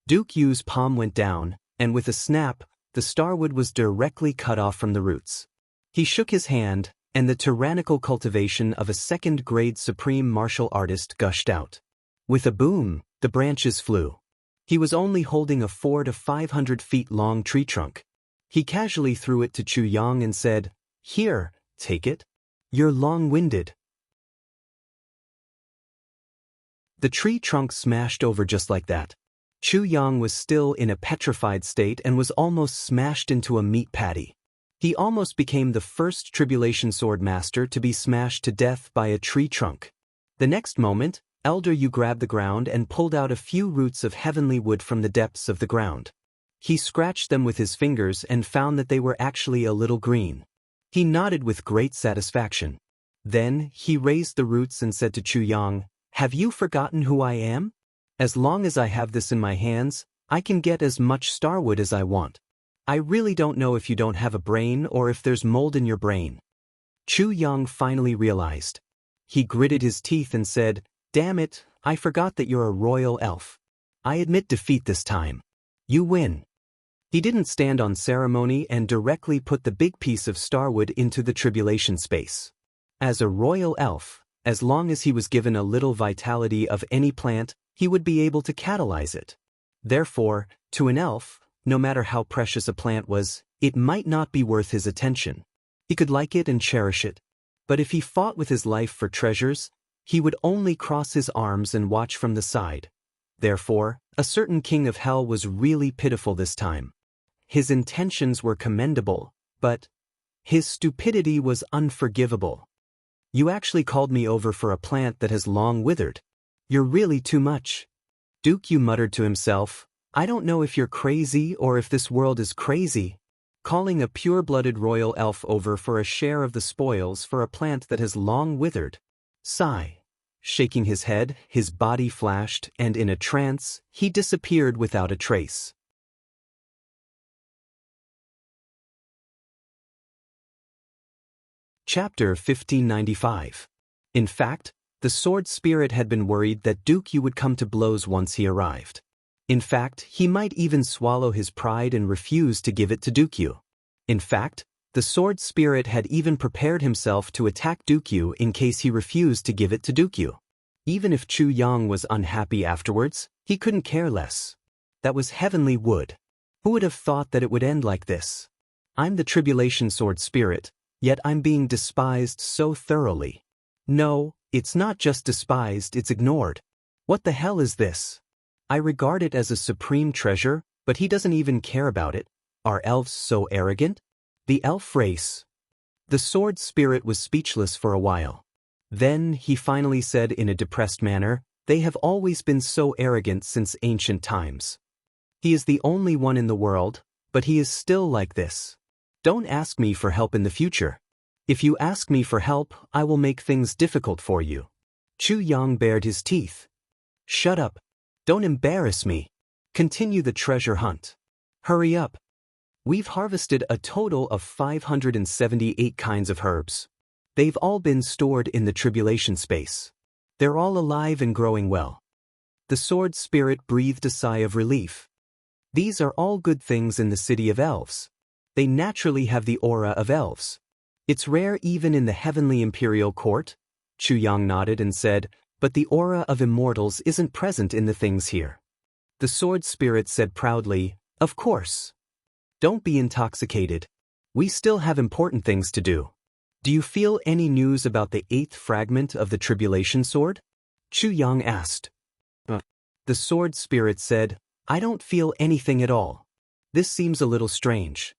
Dukyu's palm went down, and with a snap, the starwood was directly cut off from the roots. He shook his hand, and the tyrannical cultivation of a second-grade supreme martial artist gushed out. With a boom, the branches flew. He was only holding a 400 to 500 feet long tree trunk. He casually threw it to Chu Yang and said, Here, take it. You're long-winded. The tree trunk smashed over just like that. Chu Yang was still in a petrified state and was almost smashed into a meat patty. He almost became the first Tribulation Sword Master to be smashed to death by a tree trunk. The next moment, Elder Yu grabbed the ground and pulled out a few roots of heavenly wood from the depths of the ground. He scratched them with his fingers and found that they were actually a little green. He nodded with great satisfaction. Then, he raised the roots and said to Chu Yang, Have you forgotten who I am? As long as I have this in my hands, I can get as much starwood as I want. I really don't know if you don't have a brain or if there's mold in your brain. Chu Yang finally realized. He gritted his teeth and said, Damn it, I forgot that you're a royal elf. I admit defeat this time. You win. He didn't stand on ceremony and directly put the big piece of starwood into the tribulation space. As a royal elf, as long as he was given a little vitality of any plant, he would be able to catalyze it. Therefore, to an elf, no matter how precious a plant was, it might not be worth his attention. He could like it and cherish it. But if he fought with his life for treasures, he would only cross his arms and watch from the side. Therefore, a certain king of hell was really pitiful this time. His intentions were commendable, but his stupidity was unforgivable. You actually called me over for a plant that has long withered. You're really too much. Dukyu muttered to himself, I don't know if you're crazy or if this world is crazy. Calling a pure-blooded royal elf over for a share of the spoils for a plant that has long withered. Sigh. Shaking his head, his body flashed, and in a trance, he disappeared without a trace. Chapter 1595. In fact, the sword spirit had been worried that Dukyu would come to blows once he arrived. In fact, he might even swallow his pride and refuse to give it to Dukyu. In fact, the sword spirit had even prepared himself to attack Dukyu in case he refused to give it to Dukyu. Even if Chu Yang was unhappy afterwards, he couldn't care less. That was heavenly wood. Who would have thought that it would end like this? I'm the Tribulation Sword Spirit, yet I'm being despised so thoroughly. No, it's not just despised, it's ignored. What the hell is this? I regard it as a supreme treasure, but he doesn't even care about it. Are elves so arrogant? The elf race. The sword spirit was speechless for a while. Then he finally said in a depressed manner, They have always been so arrogant since ancient times. He is the only one in the world, but he is still like this. Don't ask me for help in the future. If you ask me for help, I will make things difficult for you. Chu Yang bared his teeth. Shut up. Don't embarrass me. Continue the treasure hunt. Hurry up. We've harvested a total of 578 kinds of herbs. They've all been stored in the tribulation space. They're all alive and growing well. The sword spirit breathed a sigh of relief. These are all good things in the city of elves. They naturally have the aura of elves. It's rare even in the heavenly imperial court. Chu Yang nodded and said, but the aura of immortals isn't present in the things here. The sword spirit said proudly, of course. Don't be intoxicated. We still have important things to do. Do you feel any news about the 8th fragment of the tribulation sword? Chu Yang asked. The sword spirit said, I don't feel anything at all. This seems a little strange.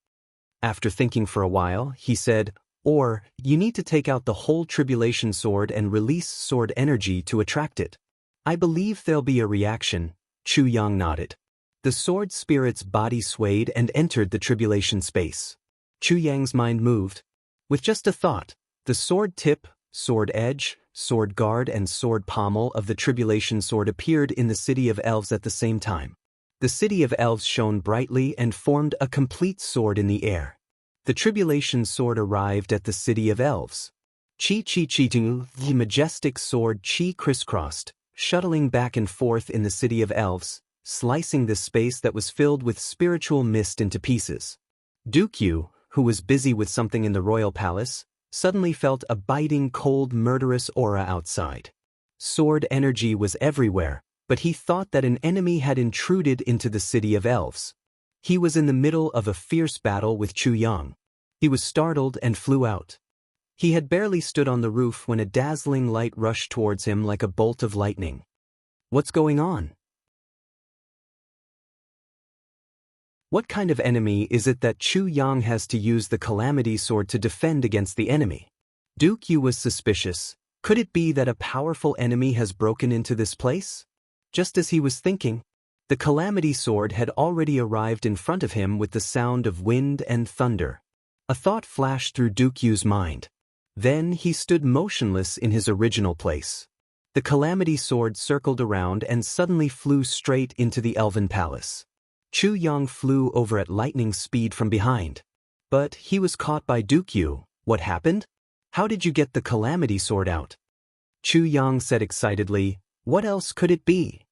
After thinking for a while, he said, or, you need to take out the whole tribulation sword and release sword energy to attract it. I believe there'll be a reaction. Chu Yang nodded. The sword spirit's body swayed and entered the tribulation space. Chu Yang's mind moved. With just a thought, the sword tip, sword edge, sword guard and sword pommel of the tribulation sword appeared in the city of elves at the same time. The city of elves shone brightly and formed a complete sword in the air. The tribulation sword arrived at the city of elves. The majestic sword crisscrossed, shuttling back and forth in the city of elves, slicing the space that was filled with spiritual mist into pieces. Dukyu, who was busy with something in the royal palace, suddenly felt a biting, cold, murderous aura outside. Sword energy was everywhere, but he thought that an enemy had intruded into the city of elves. He was in the middle of a fierce battle with Chu Yang. He was startled and flew out. He had barely stood on the roof when a dazzling light rushed towards him like a bolt of lightning. What's going on? What kind of enemy is it that Chu Yang has to use the Calamity Sword to defend against the enemy? Dukyu was suspicious. Could it be that a powerful enemy has broken into this place? Just as he was thinking, the Calamity Sword had already arrived in front of him with the sound of wind and thunder. A thought flashed through Dukyu's mind. Then he stood motionless in his original place. The Calamity Sword circled around and suddenly flew straight into the Elven Palace. Chu Yang flew over at lightning speed from behind. But he was caught by Dukyu. What happened? How did you get the Calamity Sword out? Chu Yang said excitedly, what else could it be?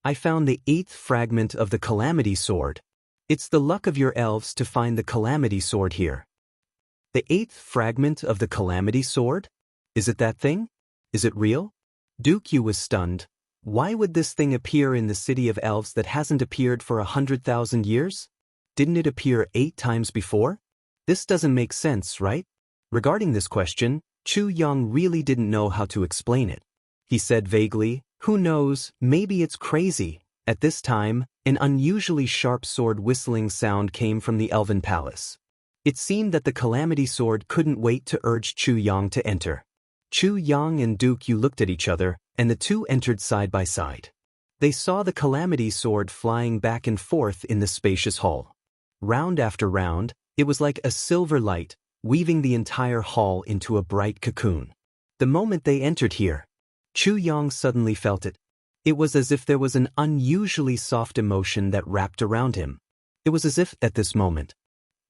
I found the 8th fragment of the Calamity Sword. It's the luck of your elves to find the Calamity Sword here. The 8th fragment of the Calamity Sword? Is it that thing? Is it real? Dukyu was stunned. Why would this thing appear in the city of elves that hasn't appeared for 100,000 years? Didn't it appear 8 times before? This doesn't make sense, right? Regarding this question, Chu Yang really didn't know how to explain it. He said vaguely, who knows, maybe it's crazy. At this time, an unusually sharp sword whistling sound came from the Elven Palace. It seemed that the Calamity Sword couldn't wait to urge Chu Yang to enter. Chu Yang and Dukyu looked at each other, and the two entered side by side. They saw the Calamity Sword flying back and forth in the spacious hall. Round after round, it was like a silver light, weaving the entire hall into a bright cocoon. The moment they entered here, Chu Yang suddenly felt it. It was as if there was an unusually soft emotion that wrapped around him. It was as if, at this moment,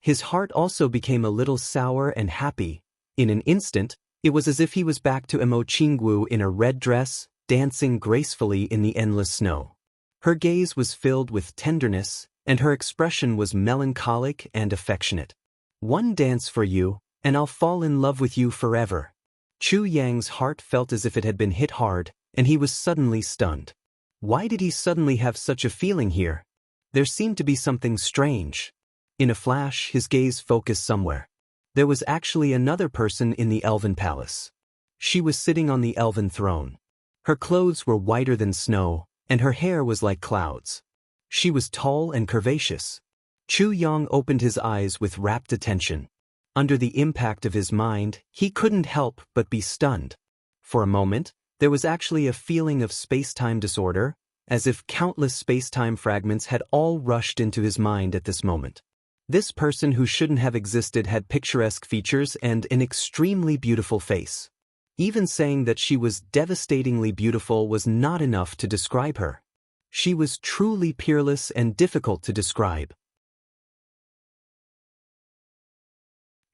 his heart also became a little sour and happy. In an instant, it was as if he was back to Jianghu in a red dress, dancing gracefully in the endless snow. Her gaze was filled with tenderness, and her expression was melancholic and affectionate. One dance for you, and I'll fall in love with you forever. Chu Yang's heart felt as if it had been hit hard, and he was suddenly stunned. Why did he suddenly have such a feeling here? There seemed to be something strange. In a flash, his gaze focused somewhere. There was actually another person in the Elven Palace. She was sitting on the Elven throne. Her clothes were whiter than snow, and her hair was like clouds. She was tall and curvaceous. Chu Yang opened his eyes with rapt attention. Under the impact of his mind, he couldn't help but be stunned. For a moment, there was actually a feeling of space-time disorder, as if countless space-time fragments had all rushed into his mind at this moment. This person who shouldn't have existed had picturesque features and an extremely beautiful face. Even saying that she was devastatingly beautiful was not enough to describe her. She was truly peerless and difficult to describe.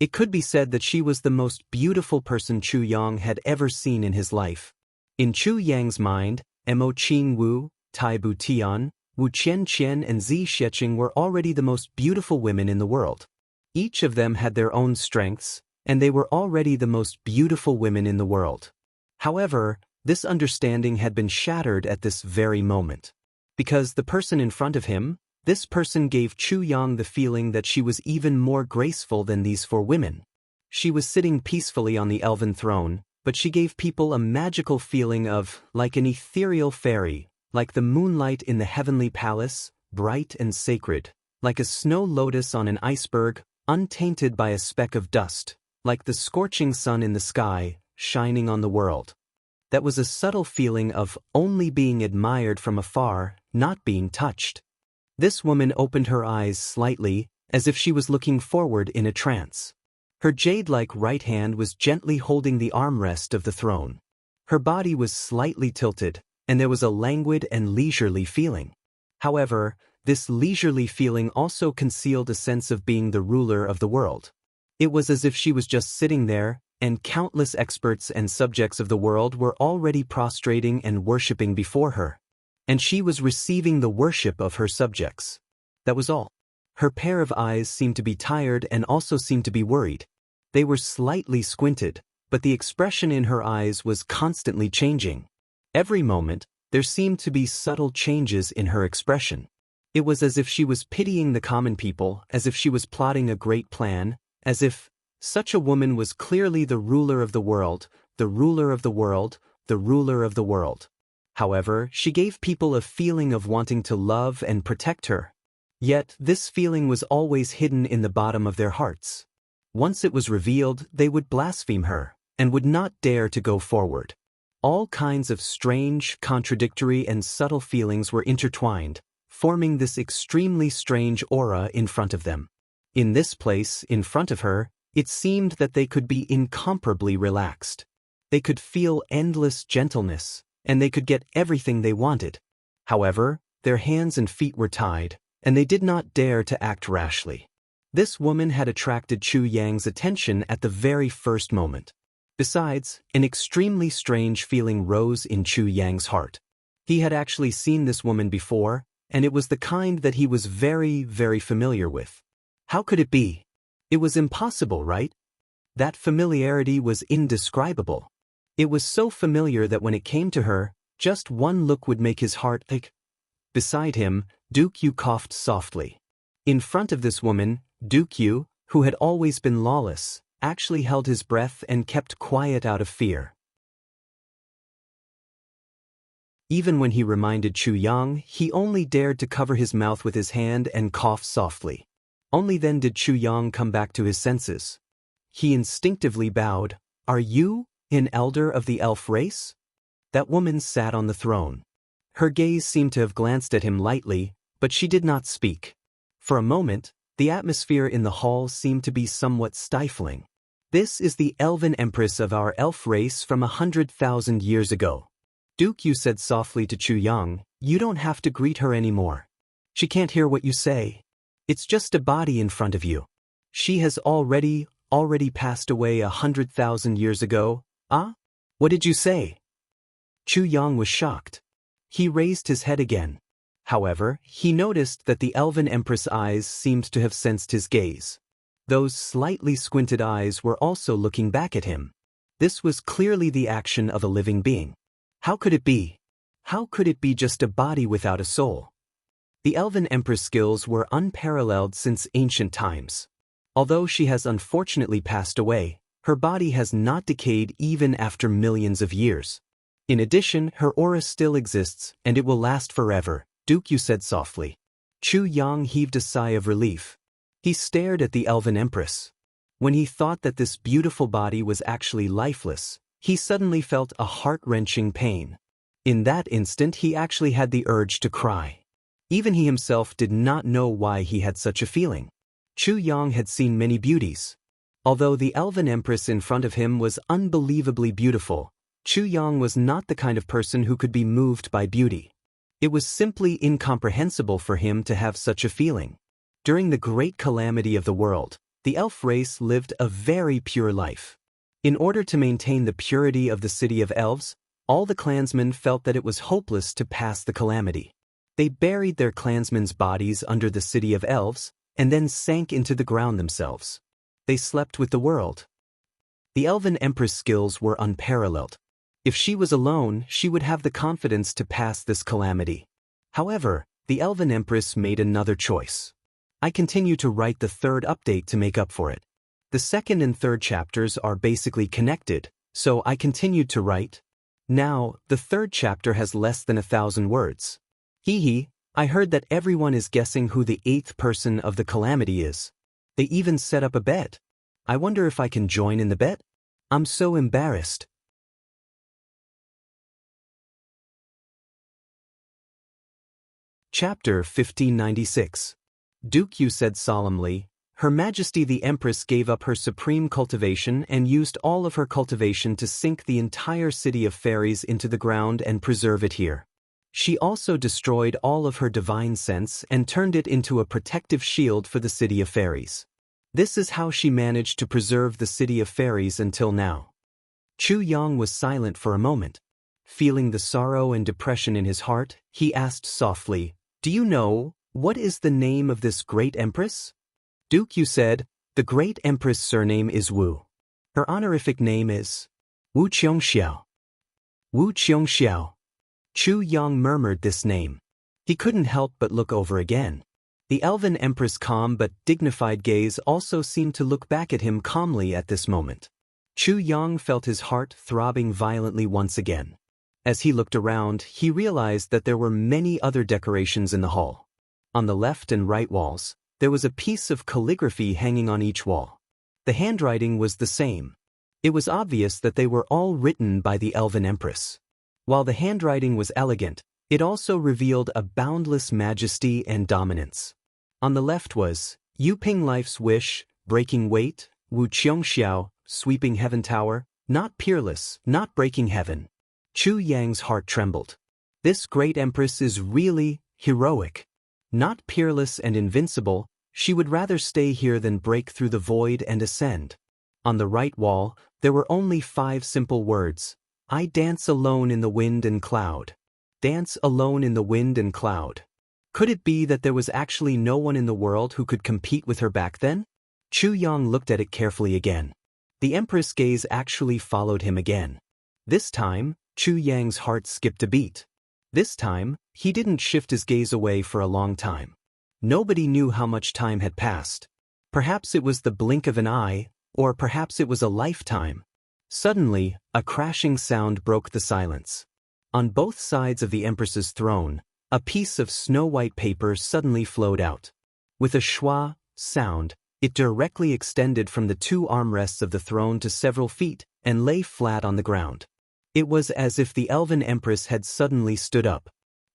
It could be said that she was the most beautiful person Chu Yang had ever seen in his life. In Chu Yang's mind, Mo Qing Wu, Tai Bu Tian, Wu Qian Qian and Zi Xiecheng were already the most beautiful women in the world. Each of them had their own strengths, and they were already the most beautiful women in the world. However, this understanding had been shattered at this very moment. Because the person in front of him, this person gave Chu Yang the feeling that she was even more graceful than these four women. She was sitting peacefully on the elven throne, but she gave people a magical feeling of, like an ethereal fairy, like the moonlight in the heavenly palace, bright and sacred, like a snow lotus on an iceberg, untainted by a speck of dust, like the scorching sun in the sky, shining on the world. That was a subtle feeling of only being admired from afar, not being touched. This woman opened her eyes slightly, as if she was looking forward in a trance. Her jade-like right hand was gently holding the armrest of the throne. Her body was slightly tilted, and there was a languid and leisurely feeling. However, this leisurely feeling also concealed a sense of being the ruler of the world. It was as if she was just sitting there, and countless experts and subjects of the world were already prostrating and worshipping before her. And she was receiving the worship of her subjects. That was all. Her pair of eyes seemed to be tired and also seemed to be worried. They were slightly squinted, but the expression in her eyes was constantly changing. Every moment, there seemed to be subtle changes in her expression. It was as if she was pitying the common people, as if she was plotting a great plan, as if such a woman was clearly the ruler of the world, the ruler of the world, the ruler of the world. However, she gave people a feeling of wanting to love and protect her. Yet, this feeling was always hidden in the bottom of their hearts. Once it was revealed, they would blaspheme her, and would not dare to go forward. All kinds of strange, contradictory and subtle feelings were intertwined, forming this extremely strange aura in front of them. In this place, in front of her, it seemed that they could be incomparably relaxed. They could feel endless gentleness, and they could get everything they wanted. However, their hands and feet were tied, and they did not dare to act rashly. This woman had attracted Chu Yang's attention at the very first moment. Besides, an extremely strange feeling rose in Chu Yang's heart. He had actually seen this woman before, and it was the kind that he was very, very familiar with. How could it be? It was impossible, right? That familiarity was indescribable. It was so familiar that when it came to her, just one look would make his heart ache. Beside him, Duke Yu coughed softly. In front of this woman, Duke Yu, who had always been lawless, actually held his breath and kept quiet out of fear. Even when he reminded Chu Yang, he only dared to cover his mouth with his hand and cough softly. Only then did Chu Yang come back to his senses. He instinctively bowed. "Are you an elder of the elf race?" That woman sat on the throne. Her gaze seemed to have glanced at him lightly, but she did not speak. For a moment, the atmosphere in the hall seemed to be somewhat stifling. "This is the elven empress of our elf race from 100,000 years ago." Duke Yu said softly to Chu Yang, "You don't have to greet her anymore. She can't hear what you say. It's just a body in front of you. She has already passed away 100,000 years ago." "Ah? What did you say?" Chu Yang was shocked. He raised his head again. However, he noticed that the elven empress' eyes seemed to have sensed his gaze. Those slightly squinted eyes were also looking back at him. This was clearly the action of a living being. How could it be? How could it be just a body without a soul? The elven empress' skills were unparalleled since ancient times. Although she has unfortunately passed away, her body has not decayed even after millions of years. In addition, her aura still exists, and it will last forever, Duke Yu said softly. Chu Yang heaved a sigh of relief. He stared at the elven empress. When he thought that this beautiful body was actually lifeless, he suddenly felt a heart-wrenching pain. In that instant he actually had the urge to cry. Even he himself did not know why he had such a feeling. Chu Yang had seen many beauties. Although the elven empress in front of him was unbelievably beautiful, Chu Yang was not the kind of person who could be moved by beauty. It was simply incomprehensible for him to have such a feeling. During the great calamity of the world, the elf race lived a very pure life. In order to maintain the purity of the city of elves, all the clansmen felt that it was hopeless to pass the calamity. They buried their clansmen's bodies under the city of elves, and then sank into the ground themselves. They slept with the world. The elven empress' skills were unparalleled. If she was alone, she would have the confidence to pass this calamity. However, the elven empress made another choice. I continue to write the third update to make up for it. The second and third chapters are basically connected, so I continued to write. Now, the third chapter has less than 1,000 words. Hee, I heard that everyone is guessing who the 8th person of the calamity is. They even set up a bet. I wonder if I can join in the bet? I'm so embarrassed. Chapter 1596. Duke Yu said solemnly, Her Majesty the Empress gave up her supreme cultivation and used all of her cultivation to sink the entire city of fairies into the ground and preserve it here. She also destroyed all of her divine sense and turned it into a protective shield for the city of fairies. This is how she managed to preserve the city of fairies until now. Chu Yang was silent for a moment. Feeling the sorrow and depression in his heart, he asked softly, Do you know, what is the name of this great empress? Duke Yu said, The great empress' surname is Wu. Her honorific name is Wu Qiongxiao. Wu Qiongxiao. Chu Yang murmured this name. He couldn't help but look over again. The elven empress' calm but dignified gaze also seemed to look back at him calmly at this moment. Chu Yang felt his heart throbbing violently once again. As he looked around, he realized that there were many other decorations in the hall. On the left and right walls, there was a piece of calligraphy hanging on each wall. The handwriting was the same. It was obvious that they were all written by the elven empress. While the handwriting was elegant, it also revealed a boundless majesty and dominance. On the left was, Yuping Life's Wish, Breaking Weight, Wu Qiongxiao, Sweeping Heaven Tower, not peerless, not breaking heaven. Chu Yang's heart trembled. This great empress is really heroic. Not peerless and invincible, she would rather stay here than break through the void and ascend. On the right wall, there were only 5 simple words. I dance alone in the wind and cloud. Dance alone in the wind and cloud. Could it be that there was actually no one in the world who could compete with her back then? Chu Yang looked at it carefully again. The empress' gaze actually followed him again. This time, Chu Yang's heart skipped a beat. This time, he didn't shift his gaze away for a long time. Nobody knew how much time had passed. Perhaps it was the blink of an eye, or perhaps it was a lifetime. Suddenly, a crashing sound broke the silence. On both sides of the empress's throne, a piece of snow-white paper suddenly flowed out. With a schwa sound, it directly extended from the 2 armrests of the throne to several feet and lay flat on the ground. It was as if the elven empress had suddenly stood up.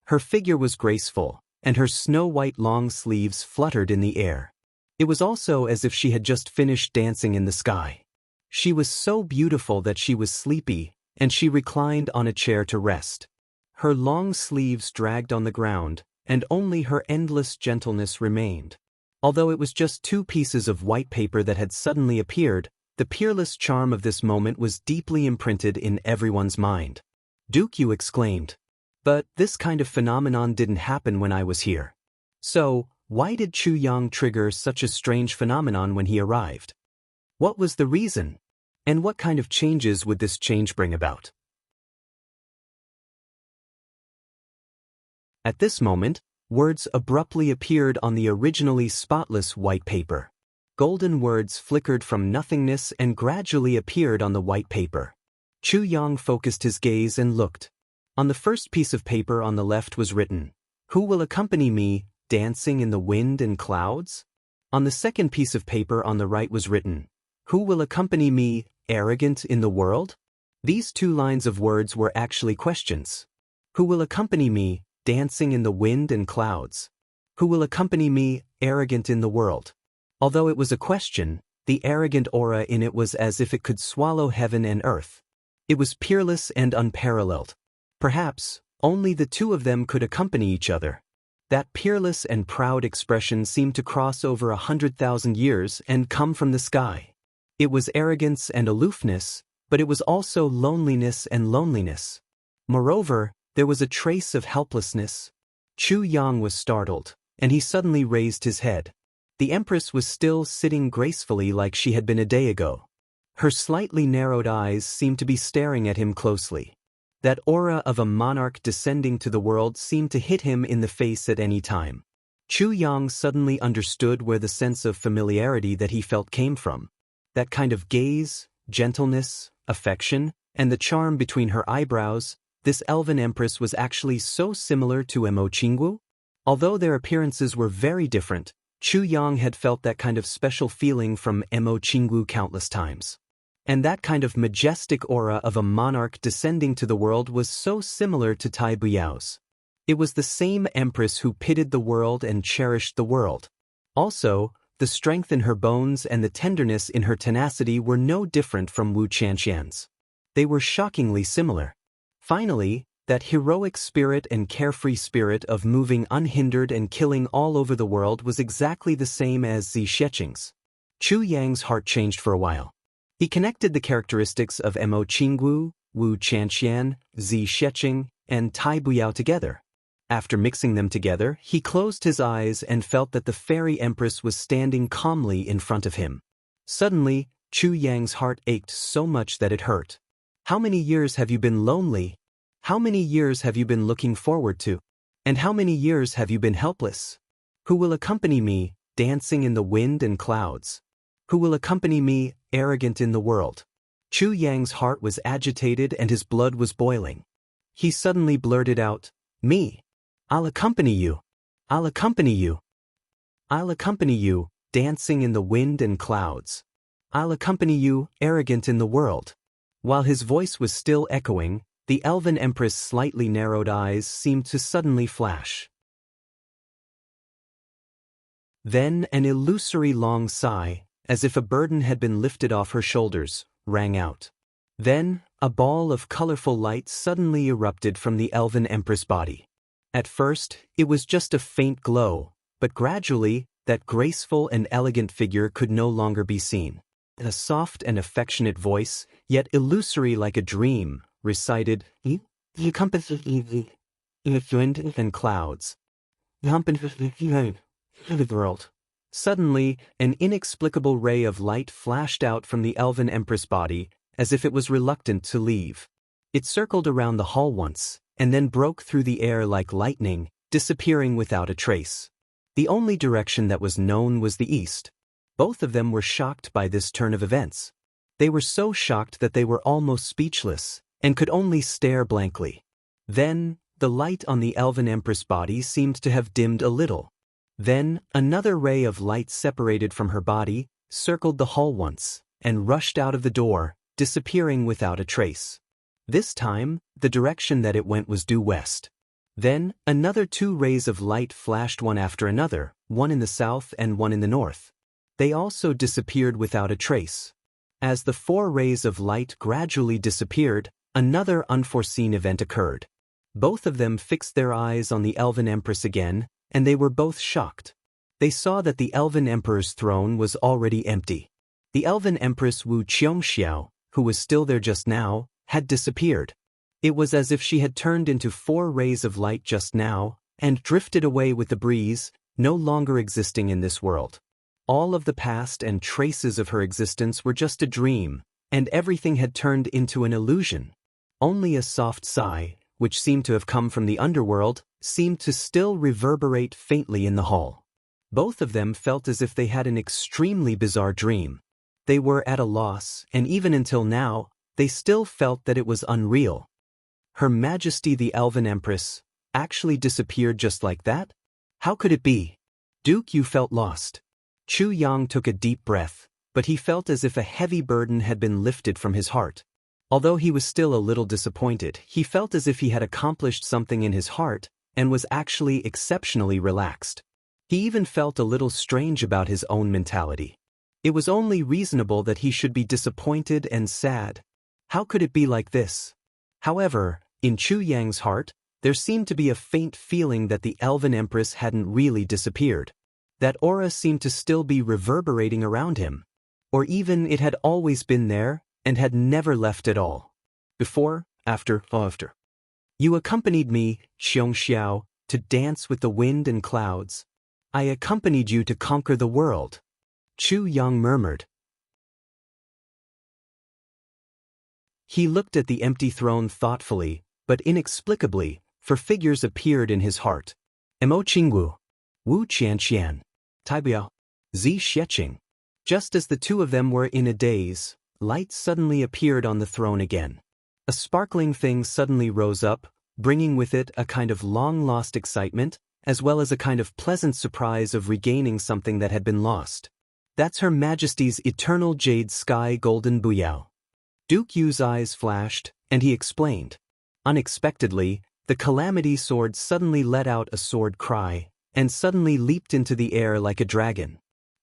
Her figure was graceful, and her snow-white long sleeves fluttered in the air. It was also as if she had just finished dancing in the sky. She was so beautiful that she was sleepy, and she reclined on a chair to rest. Her long sleeves dragged on the ground, and only her endless gentleness remained. Although it was just 2 pieces of white paper that had suddenly appeared, the peerless charm of this moment was deeply imprinted in everyone's mind. Duke Yu exclaimed, But this kind of phenomenon didn't happen when I was here. So, why did Chu Yang trigger such a strange phenomenon when he arrived? What was the reason? And what kind of changes would this change bring about? At this moment, words abruptly appeared on the originally spotless white paper. Golden words flickered from nothingness and gradually appeared on the white paper. Chu Yang focused his gaze and looked. On the first piece of paper on the left was written, Who will accompany me, dancing in the wind and clouds? On the second piece of paper on the right was written, Who will accompany me, arrogant in the world? These 2 lines of words were actually questions. Who will accompany me, dancing in the wind and clouds? Who will accompany me, arrogant in the world? Although it was a question, the arrogant aura in it was as if it could swallow heaven and earth. It was peerless and unparalleled. Perhaps, Only the two of them could accompany each other. That peerless and proud expression seemed to cross over 100,000 years and come from the sky. It was arrogance and aloofness, but it was also loneliness and loneliness. Moreover, there was a trace of helplessness. Chu Yang was startled, and he suddenly raised his head. The Empress was still sitting gracefully like she had been a day ago. Her slightly narrowed eyes seemed to be staring at him closely. That aura of a monarch descending to the world seemed to hit him in the face at any time. Chu Yang suddenly understood where the sense of familiarity that he felt came from. That kind of gaze, gentleness, affection, and the charm between her eyebrows. This elven empress was actually so similar to Jianghu. Although their appearances were very different, Chu Yang had felt that kind of special feeling from Jianghu countless times. And that kind of majestic aura of a monarch descending to the world was so similar to Tai Buyao's. It was the same empress who pitied the world and cherished the world. Also, the strength in her bones and the tenderness in her tenacity were no different from Wu Qianqian's. They were shockingly similar. Finally, that heroic spirit and carefree spirit of moving unhindered and killing all over the world was exactly the same as Zi Sheqing's. Chu Yang's heart changed for a while. He connected the characteristics of Jianghu, Wu Qianqian, Zi Sheqing, and Tai Buyao together. After mixing them together, he closed his eyes and felt that the fairy empress was standing calmly in front of him. Suddenly, Chu Yang's heart ached so much that it hurt. How many years have you been lonely? How many years have you been looking forward to? And how many years have you been helpless? Who will accompany me, dancing in the wind and clouds? Who will accompany me, arrogant in the world? Chu Yang's heart was agitated and his blood was boiling. He suddenly blurted out, "Me. I'll accompany you. I'll accompany you. I'll accompany you, dancing in the wind and clouds. I'll accompany you, arrogant in the world." While his voice was still echoing, the elven empress' slightly narrowed eyes seemed to suddenly flash. Then an illusory long sigh, as if a burden had been lifted off her shoulders, rang out. Then, a ball of colorful light suddenly erupted from the elven empress body. At first, it was just a faint glow, but gradually, that graceful and elegant figure could no longer be seen. A soft and affectionate voice, yet illusory like a dream, recited, "The compass of the wind and clouds. The compass of the world." Suddenly, an inexplicable ray of light flashed out from the elven empress body, as if it was reluctant to leave. It circled around the hall once, and then broke through the air like lightning, disappearing without a trace. The only direction that was known was the east. Both of them were shocked by this turn of events. They were so shocked that they were almost speechless, and could only stare blankly. Then, the light on the elven empress body seemed to have dimmed a little. Then, another ray of light separated from her body, circled the hall once, and rushed out of the door, disappearing without a trace. This time, the direction that it went was due west. Then, another two rays of light flashed one after another, one in the south and one in the north. They also disappeared without a trace. As the four rays of light gradually disappeared, another unforeseen event occurred. Both of them fixed their eyes on the elven empress again, and they were both shocked. They saw that the elven emperor's throne was already empty. The elven empress Wu Qianxiao, who was still there just now, had disappeared. It was as if she had turned into four rays of light just now, and drifted away with the breeze, no longer existing in this world. All of the past and traces of her existence were just a dream, and everything had turned into an illusion. Only a soft sigh, which seemed to have come from the underworld, seemed to still reverberate faintly in the hall. Both of them felt as if they had an extremely bizarre dream. They were at a loss, and even until now, they still felt that it was unreal. Her Majesty the Elven Empress actually disappeared just like that? How could it be? Duke, you felt lost. Chu Yang took a deep breath, but he felt as if a heavy burden had been lifted from his heart. Although he was still a little disappointed, he felt as if he had accomplished something in his heart and was actually exceptionally relaxed. He even felt a little strange about his own mentality. It was only reasonable that he should be disappointed and sad. How could it be like this? However, in Chu Yang's heart, There seemed to be a faint feeling that the Elven Empress hadn't really disappeared. That aura seemed to still be reverberating around him. Or even it had always been there and had never left at all. Before, after. You accompanied me, Xiao, to dance with the wind and clouds. I accompanied you to conquer the world. Chu Yang murmured. He looked at the empty throne thoughtfully, but inexplicably, for figures appeared in his heart. Mo Qingwu, Wu Qianqian, Taibiao, Zi Xieching. Just as the two of them were in a daze, light suddenly appeared on the throne again. A sparkling thing suddenly rose up, bringing with it a kind of long-lost excitement, as well as a kind of pleasant surprise of regaining something that had been lost. That's Her Majesty's eternal jade sky golden buyao. Duke Yu's eyes flashed, and he explained. Unexpectedly, the Calamity Sword suddenly let out a sword cry, and suddenly leaped into the air like a dragon.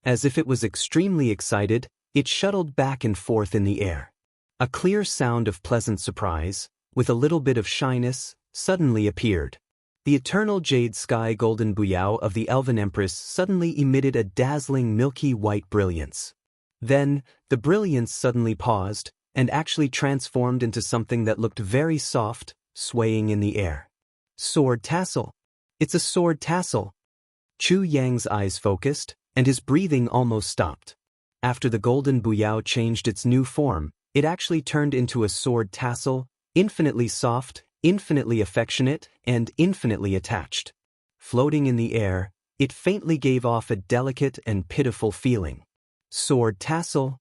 As if it was extremely excited, it shuttled back and forth in the air. A clear sound of pleasant surprise, with a little bit of shyness, suddenly appeared. The eternal jade sky golden buyao of the Elven Empress suddenly emitted a dazzling milky white brilliance. Then, the brilliance suddenly paused, and actually transformed into something that looked very soft, swaying in the air. Sword tassel. It's a sword tassel. Chu Yang's eyes focused, and his breathing almost stopped. After the golden buyao changed its new form, it actually turned into a sword tassel, infinitely soft, infinitely affectionate, and infinitely attached. Floating in the air, it faintly gave off a delicate and pitiful feeling. Sword tassel.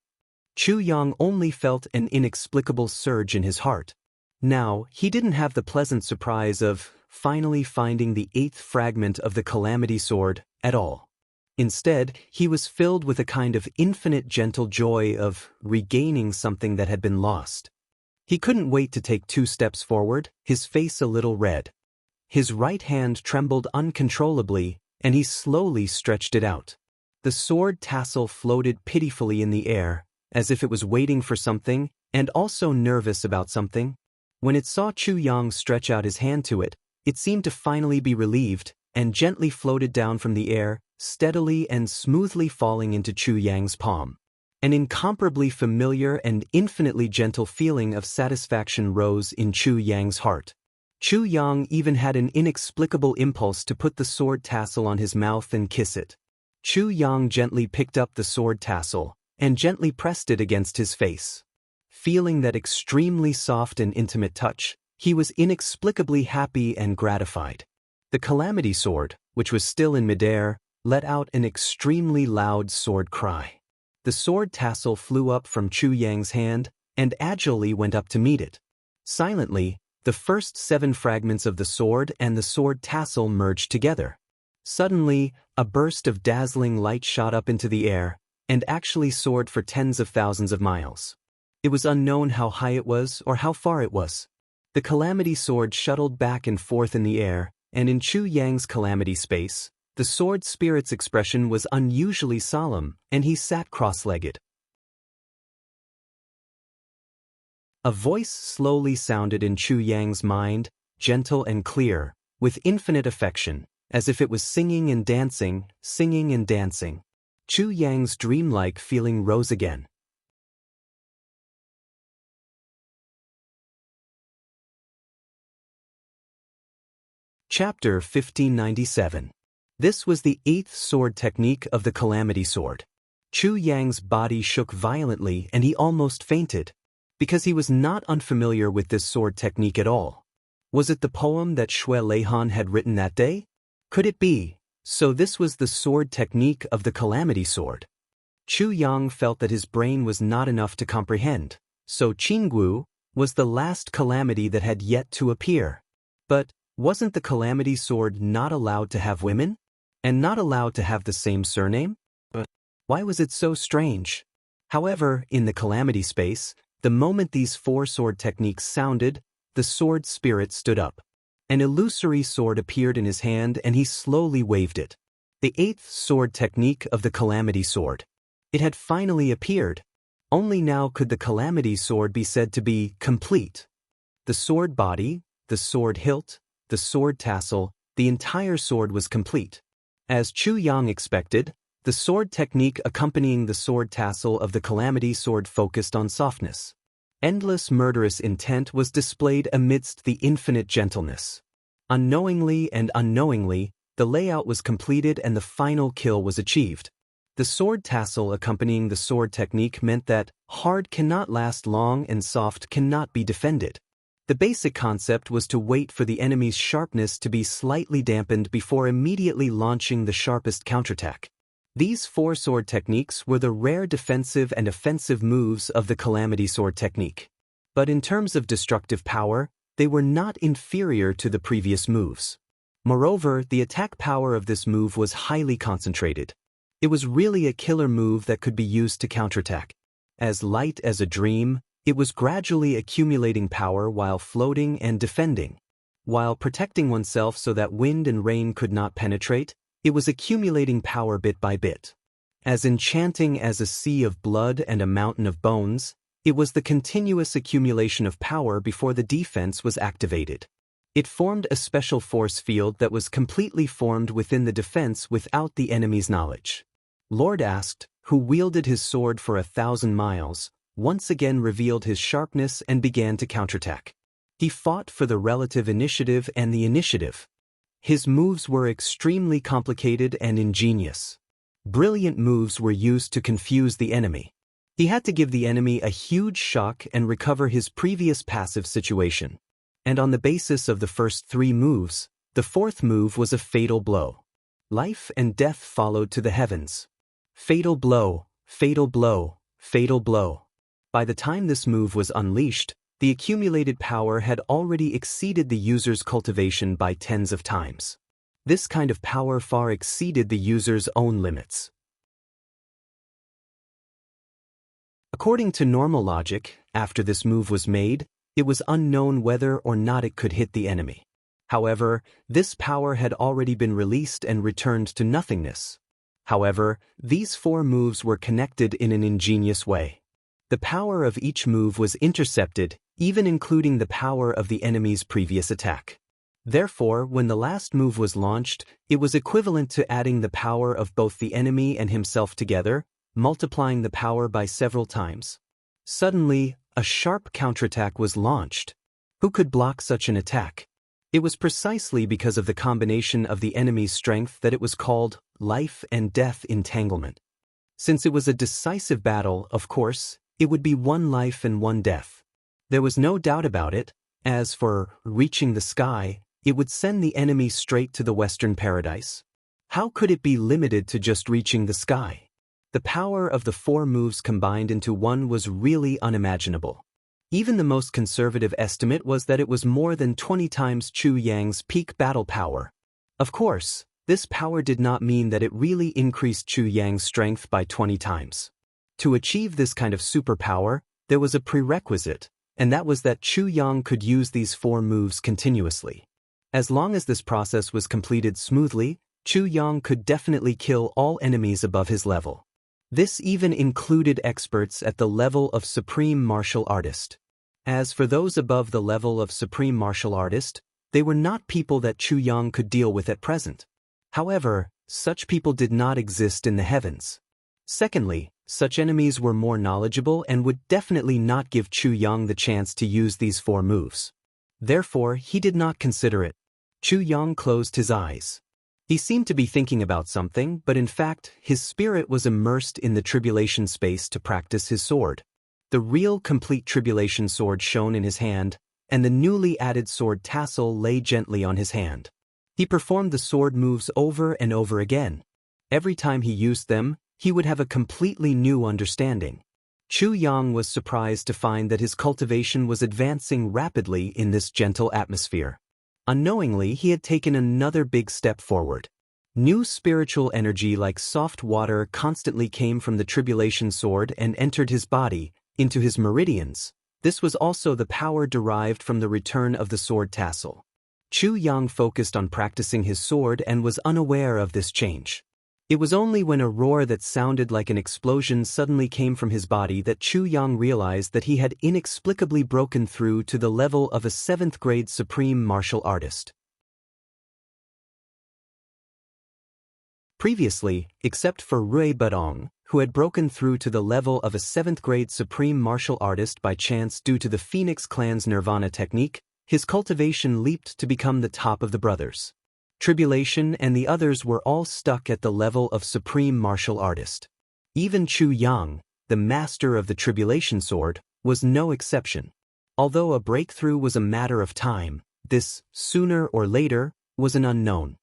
Chu Yang only felt an inexplicable surge in his heart. Now, he didn't have the pleasant surprise of finally finding the 8th fragment of the Calamity Sword at all. Instead, he was filled with a kind of infinite gentle joy of regaining something that had been lost. He couldn't wait to take 2 steps forward, his face a little red. His right hand trembled uncontrollably, and he slowly stretched it out. The sword tassel floated pitifully in the air, as if it was waiting for something, and also nervous about something. When it saw Chu Yang stretch out his hand to it, it seemed to finally be relieved, and gently floated down from the air, steadily and smoothly falling into Chu Yang's palm. An incomparably familiar and infinitely gentle feeling of satisfaction rose in Chu Yang's heart. Chu Yang even had an inexplicable impulse to put the sword tassel on his mouth and kiss it. Chu Yang gently picked up the sword tassel, and gently pressed it against his face. Feeling that extremely soft and intimate touch, he was inexplicably happy and gratified. The Calamity Sword, which was still in midair, let out an extremely loud sword cry. The sword tassel flew up from Chu Yang's hand, and agilely went up to meet it. Silently, the first 7 fragments of the sword and the sword tassel merged together. Suddenly, a burst of dazzling light shot up into the air, and actually soared for tens of thousands of miles. It was unknown how high it was or how far it was. The Calamity Sword shuttled back and forth in the air, and in Chu Yang's Calamity space, the sword spirit's expression was unusually solemn, and he sat cross-legged. A voice slowly sounded in Chu Yang's mind, gentle and clear, with infinite affection, as if it was singing and dancing, singing and dancing. Chu Yang's dreamlike feeling rose again. Chapter 1597. This was the 8th sword technique of the Calamity Sword. Chu Yang's body shook violently and he almost fainted, because he was not unfamiliar with this sword technique at all. Was it the poem that Xue Leihan had written that day? Could it be? So this was the sword technique of the Calamity Sword. Chu Yang felt that his brain was not enough to comprehend, so Qinggu was the last calamity that had yet to appear. But wasn't the Calamity Sword not allowed to have women? And not allowed to have the same surname? But why was it so strange? However, in the Calamity space, the moment these 4 sword techniques sounded, the sword spirit stood up. An illusory sword appeared in his hand and he slowly waved it. The 8th sword technique of the Calamity Sword. It had finally appeared. Only now could the Calamity Sword be said to be complete. The sword body, the sword hilt, the sword tassel, the entire sword was complete. As Chu Yang expected, the sword technique accompanying the sword tassel of the Calamity Sword focused on softness. Endless murderous intent was displayed amidst the infinite gentleness. Unknowingly and unknowingly, the layout was completed and the final kill was achieved. The sword tassel accompanying the sword technique meant that hard cannot last long and soft cannot be defended. The basic concept was to wait for the enemy's sharpness to be slightly dampened before immediately launching the sharpest counterattack. These four sword techniques were the rare defensive and offensive moves of the Calamity Sword technique. But in terms of destructive power, they were not inferior to the previous moves. Moreover, the attack power of this move was highly concentrated. It was really a killer move that could be used to counterattack. As light as a dream, it was gradually accumulating power while floating and defending. While protecting oneself so that wind and rain could not penetrate, it was accumulating power bit by bit. As enchanting as a sea of blood and a mountain of bones, it was the continuous accumulation of power before the defense was activated. It formed a special force field that was completely formed within the defense without the enemy's knowledge. Lord Asked, who wielded his sword for 1,000 miles, once again revealed his sharpness and began to counterattack. He fought for the relative initiative and the initiative. His moves were extremely complicated and ingenious. Brilliant moves were used to confuse the enemy. He had to give the enemy a huge shock and recover his previous passive situation. And on the basis of the first three moves, the fourth move was a fatal blow. Life and death followed to the heavens. Fatal blow, fatal blow, fatal blow. By the time this move was unleashed, the accumulated power had already exceeded the user's cultivation by tens of times. This kind of power far exceeded the user's own limits. According to normal logic, after this move was made, it was unknown whether or not it could hit the enemy. However, this power had already been released and returned to nothingness. However, these four moves were connected in an ingenious way. The power of each move was intercepted, even including the power of the enemy's previous attack. Therefore, when the last move was launched, it was equivalent to adding the power of both the enemy and himself together, multiplying the power by several times. Suddenly, a sharp counterattack was launched. Who could block such an attack? It was precisely because of the combination of the enemy's strength that it was called life and death entanglement. Since it was a decisive battle, of course, it would be one life and one death. There was no doubt about it. As for reaching the sky, it would send the enemy straight to the Western Paradise. How could it be limited to just reaching the sky? The power of the four moves combined into one was really unimaginable. Even the most conservative estimate was that it was more than 20 times Chu Yang's peak battle power. Of course, this power did not mean that it really increased Chu Yang's strength by 20 times. To achieve this kind of superpower, there was a prerequisite, and that was that Chu Yang could use these four moves continuously. As long as this process was completed smoothly, Chu Yang could definitely kill all enemies above his level. This even included experts at the level of Supreme Martial Artist. As for those above the level of Supreme Martial Artist, they were not people that Chu Yang could deal with at present. However, such people did not exist in the heavens. Secondly, such enemies were more knowledgeable and would definitely not give Chu Yang the chance to use these four moves. Therefore, he did not consider it. Chu Yang closed his eyes. He seemed to be thinking about something, but in fact, his spirit was immersed in the tribulation space to practice his sword. The real complete tribulation sword shone in his hand, and the newly added sword tassel lay gently on his hand. He performed the sword moves over and over again. Every time he used them, he would have a completely new understanding. Chu Yang was surprised to find that his cultivation was advancing rapidly in this gentle atmosphere. Unknowingly, he had taken another big step forward. New spiritual energy like soft water constantly came from the tribulation sword and entered his body, into his meridians. This was also the power derived from the return of the sword tassel. Chu Yang focused on practicing his sword and was unaware of this change. It was only when a roar that sounded like an explosion suddenly came from his body that Chu Yang realized that he had inexplicably broken through to the level of a 7th grade supreme martial artist. Previously, except for Rui Badong, who had broken through to the level of a 7th-grade supreme martial artist by chance due to the Phoenix clan's Nirvana technique, his cultivation leaped to become the top of the brothers. Tribulation and the others were all stuck at the level of supreme martial artist. Even Chu Yang, the master of the Tribulation sword, was no exception. Although a breakthrough was a matter of time, this, sooner or later, was an unknown.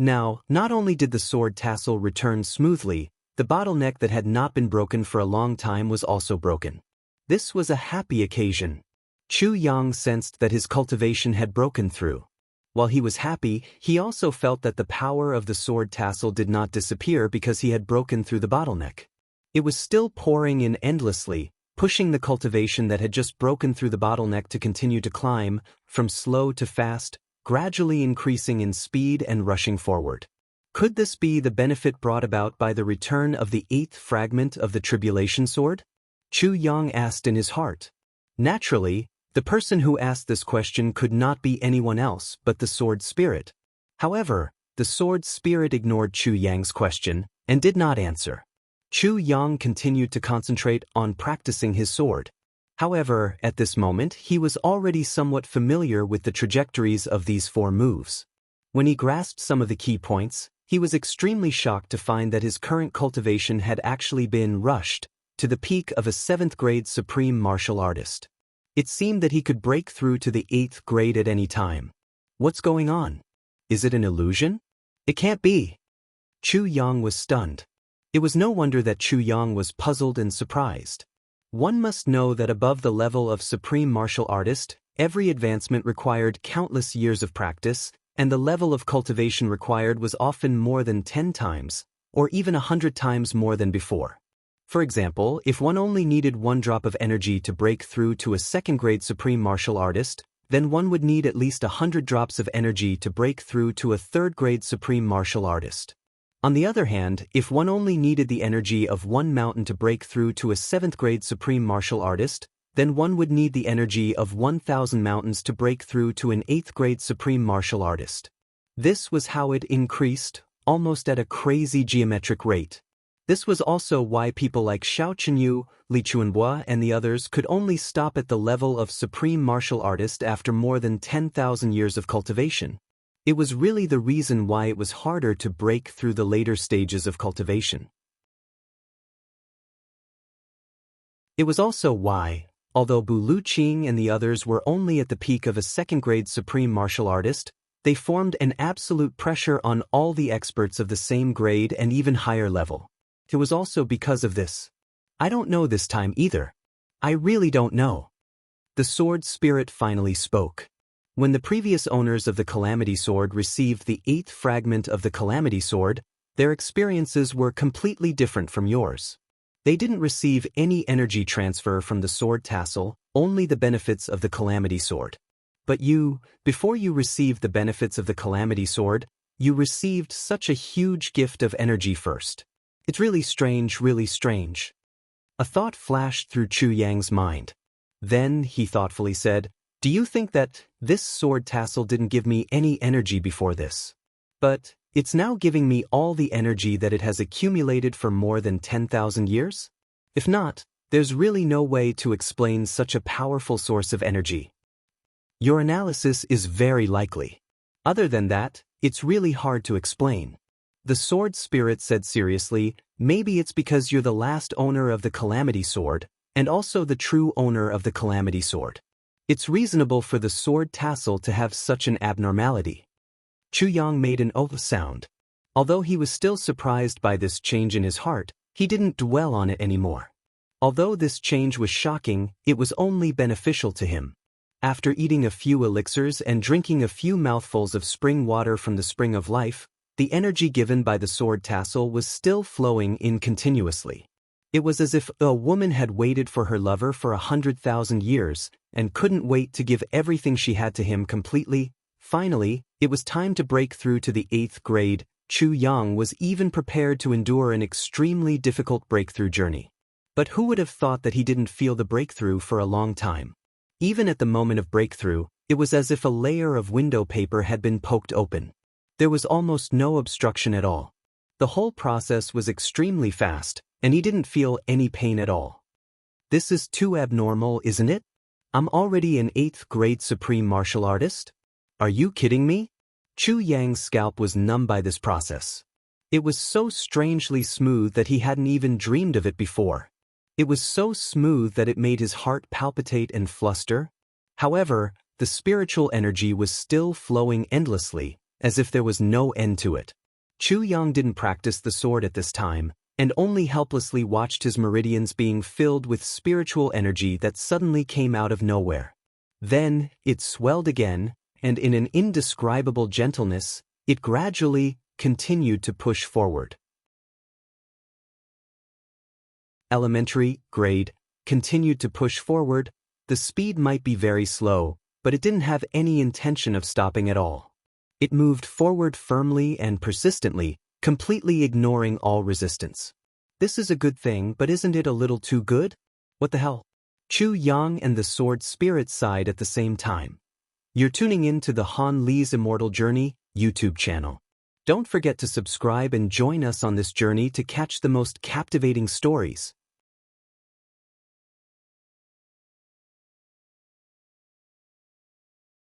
Now, not only did the sword tassel return smoothly, the bottleneck that had not been broken for a long time was also broken. This was a happy occasion. Chu Yang sensed that his cultivation had broken through. While he was happy, he also felt that the power of the sword tassel did not disappear because he had broken through the bottleneck. It was still pouring in endlessly, pushing the cultivation that had just broken through the bottleneck to continue to climb, from slow to fast, gradually increasing in speed and rushing forward. Could this be the benefit brought about by the return of the 8th fragment of the Tribulation sword? Chu Yang asked in his heart. Naturally, the person who asked this question could not be anyone else but the sword spirit. However, the sword spirit ignored Chu Yang's question and did not answer. Chu Yang continued to concentrate on practicing his sword. However, at this moment he was already somewhat familiar with the trajectories of these 4 moves. When he grasped some of the key points, he was extremely shocked to find that his current cultivation had actually been rushed to the peak of a 7th-grade supreme martial artist. It seemed that he could break through to the 8th grade at any time. What's going on? Is it an illusion? It can't be. Chu Yang was stunned. It was no wonder that Chu Yang was puzzled and surprised. One must know that above the level of supreme martial artist, every advancement required countless years of practice, and the level of cultivation required was often more than 10 times, or even 100 times more than before. For example, if one only needed 1 drop of energy to break through to a 2nd-grade supreme martial artist, then one would need at least 100 drops of energy to break through to a 3rd-grade supreme martial artist. On the other hand, if one only needed the energy of 1 mountain to break through to a 7th-grade supreme martial artist, then one would need the energy of 1,000 mountains to break through to an 8th-grade supreme martial artist. This was how it increased, almost at a crazy geometric rate. This was also why people like Xiao Chenyu, Li Chuanhua and the others could only stop at the level of supreme martial artist after more than 10,000 years of cultivation. It was really the reason why it was harder to break through the later stages of cultivation. It was also why, although Bu Luqing and the others were only at the peak of a 2nd-grade supreme martial artist, they formed an absolute pressure on all the experts of the same grade and even higher level. It was also because of this. I don't know this time either. I really don't know. The sword spirit finally spoke. When the previous owners of the Calamity Sword received the 8th fragment of the Calamity Sword, their experiences were completely different from yours. They didn't receive any energy transfer from the sword tassel, only the benefits of the Calamity Sword. But you, before you received the benefits of the Calamity Sword, you received such a huge gift of energy first. It's really strange, really strange. A thought flashed through Chu Yang's mind. Then, he thoughtfully said, "Do you think that this sword tassel didn't give me any energy before this? But it's now giving me all the energy that it has accumulated for more than 10,000 years? If not, there's really no way to explain such a powerful source of energy. Your analysis is very likely. Other than that, it's really hard to explain." The sword spirit said seriously, "Maybe it's because you're the last owner of the Calamity Sword, and also the true owner of the Calamity Sword. It's reasonable for the sword tassel to have such an abnormality." Chu Yang made an oath sound. Although he was still surprised by this change in his heart, he didn't dwell on it anymore. Although this change was shocking, it was only beneficial to him. After eating a few elixirs and drinking a few mouthfuls of spring water from the spring of life, the energy given by the sword tassel was still flowing in continuously. It was as if a woman had waited for her lover for 100,000 years and couldn't wait to give everything she had to him completely. Finally, it was time to break through to the 8th grade. Chu Yang was even prepared to endure an extremely difficult breakthrough journey. But who would have thought that he didn't feel the breakthrough for a long time? Even at the moment of breakthrough, it was as if a layer of window paper had been poked open. There was almost no obstruction at all. The whole process was extremely fast, and he didn't feel any pain at all. This is too abnormal, isn't it? I'm already an 8th grade supreme martial artist? Are you kidding me? Chu Yang's scalp was numb by this process. It was so strangely smooth that he hadn't even dreamed of it before. It was so smooth that it made his heart palpitate and fluster. However, the spiritual energy was still flowing endlessly, as if there was no end to it. Chu Yang didn't practice the sword at this time, and only helplessly watched his meridians being filled with spiritual energy that suddenly came out of nowhere. Then, it swelled again, and in an indescribable gentleness, it gradually continued to push forward. Elementary, grade, continued to push forward. The speed might be very slow, but it didn't have any intention of stopping at all. It moved forward firmly and persistently, completely ignoring all resistance. This is a good thing, but isn't it a little too good? What the hell? Chu Yang and the sword spirit sighed at the same time. You're tuning in to the Han Li's Immortal Journey YouTube channel. Don't forget to subscribe and join us on this journey to catch the most captivating stories.